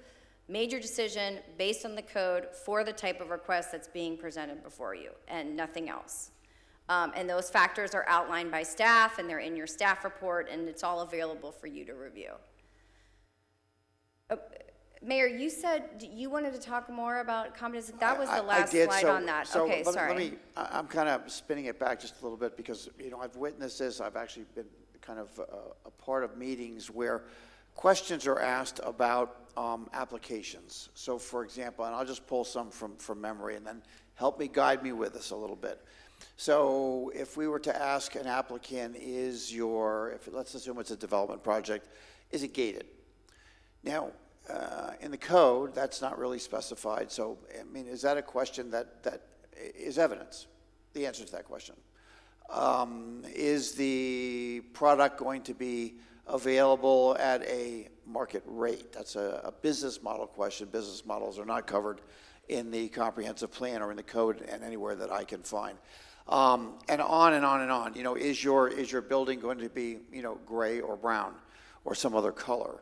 made your decision based on the code for the type of request that's being presented before you, and nothing else. And those factors are outlined by staff, and they're in your staff report, and it's all available for you to review. Mayor, you said you wanted to talk more about competence. That was the last I did, slide so- on that. so Okay, let sorry. me, I'm kind of spinning it back just a little bit because, you know, I've witnessed this. I've actually been kind of a part of meetings where questions are asked about applications. So for example, and I'll just pull some from memory and then help me guide me with this a little bit. So if we were to ask an applicant, let's assume it's a development project, is it gated? Now, in the code, that's not really specified, so, I mean, is that a question that is evidence? The answer to that question. Is the product going to be available at a market rate? That's a business model question. Business models are not covered in the comprehensive plan or in the code and anywhere that I can find. And on and on and on. You know, is your building going to be, you know, gray or brown or some other color?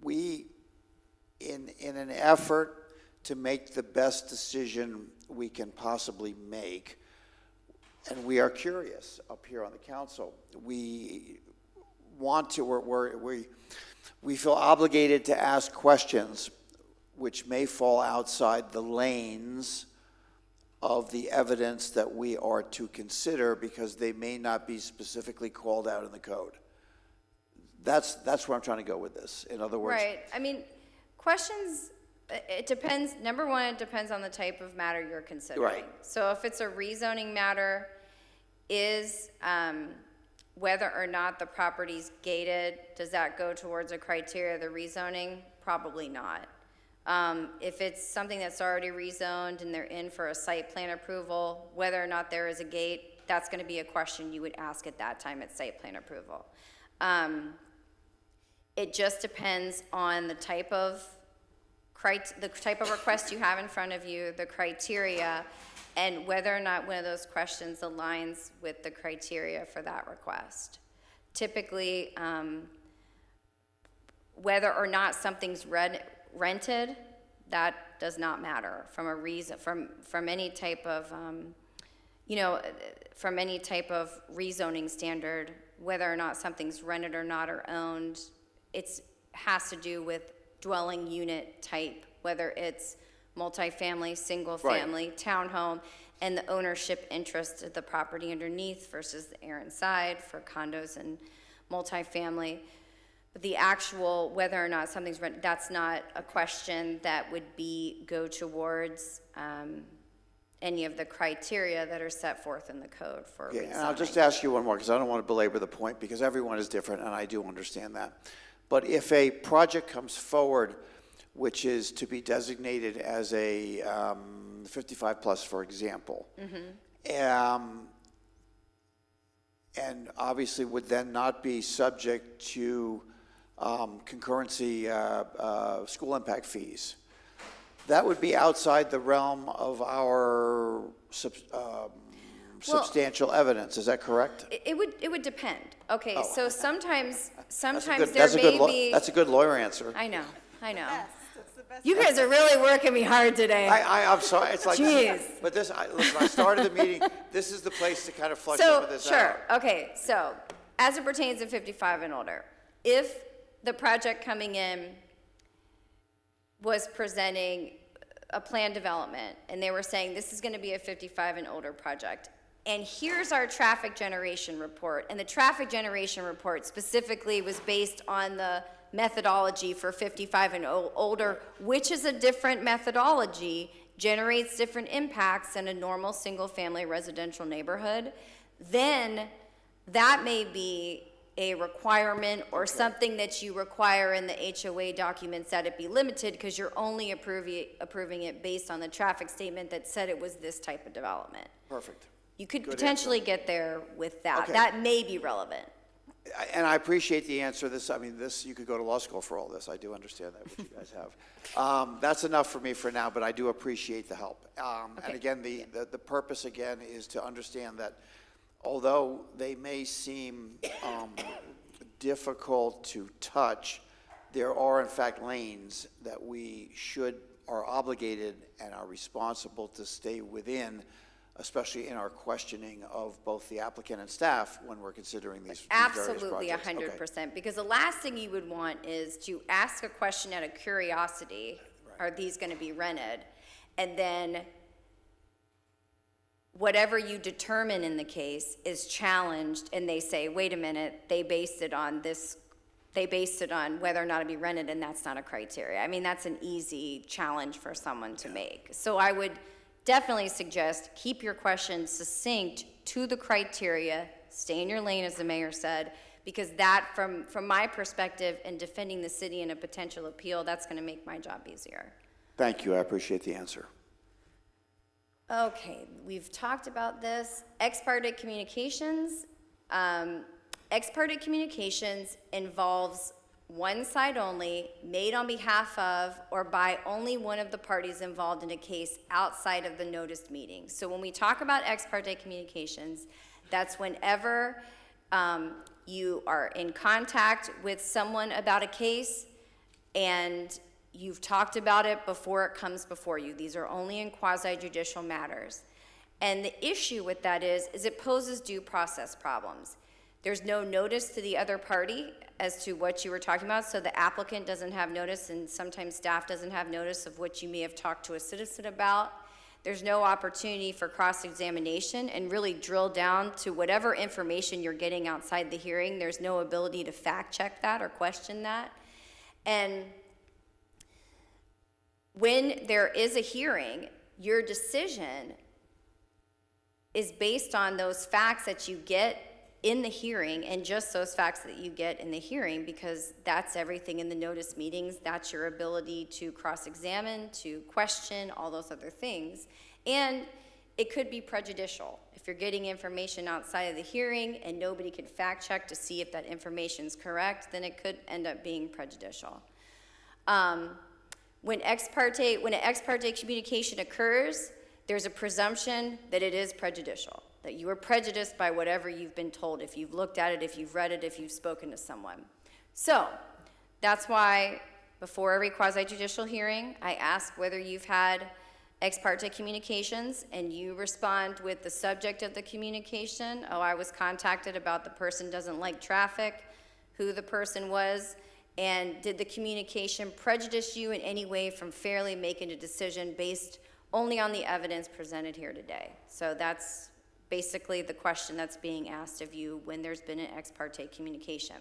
We, in an effort to make the best decision we can possibly make, and we are curious up here on the council, we want to, we feel obligated to ask questions which may fall outside the lanes of the evidence that we are to consider because they may not be specifically called out in the code. That's where I'm trying to go with this. In other words, Right, I mean, questions, it depends, number one, it depends on the type of matter you're considering. Right. So if it's a rezoning matter, is whether or not the property's gated, does that go towards a criteria of the rezoning? Probably not. If it's something that's already rezoned and they're in for a site plan approval, whether or not there is a gate, that's gonna be a question you would ask at that time at site plan approval. It just depends on the type of request you have in front of you, the criteria, and whether or not one of those questions aligns with the criteria for that request. Typically, whether or not something's rented, that does not matter from a reason, from any type of, from any type of rezoning standard, whether or not something's rented or not or owned, has to do with dwelling unit type, whether it's multifamily, single family, townhome, and the ownership interest of the property underneath versus the air inside for condos and multifamily. But the actual, whether or not something's rented, that's not a question that would go towards any of the criteria that are set forth in the code for Yeah, rezoning. and I'll just ask you one more, because I don't want to belabor the point, because everyone is different, and I do understand that. But if a project comes forward which is to be designated as a 55 plus, for example, and obviously would then not be subject to concurrency school impact fees, that would be outside the realm of our substantial evidence, is that correct? It would depend. Okay, Oh. so sometimes That's there a may good be. That's a good lawyer answer. I know. That's the best. You guys are really working me hard today. I'm sorry, it's like, Jeez. but listen, I started the meeting, this is the place to kind of flesh some of this out. Sure, okay, so, as it pertains to 55 and older, if the project coming in was presenting a plan development, and they were saying, this is gonna be a 55 and older project, and here's our traffic generation report, and the traffic generation report specifically was based on the methodology for 55 and older, which is a different methodology, generates different impacts than a normal single-family residential neighborhood, then that may be a requirement or something that you require in the HOA documents that it be limited because you're only approving it based on the traffic statement that said it was this type of development. Perfect. You could Good potentially get there with that. Okay. That may be relevant. And I appreciate the answer. You could go to law school for all this. I do understand that, what you guys have. That's enough for me for now, but I do appreciate the help. And again, the purpose, again, is to understand that although they may seem difficult to touch, there are in fact lanes that we are obligated and are responsible to stay within, especially in our questioning of both the applicant and staff when we're considering these various projects. Absolutely, 100%. Because the last thing you would want is to ask a question out of curiosity, are these going to be rented? And then whatever you determine in the case is challenged, and they say, wait a minute, they based it on whether or not it'd be rented, and that's not a criteria. I mean, that's an easy challenge for someone to make. So I would definitely suggest keep your questions succinct to the criteria, stay in your lane, as the mayor said, because that, from my perspective in defending the city in a potential appeal, that's going to make my job easier. Thank you. I appreciate the answer. Okay, we've talked about this. Ex parte communications. Ex parte communications involves one side only, made on behalf of or by only one of the parties involved in a case outside of the noticed meeting. So when we talk about ex parte communications, that's whenever you are in contact with someone about a case and you've talked about it before it comes before you. These are only in quasi-judicial matters. And the issue with that is it poses due process problems. There's no notice to the other party as to what you were talking about, so the applicant doesn't have notice, and sometimes staff doesn't have notice of what you may have talked to a citizen about. There's no opportunity for cross-examination and really drill down to whatever information you're getting outside the hearing. There's no ability to fact-check that or question that. And when there is a hearing, your decision is based on those facts that you get in the hearing, and just those facts that you get in the hearing, because that's everything in the notice meetings. That's your ability to cross-examine, to question, all those other things. And it could be prejudicial. If you're getting information outside of the hearing and nobody can fact check to see if that information's correct, then it could end up being prejudicial. When an ex parte communication occurs, there's a presumption that it is prejudicial, that you were prejudiced by whatever you've been told, if you've looked at it, if you've read it, if you've spoken to someone. So that's why before every quasi-judicial hearing, I ask whether you've had ex parte communications, and you respond with the subject of the communication. Oh, I was contacted about the person doesn't like traffic, who the person was, and did the communication prejudice you in any way from fairly making a decision based only on the evidence presented here today? So that's basically the question that's being asked of you when there's been an ex parte communication.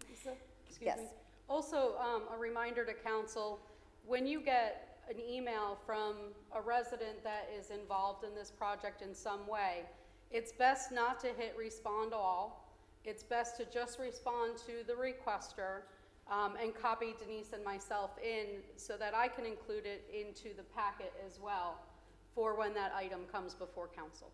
Lisa, excuse Yes. me. Also, a reminder to council, when you get an email from a resident that is involved in this project in some way, it's best not to hit respond all. It's best to just respond to the requester and copy Denise and myself in so that I can include it into the packet as well for when that item comes before council.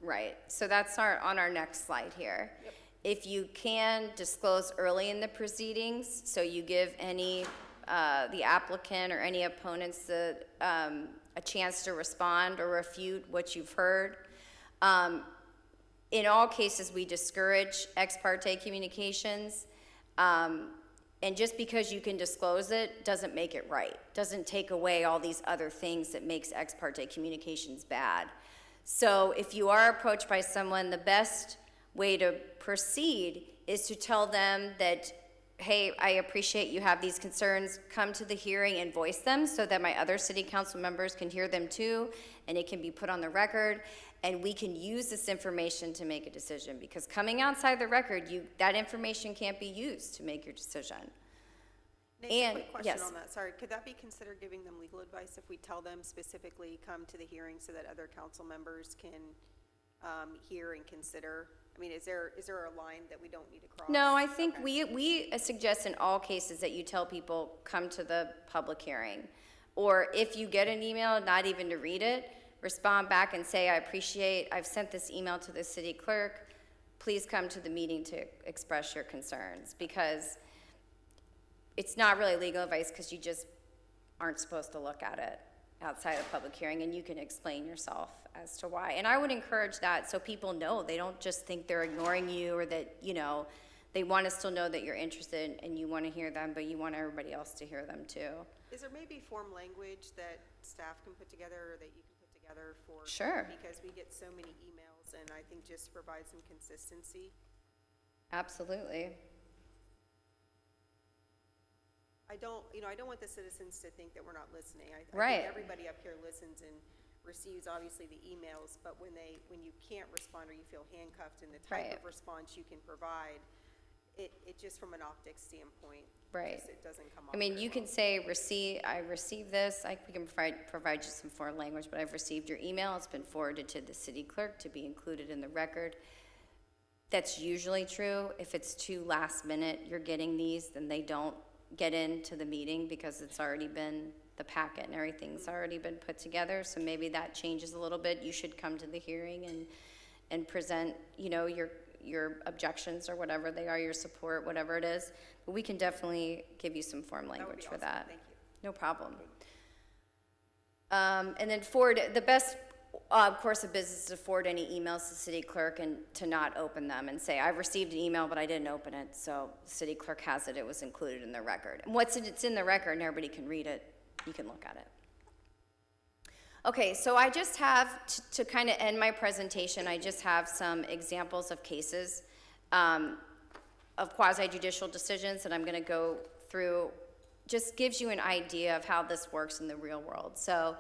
Right, so that's on our next slide here. Yep. If you can disclose early in the proceedings, so you give any, the applicant or any opponents a chance to respond or refute what you've heard. In all cases, we discourage ex parte communications. And just because you can disclose it doesn't make it right, doesn't take away all these other things that makes ex parte communications bad. So if you are approached by someone, the best way to proceed is to tell them that, hey, I appreciate you have these concerns, come to the hearing and voice them so that my other city council members can hear them too, and it can be put on the record, and we can use this information to make a decision, because coming outside the record, that information can't be used to make your decision. Nate, And- a quick question yes. on that, sorry, could that be considered giving them legal advice if we tell them specifically come to the hearing so that other council members can hear and consider? I mean, is there a line that we don't need to cross? No, I think Okay. we suggest in all cases that you tell people, come to the public hearing. Or if you get an email, not even to read it, respond back and say, I've sent this email to the city clerk, please come to the meeting to express your concerns. Because it's not really legal advice, because you just aren't supposed to look at it outside of public hearing, and you can explain yourself as to why. And I would encourage that so people know, they don't just think they're ignoring you, or that, they want to still know that you're interested and you want to hear them, but you want everybody else to hear them too. Is there maybe form language that staff can put together or that you can put together for? Sure. Because we get so many emails, and I think just to provide some consistency. Absolutely. I don't want the citizens to think that we're not listening. I Right. think everybody up here listens and receives obviously the emails, but when you can't respond or you feel handcuffed in the type Right. of response you can provide, it just from an optics standpoint, Right. just it doesn't come off. I mean, very you can well. say, I received this, we can provide you some foreign language, but I've received your email, it's been forwarded to the city clerk to be included in the record. That's usually true. If it's too last minute, you're getting these, then they don't get into the meeting because it's already been, the packet and everything's already been put together, so maybe that changes a little bit. You should come to the hearing and present, your objections or whatever they are, your support, whatever it is. But we can definitely give you some form That would language be for awesome. that. Thank you. No problem. And then the best course of business is to forward any emails to the city clerk and to not open them and say, I've received an email, but I didn't open it, so the city clerk has it, it was included in the record. And it's in the record and everybody can read it, you can look at it. Okay, so I just have, to kind of end my presentation, I just have some examples of cases of quasi-judicial decisions that I'm going to go through. Just gives you an idea of how this works in the real world. So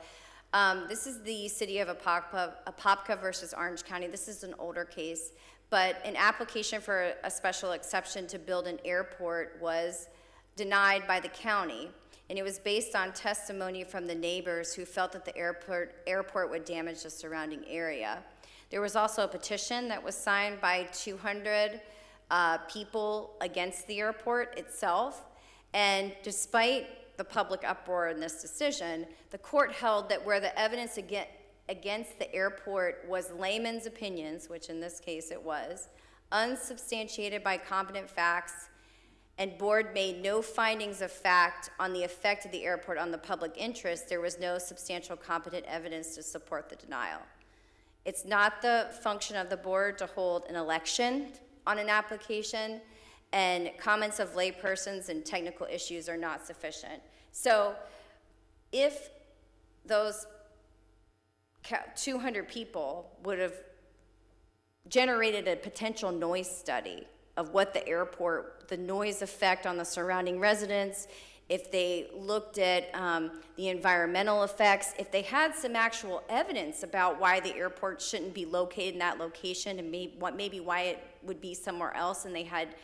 this is the city of Apopka versus Orange County. This is an older case, but an application for a special exception to build an airport was denied by the county. And it was based on testimony from the neighbors who felt that the airport would damage the surrounding area. There was also a petition that was signed by 200 people against the airport itself. And despite the public uproar in this decision, the court held that where the evidence against the airport was layman's opinions, which in this case it was, unsubstantiated by competent facts, and board made no findings of fact on the effect of the airport on the public interest, there was no substantial competent evidence to support the denial. It's not the function of the board to hold an election on an application, and comments of laypersons and technical issues are not sufficient. So if those 200 people would have generated a potential noise study of what the airport, the noise effect on the surrounding residents, if they looked at the environmental effects, if they had some actual evidence about why the airport shouldn't be located in that location and maybe why it would be somewhere else, and they had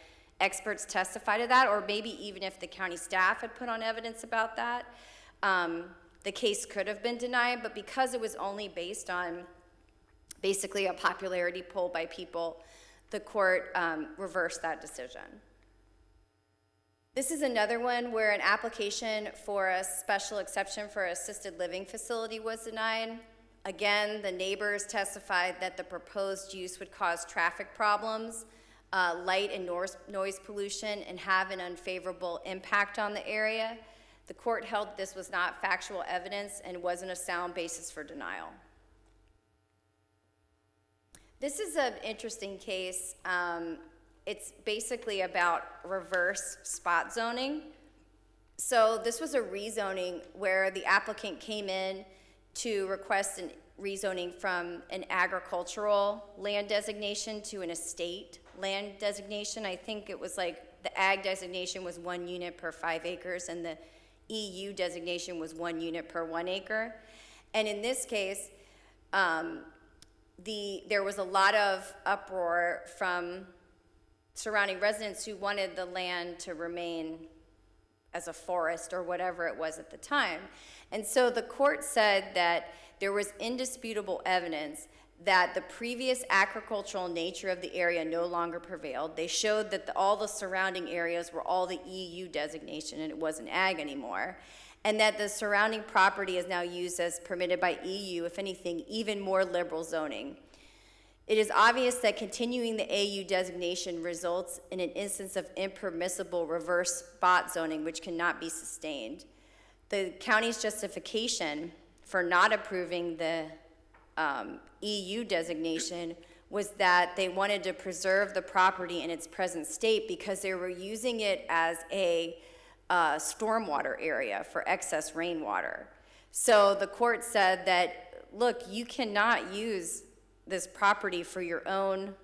experts testify to that, or maybe even if the county staff had put on evidence about that, the case could have been denied. But because it was only based on basically a popularity poll by people, the court reversed that decision. This is another one where an application for a special exception for an assisted living facility was denied. Again, the neighbors testified that the proposed use would cause traffic problems, light and noise pollution, and have an unfavorable impact on the area. The court held this was not factual evidence and wasn't a sound basis for denial. This is an interesting case. It's basically about reverse spot zoning. So this was a rezoning where the applicant came in to request a rezoning from an agricultural land designation to an estate land designation. I think it was like the ag designation was 1 unit per 5 acres and the EU designation was 1 unit per 1 acre. And in this case, there was a lot of uproar from surrounding residents who wanted the land to remain as a forest or whatever it was at the time. And so the court said that there was indisputable evidence that the previous agricultural nature of the area no longer prevailed. They showed that all the surrounding areas were all the EU designation and it wasn't ag anymore. And that the surrounding property is now used as permitted by EU, if anything, even more liberal zoning. It is obvious that continuing the AU designation results in an instance of impermissible reverse spot zoning, which cannot be sustained. The county's justification for not approving the EU designation was that they wanted to preserve the property in its present state because they were using it as a stormwater area for excess rainwater. So the court said that, look, you cannot use this property for your own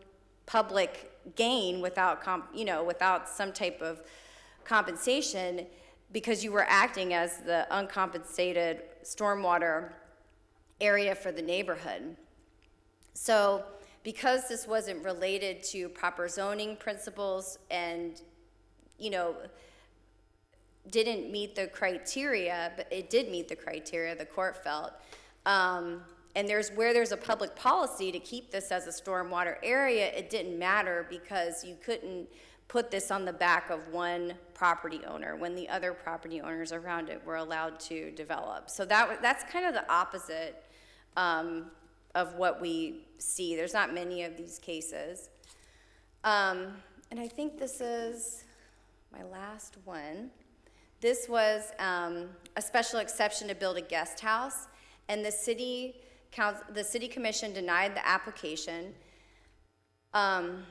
public gain without some type of compensation because you were acting as the uncompensated stormwater area for the neighborhood. So because this wasn't related to proper zoning principles and, didn't meet the criteria, but it did meet the criteria, the court felt, and there's a public policy to keep this as a stormwater area, it didn't matter because you couldn't put this on the back of one property owner when the other property owners around it were allowed to develop. So that's kind of the opposite of what we see. There's not many of these cases. And I think this is my last one. This was a special exception to build a guest house, and the city commission denied the application. What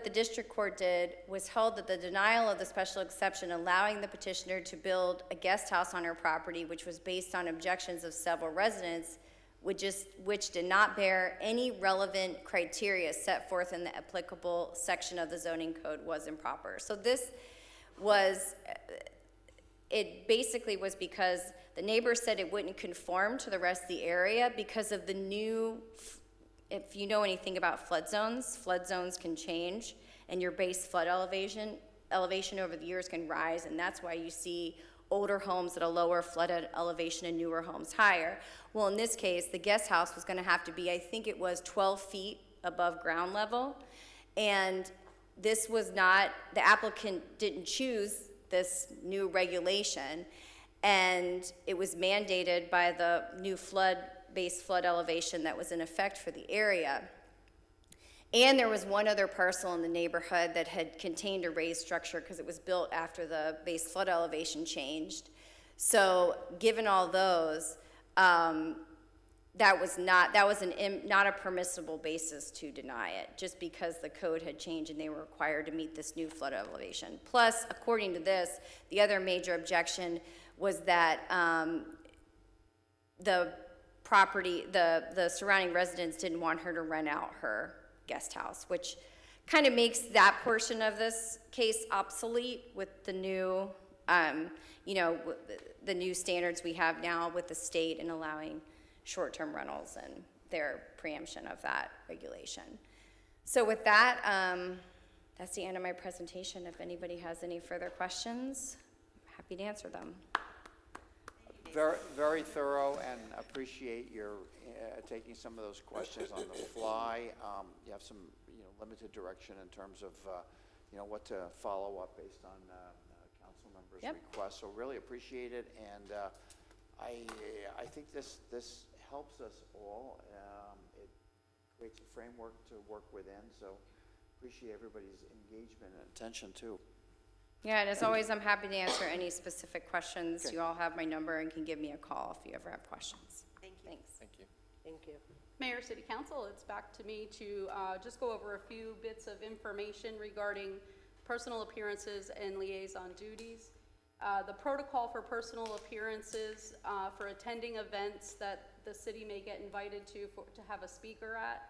the district court did was held that the denial of the special exception allowing the petitioner to build a guest house on her property, which was based on objections of several residents, which did not bear any relevant criteria set forth in the applicable section of the zoning code, was improper. So it basically was because the neighbors said it wouldn't conform to the rest of the area because of the new, if you know anything about flood zones can change and your base flood elevation over the years can rise, and that's why you see older homes at a lower flood elevation and newer homes higher. Well, in this case, the guest house was gonna have to be, I think it was 12 feet above ground level, and this was not, the applicant didn't choose this new regulation, And it was mandated by the new base flood elevation that was in effect for the area. And there was one other parcel in the neighborhood that had contained a raised structure because it was built after the base flood elevation changed. So given all those, that was not a permissible basis to deny it, just because the code had changed and they were required to meet this new flood elevation. Plus, according to this, the other major objection was that the property, the surrounding residents didn't want her to rent out her guest house, which kind of makes that portion of this case obsolete with the new, the new standards we have now with the state and allowing short-term rentals and their preemption of that regulation. So with that, that's the end of my presentation. If anybody has any further questions, I'm happy to answer them. Very, very thorough, and appreciate your taking some of those questions on the fly. You have some, limited direction in terms of, what to follow up based on council members' requests. So really appreciate it, and I think this helps us all. It creates a framework to work within. So appreciate everybody's engagement and attention too. Yeah, and as always, I'm happy to answer any specific questions. Okay. You all have my number and can give me a call if you ever have questions. Thank you. Thanks. Thank you. Thank you. Mayor, City Council, it's back to me to just go over a few bits of information regarding personal appearances and liaison duties. The protocol for personal appearances for attending events that the city may get invited to have a speaker at.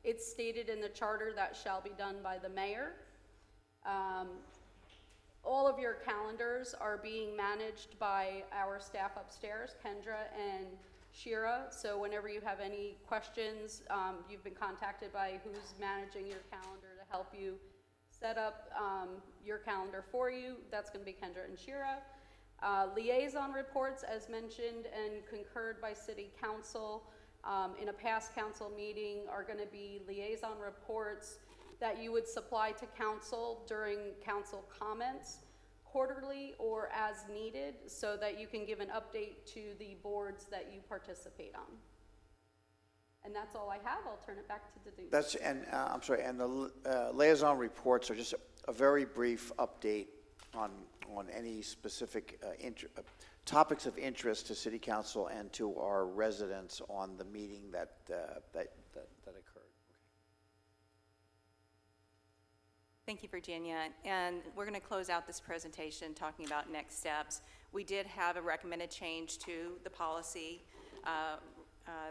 It's stated in the charter that shall be done by the mayor. All of your calendars are being managed by our staff upstairs, Kendra and Shira. So whenever you have any questions, you've been contacted by who's managing your calendar to help you set up your calendar for you. That's going to be Kendra and Shira. Liaison reports, as mentioned and concurred by City Council in a past council meeting, are going to be liaison reports that you would supply to council during council comments quarterly or as needed, so that you can give an update to the boards that you participate on. And that's all I have. I'll turn it back to Denise. I'm sorry, and the liaison reports are just a very brief update on any specific topics of interest to City Council and to our residents on the meeting that occurred. Thank you, Virginia. And we're going to close out this presentation talking about next steps. We did have a recommended change to the policy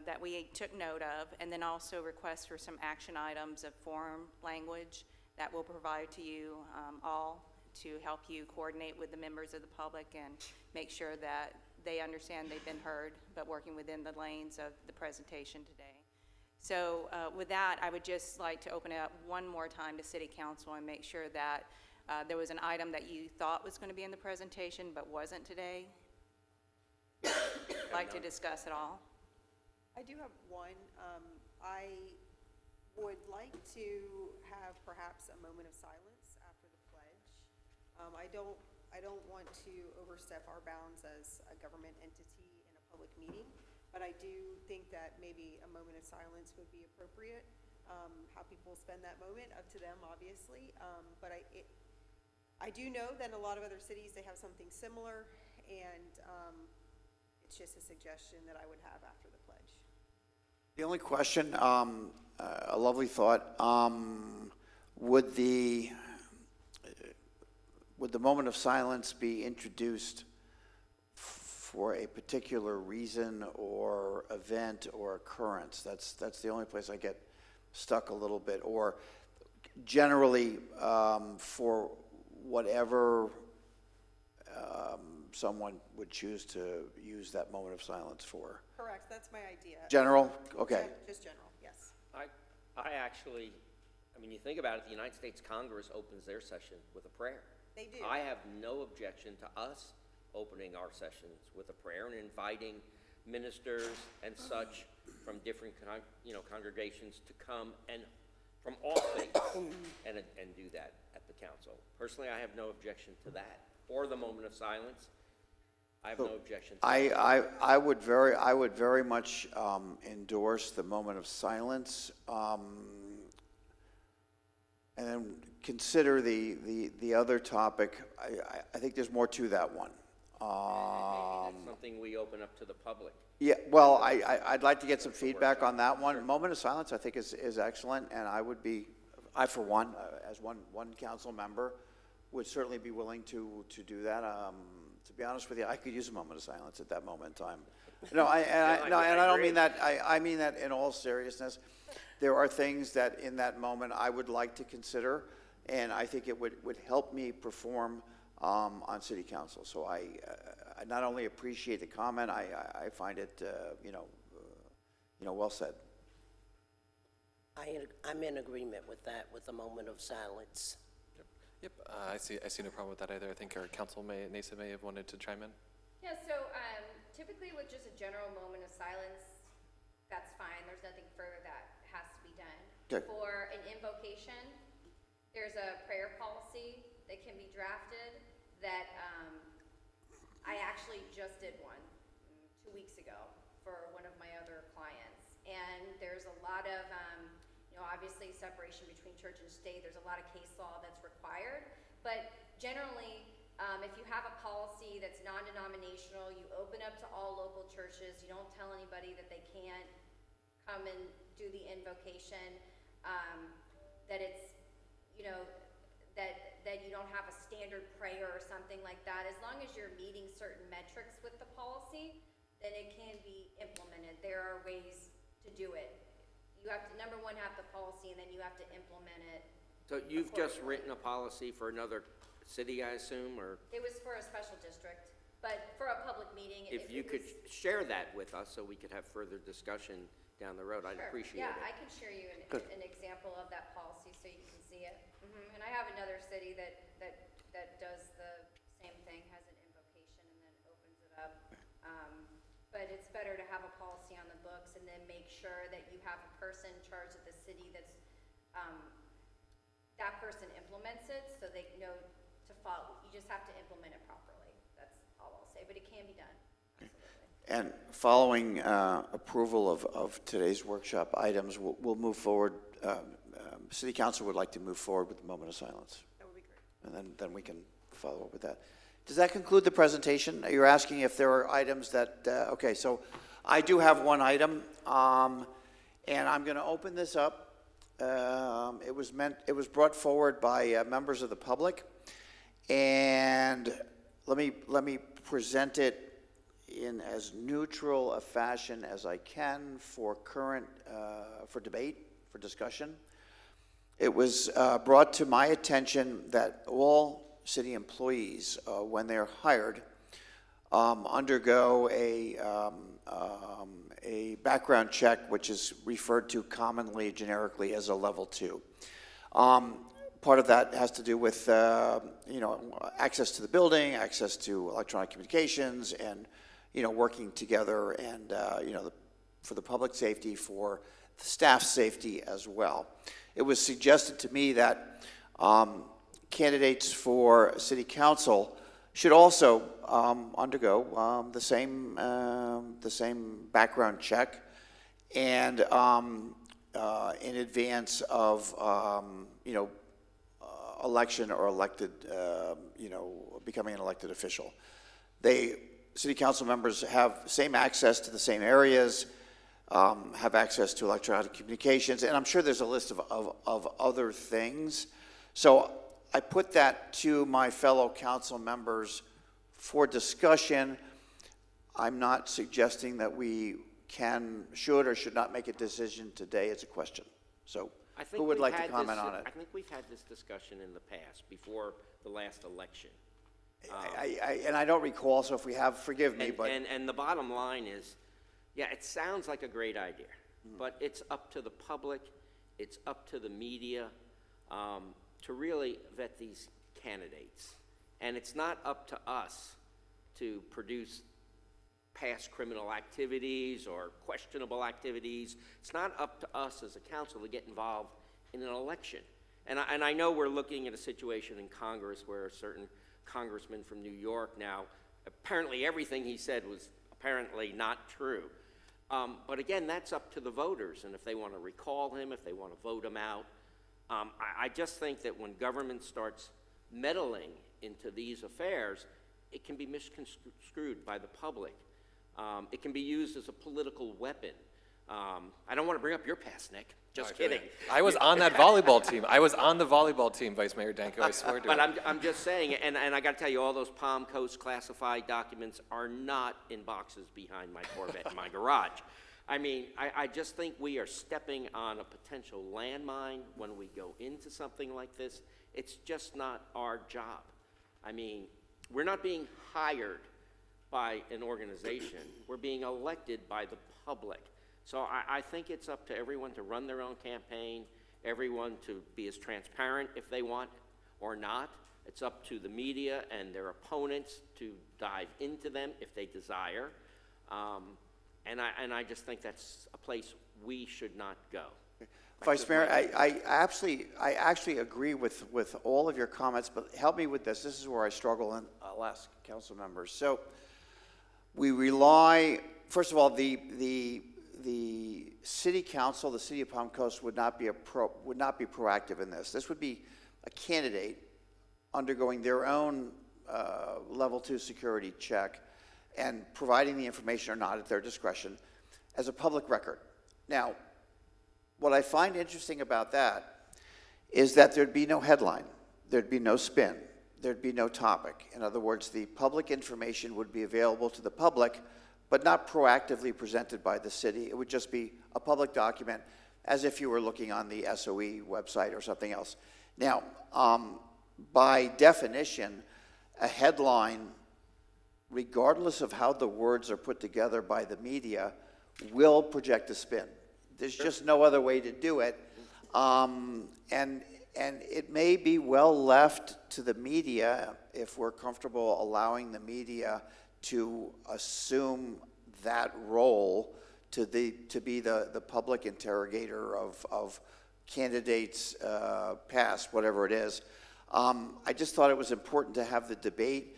that we took note of, and then also requests for some action items of form language that we'll provide to you all to help you coordinate with the members of the public and make sure that they understand they've been heard, but working within the lanes of the presentation today. So with that, I would just like to open it up one more time to City Council and make sure that there was an item that you thought was going to be in the presentation but wasn't today. Like to discuss it all? I do have one. I would like to have perhaps a moment of silence after the pledge. I don't want to overstep our bounds as a government entity in a public meeting, but I do think that maybe a moment of silence would be appropriate. How people spend that moment, up to them, obviously. But I do know that in a lot of other cities, they have something similar, and it's just a suggestion that I would have after the pledge. The only question, a lovely thought, would the moment of silence be introduced for a particular reason or event or occurrence? That's the only place I get stuck a little bit. Or generally, for whatever someone would choose to use that moment of silence for. Correct, that's my idea. General? Okay. Just general, yes. I actually, you think about it, the United States Congress opens their session with a prayer. They do. I have no objection to us opening our sessions with a prayer and inviting ministers and such from different, congregations to come and from all faiths and do that at the council. Personally, I have no objection to that or the moment of silence. I have no objection. I would very much endorse the moment of silence, and then consider the other topic. I think there's more to that one. Maybe that's something we open up to the public. Yeah, well, I'd like to get some feedback on that one. Moment of silence, I think, is excellent, and I for one, as one council member, would certainly be willing to do that. To be honest with you, I could use a moment of silence at that moment in time. No, I don't mean that. I mean that in all seriousness. There are things that in that moment I would like to consider, and I think it would help me perform on city council. So I not only appreciate the comment, I find it, well said. I'm in agreement with that, with a moment of silence. Yep, I see no problem with that either. I think our Nasa may have wanted to chime in. Yeah, so typically with just a general moment of silence, that's fine. There's nothing further that has to be done. Good. For an invocation, there's a prayer policy that can be drafted that I actually just did one 2 weeks ago for one of my other clients. And there's a lot of, obviously separation between church and state. There's a lot of case law that's required. But generally, if you have a policy that's non-denominational, you open up to all local churches, you don't tell anybody that they can't come and do the invocation, that it's, that you don't have a standard prayer or something like that. As long as you're meeting certain metrics with the policy, then it can be implemented. There are ways to do it. You have to, number one, have the policy, and then you have to implement it. So you've just written a policy for another city, I assume, or? It was for a special district, but for a public meeting. If you could share that with us so we could have further discussion down the road, I'd appreciate it. Yeah, I can share you an example of that policy so you can see it. And I have another city that does the same thing, has an invocation and then opens it up. But it's better to have a policy on the books and then make sure that you have a person charged at the city that's, that person implements it so they know to follow. You just have to implement it properly. That's all I'll say, but it can be done. Absolutely. And following approval of today's workshop items, we'll move forward. City Council would like to move forward with the moment of silence. That would be great. And then we can follow up with that. Does that conclude the presentation? You're asking if there are items that, okay, so I do have one item, and I'm going to open this up. It was brought forward by members of the public, and let me present it in as neutral a fashion as I can for for debate, for discussion. It was brought to my attention that all city employees, when they're hired, undergo a background check, which is referred to commonly, generically, as a level 2. Part of that has to do with, access to the building, access to electronic communications, and, working together, and, for the public safety, for the staff safety as well. It was suggested to me that candidates for city council should also undergo the same background check, and in advance of election or elected, becoming an elected official. City council members have same access to the same areas, have access to electronic communications, and I'm sure there's a list of other things. So I put that to my fellow council members for discussion. I'm not suggesting that we should or should not make a decision today. It's a question. So who would like to comment on it? I think we've had this discussion in the past, before the last election. And I don't recall, so if we have, forgive me, but... And the bottom line is, yeah, it sounds like a great idea, but it's up to the public, it's up to the media, to really vet these candidates. And it's not up to us to produce past criminal activities or questionable activities. It's not up to us as a council to get involved in an election. And I know we're looking at a situation in Congress where a certain congressman from New York now apparently everything he said was apparently not true. But again, that's up to the voters, and if they want to recall him, if they want to vote him out. I just think that when government starts meddling into these affairs, it can be misconstrued by the public. It can be used as a political weapon. I don't want to bring up your past, Nick. Just kidding. I was on that volleyball team. I was on the volleyball team, Vice Mayor Danko, I swear to But it. I'm just saying, and I got to tell you, all those Palm Coast classified documents are not in boxes behind my Corvette in my garage. I mean, I just think we are stepping on a potential landmine when we go into something like this. It's just not our job. I mean, we're not being hired by an organization. We're being elected by the public. So I think it's up to everyone to run their own campaign, everyone to be as transparent if they want or not. It's up to the media and their opponents to dive into them if they desire. And I just think that's a place we should not go. Vice Mayor, I actually agree with all of your comments, but help me with this. This is where I struggle, and I'll ask council members. So we rely, first of all, the city council, the city of Palm Coast would not be proactive in this. This would be a candidate undergoing their own level 2 security check and providing the information or not at their discretion as a public record. Now, what I find interesting about that is that there'd be no headline, there'd be no spin, there'd be no topic. In other words, the public information would be available to the public, but not proactively presented by the city. It would just be a public document as if you were looking on the SOE website or something else. Now, by definition, a headline, regardless of how the words are put together by the media, will project a spin. There's just no other way to do it. And it may be well left to the media, if we're comfortable allowing the media to assume that role to be the public interrogator of candidates past, whatever it is. I just thought it was important to have the debate.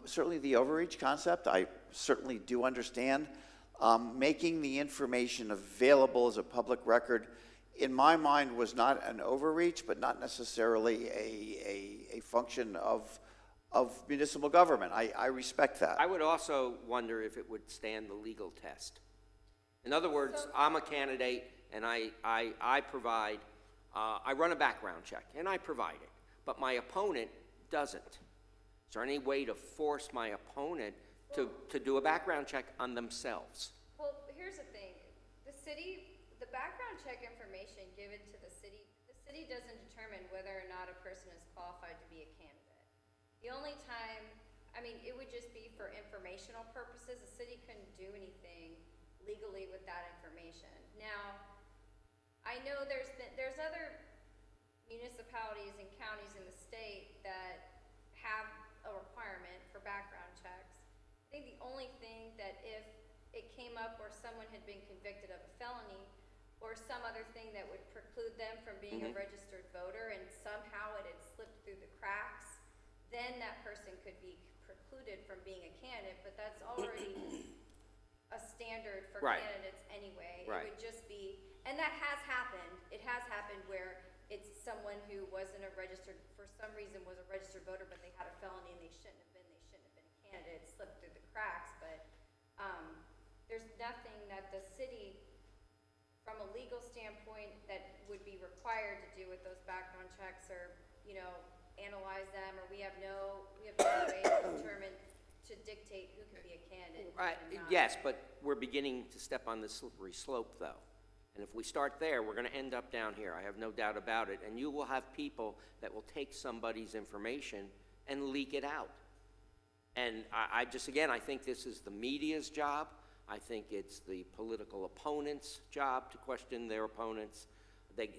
Certainly the overreach concept, I certainly do understand. Making the information available as a public record, in my mind, was not an overreach, but not necessarily a function of municipal government. I respect that. I would also wonder if it would stand the legal test. In other words, I'm a candidate and I provide, I run a background check and I provide it, but my opponent doesn't. Is there any way to force my opponent to do a background check on themselves? Well, here's the thing. The background check information given to the city doesn't determine whether or not a person is qualified to be a candidate. The only time, I mean, it would just be for informational purposes. The city couldn't do anything legally with that information. Now, I know there's other municipalities and counties in the state that have a requirement for background checks. I think the only thing that if it came up where someone had been convicted of a felony or some other thing that would preclude them from being a registered voter and somehow it had slipped through the cracks, then that person could be precluded from being a candidate, but that's already a standard for candidates anyway. Right. It would just be, and that has happened. It has happened where it's someone who wasn't a registered, for some reason was a registered voter, but they had a felony and they shouldn't have been a candidate. It slipped through the cracks, but there's nothing that the city, from a legal standpoint, that would be required to do with those background checks or, analyze them, or we have no way to determine, to dictate who can be a candidate. Right. and not. Yes, but we're beginning to step on the slippery slope, though. And if we start there, we're going to end up down here. I have no doubt about it. And you will have people that will take somebody's information and leak it out. And I think this is the media's job. I think it's the political opponent's job to question their opponents.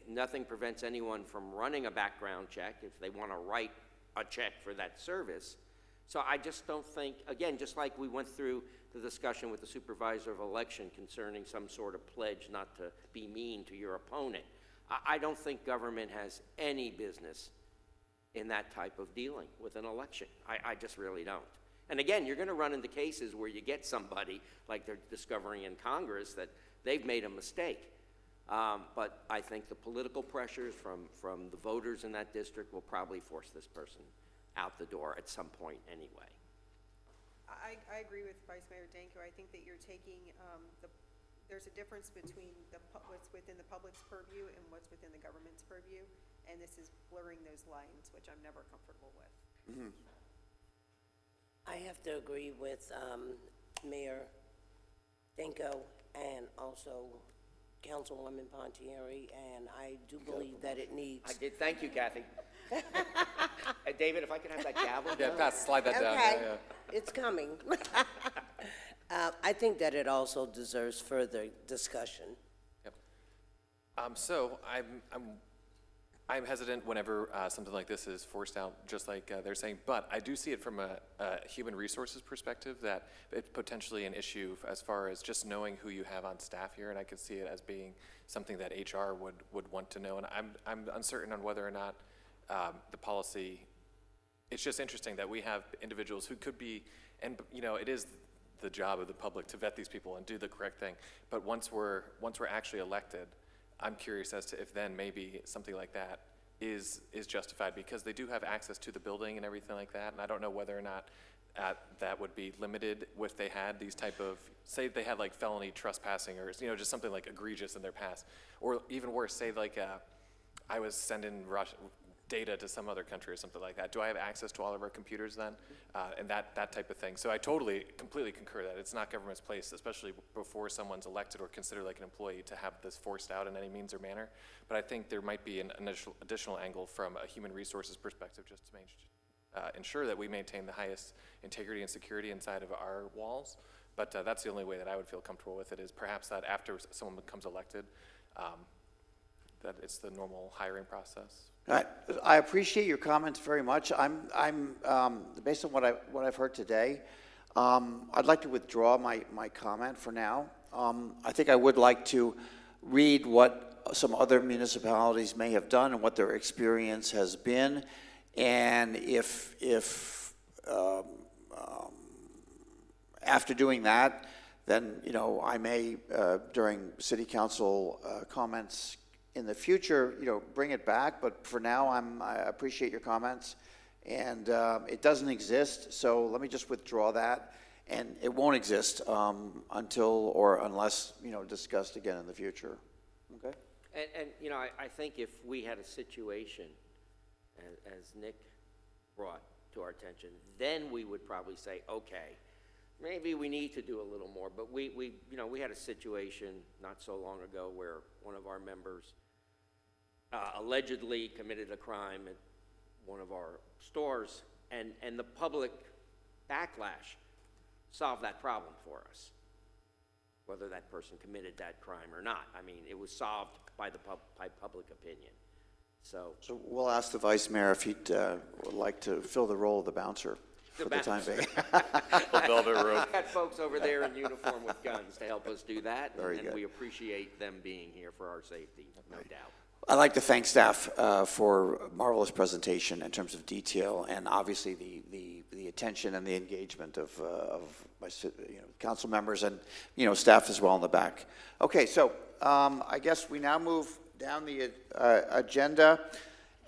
Nothing prevents anyone from running a background check if they want to write a check for that service. So I just don't think, again, just like we went through the discussion with the supervisor of election concerning some sort of pledge not to be mean to your opponent, I don't think government has any business in that type of dealing with an election. I just really don't. And again, you're gonna run into cases where you get somebody, like they're discovering in Congress, that they've made a mistake. But I think the political pressures from the voters in that district will probably force this person out the door at some point anyway. I agree with Vice Mayor Danko. I think that you're taking, there's a difference between what's within the public's purview and what's within the government's purview, and this is blurring those lines, which I'm never comfortable with. I have to agree with Mayor Danko and also Councilwoman Pontieri, and I do believe that it needs. I did, thank you, Kathy. Hey, David, if I could have that gavel. Yeah, slide that down. Okay, Yeah, yeah. it's coming. I think that it also deserves further discussion. Yep. So I'm hesitant whenever something like this is forced out, just like they're saying, but I do see it from a human resources perspective that it's potentially an issue as far as just knowing who you have on staff here, and I could see it as being something that HR would want to know, and I'm uncertain on whether or not the policy, it's just interesting that we have individuals who could be, and you know, it is the job of the public to vet these people and do the correct thing, but once we're actually elected, I'm curious as to if then maybe something like that is justified, because they do have access to the building and everything like that, and I don't know whether or not that would be limited if they had these type of, say they had like felony trespassing or, you know, just something like egregious in their past, or even worse, say like I was sending data to some other country or something like that. Do I have access to all of our computers then? And that type of thing. So I completely concur that it's not government's place, especially before someone's elected or considered like an employee, to have this forced out in any means or manner. But I think there might be an additional angle from a human resources perspective, just to ensure that we maintain the highest integrity and security inside of our walls. But that's the only way that I would feel comfortable with it, is perhaps that after someone becomes elected, that it's the normal hiring process. I appreciate your comments very much. Based on what I've heard today, I'd like to withdraw my comment for now. I think I would like to read what some other municipalities may have done and what their experience has been, and if after doing that, then, you know, I may during city council comments in the future, you know, bring it back, but for now, I appreciate your comments, and it doesn't exist, so let me just withdraw that, and it won't exist until or unless, you know, discussed again in the future, okay? And you know, I think if we had a situation, as Nick brought to our attention, then we would probably say, okay, maybe we need to do a little more, but we you know, we had a situation not so long ago where one of our members allegedly committed a crime at one of our stores, and the public backlash solved that problem for us, whether that person committed that crime or not. I mean, it was solved by public opinion. So we'll ask the vice mayor if he'd would like to fill the role of the bouncer for the time being. We've got folks over there in uniform with guns to help us do that, and we appreciate them being here for our safety, no doubt. I'd like to thank staff for a marvelous presentation in terms of detail, and obviously the attention and the engagement of my council members and, you know, staff as well in the back. Okay, so I guess we now move down the agenda,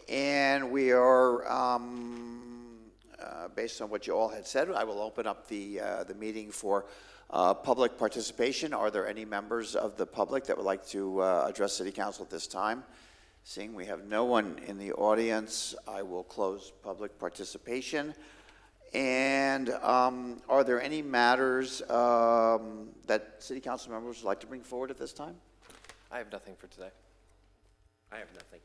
and we are based on what you all had said, I will open up the meeting for public participation. Are there any members of the public that would like to address City Council at this time? Seeing we have no one in the audience, I will close public participation. And are there any matters that City Council members would like to bring forward at this time? I have nothing for today. I have nothing.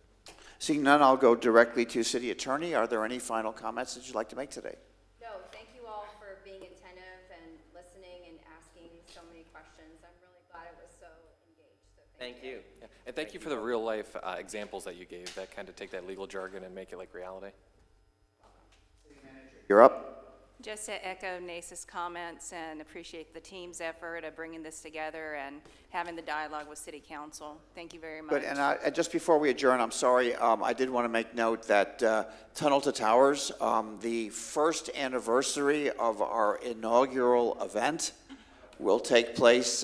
Seeing none, I'll go directly to City Attorney. Are there any final comments that you'd like to make today? No, thank you all for being attentive and listening and asking so many questions. I'm really glad it was so engaged, so Thank you. Yeah. And thank you for the real life examples that you gave that kind of take that legal jargon and make it like reality. You're up. Just to echo Nace's comments and appreciate the team's effort of bringing this together and having the dialogue with City Council. Thank you very much. Good, and just before we adjourn, I'm sorry, I did want to make note that Tunnel to Towers, the first anniversary of our inaugural event will take place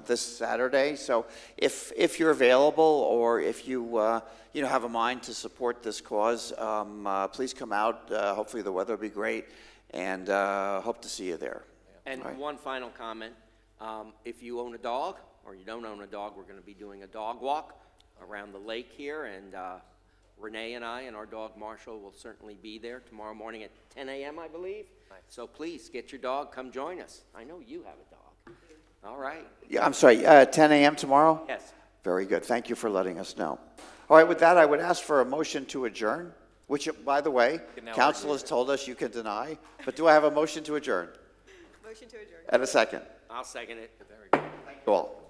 this Saturday. So if you're available, or if you have a mind to support this cause, please come out. Hopefully the weather will be great, and hope to see you there. And All right. one final comment, if you own a dog, or you don't own a dog, we're going to be doing a dog walk around the lake here, and Renee and I and our dog Marshall will certainly be there tomorrow morning at 10 a.m., I believe. Nice. So please, get your dog, come join us. I know you have a dog. All right. Yeah, I'm sorry, 10 a.m. tomorrow? Yes. Very good. Thank you for letting us know. All right, with that, I would ask for a motion to adjourn, which, by the way, can now council argue. has told us you can deny, but do I have a motion to adjourn? Motion to adjourn. And a second? I'll second it. There we go. Thank you all.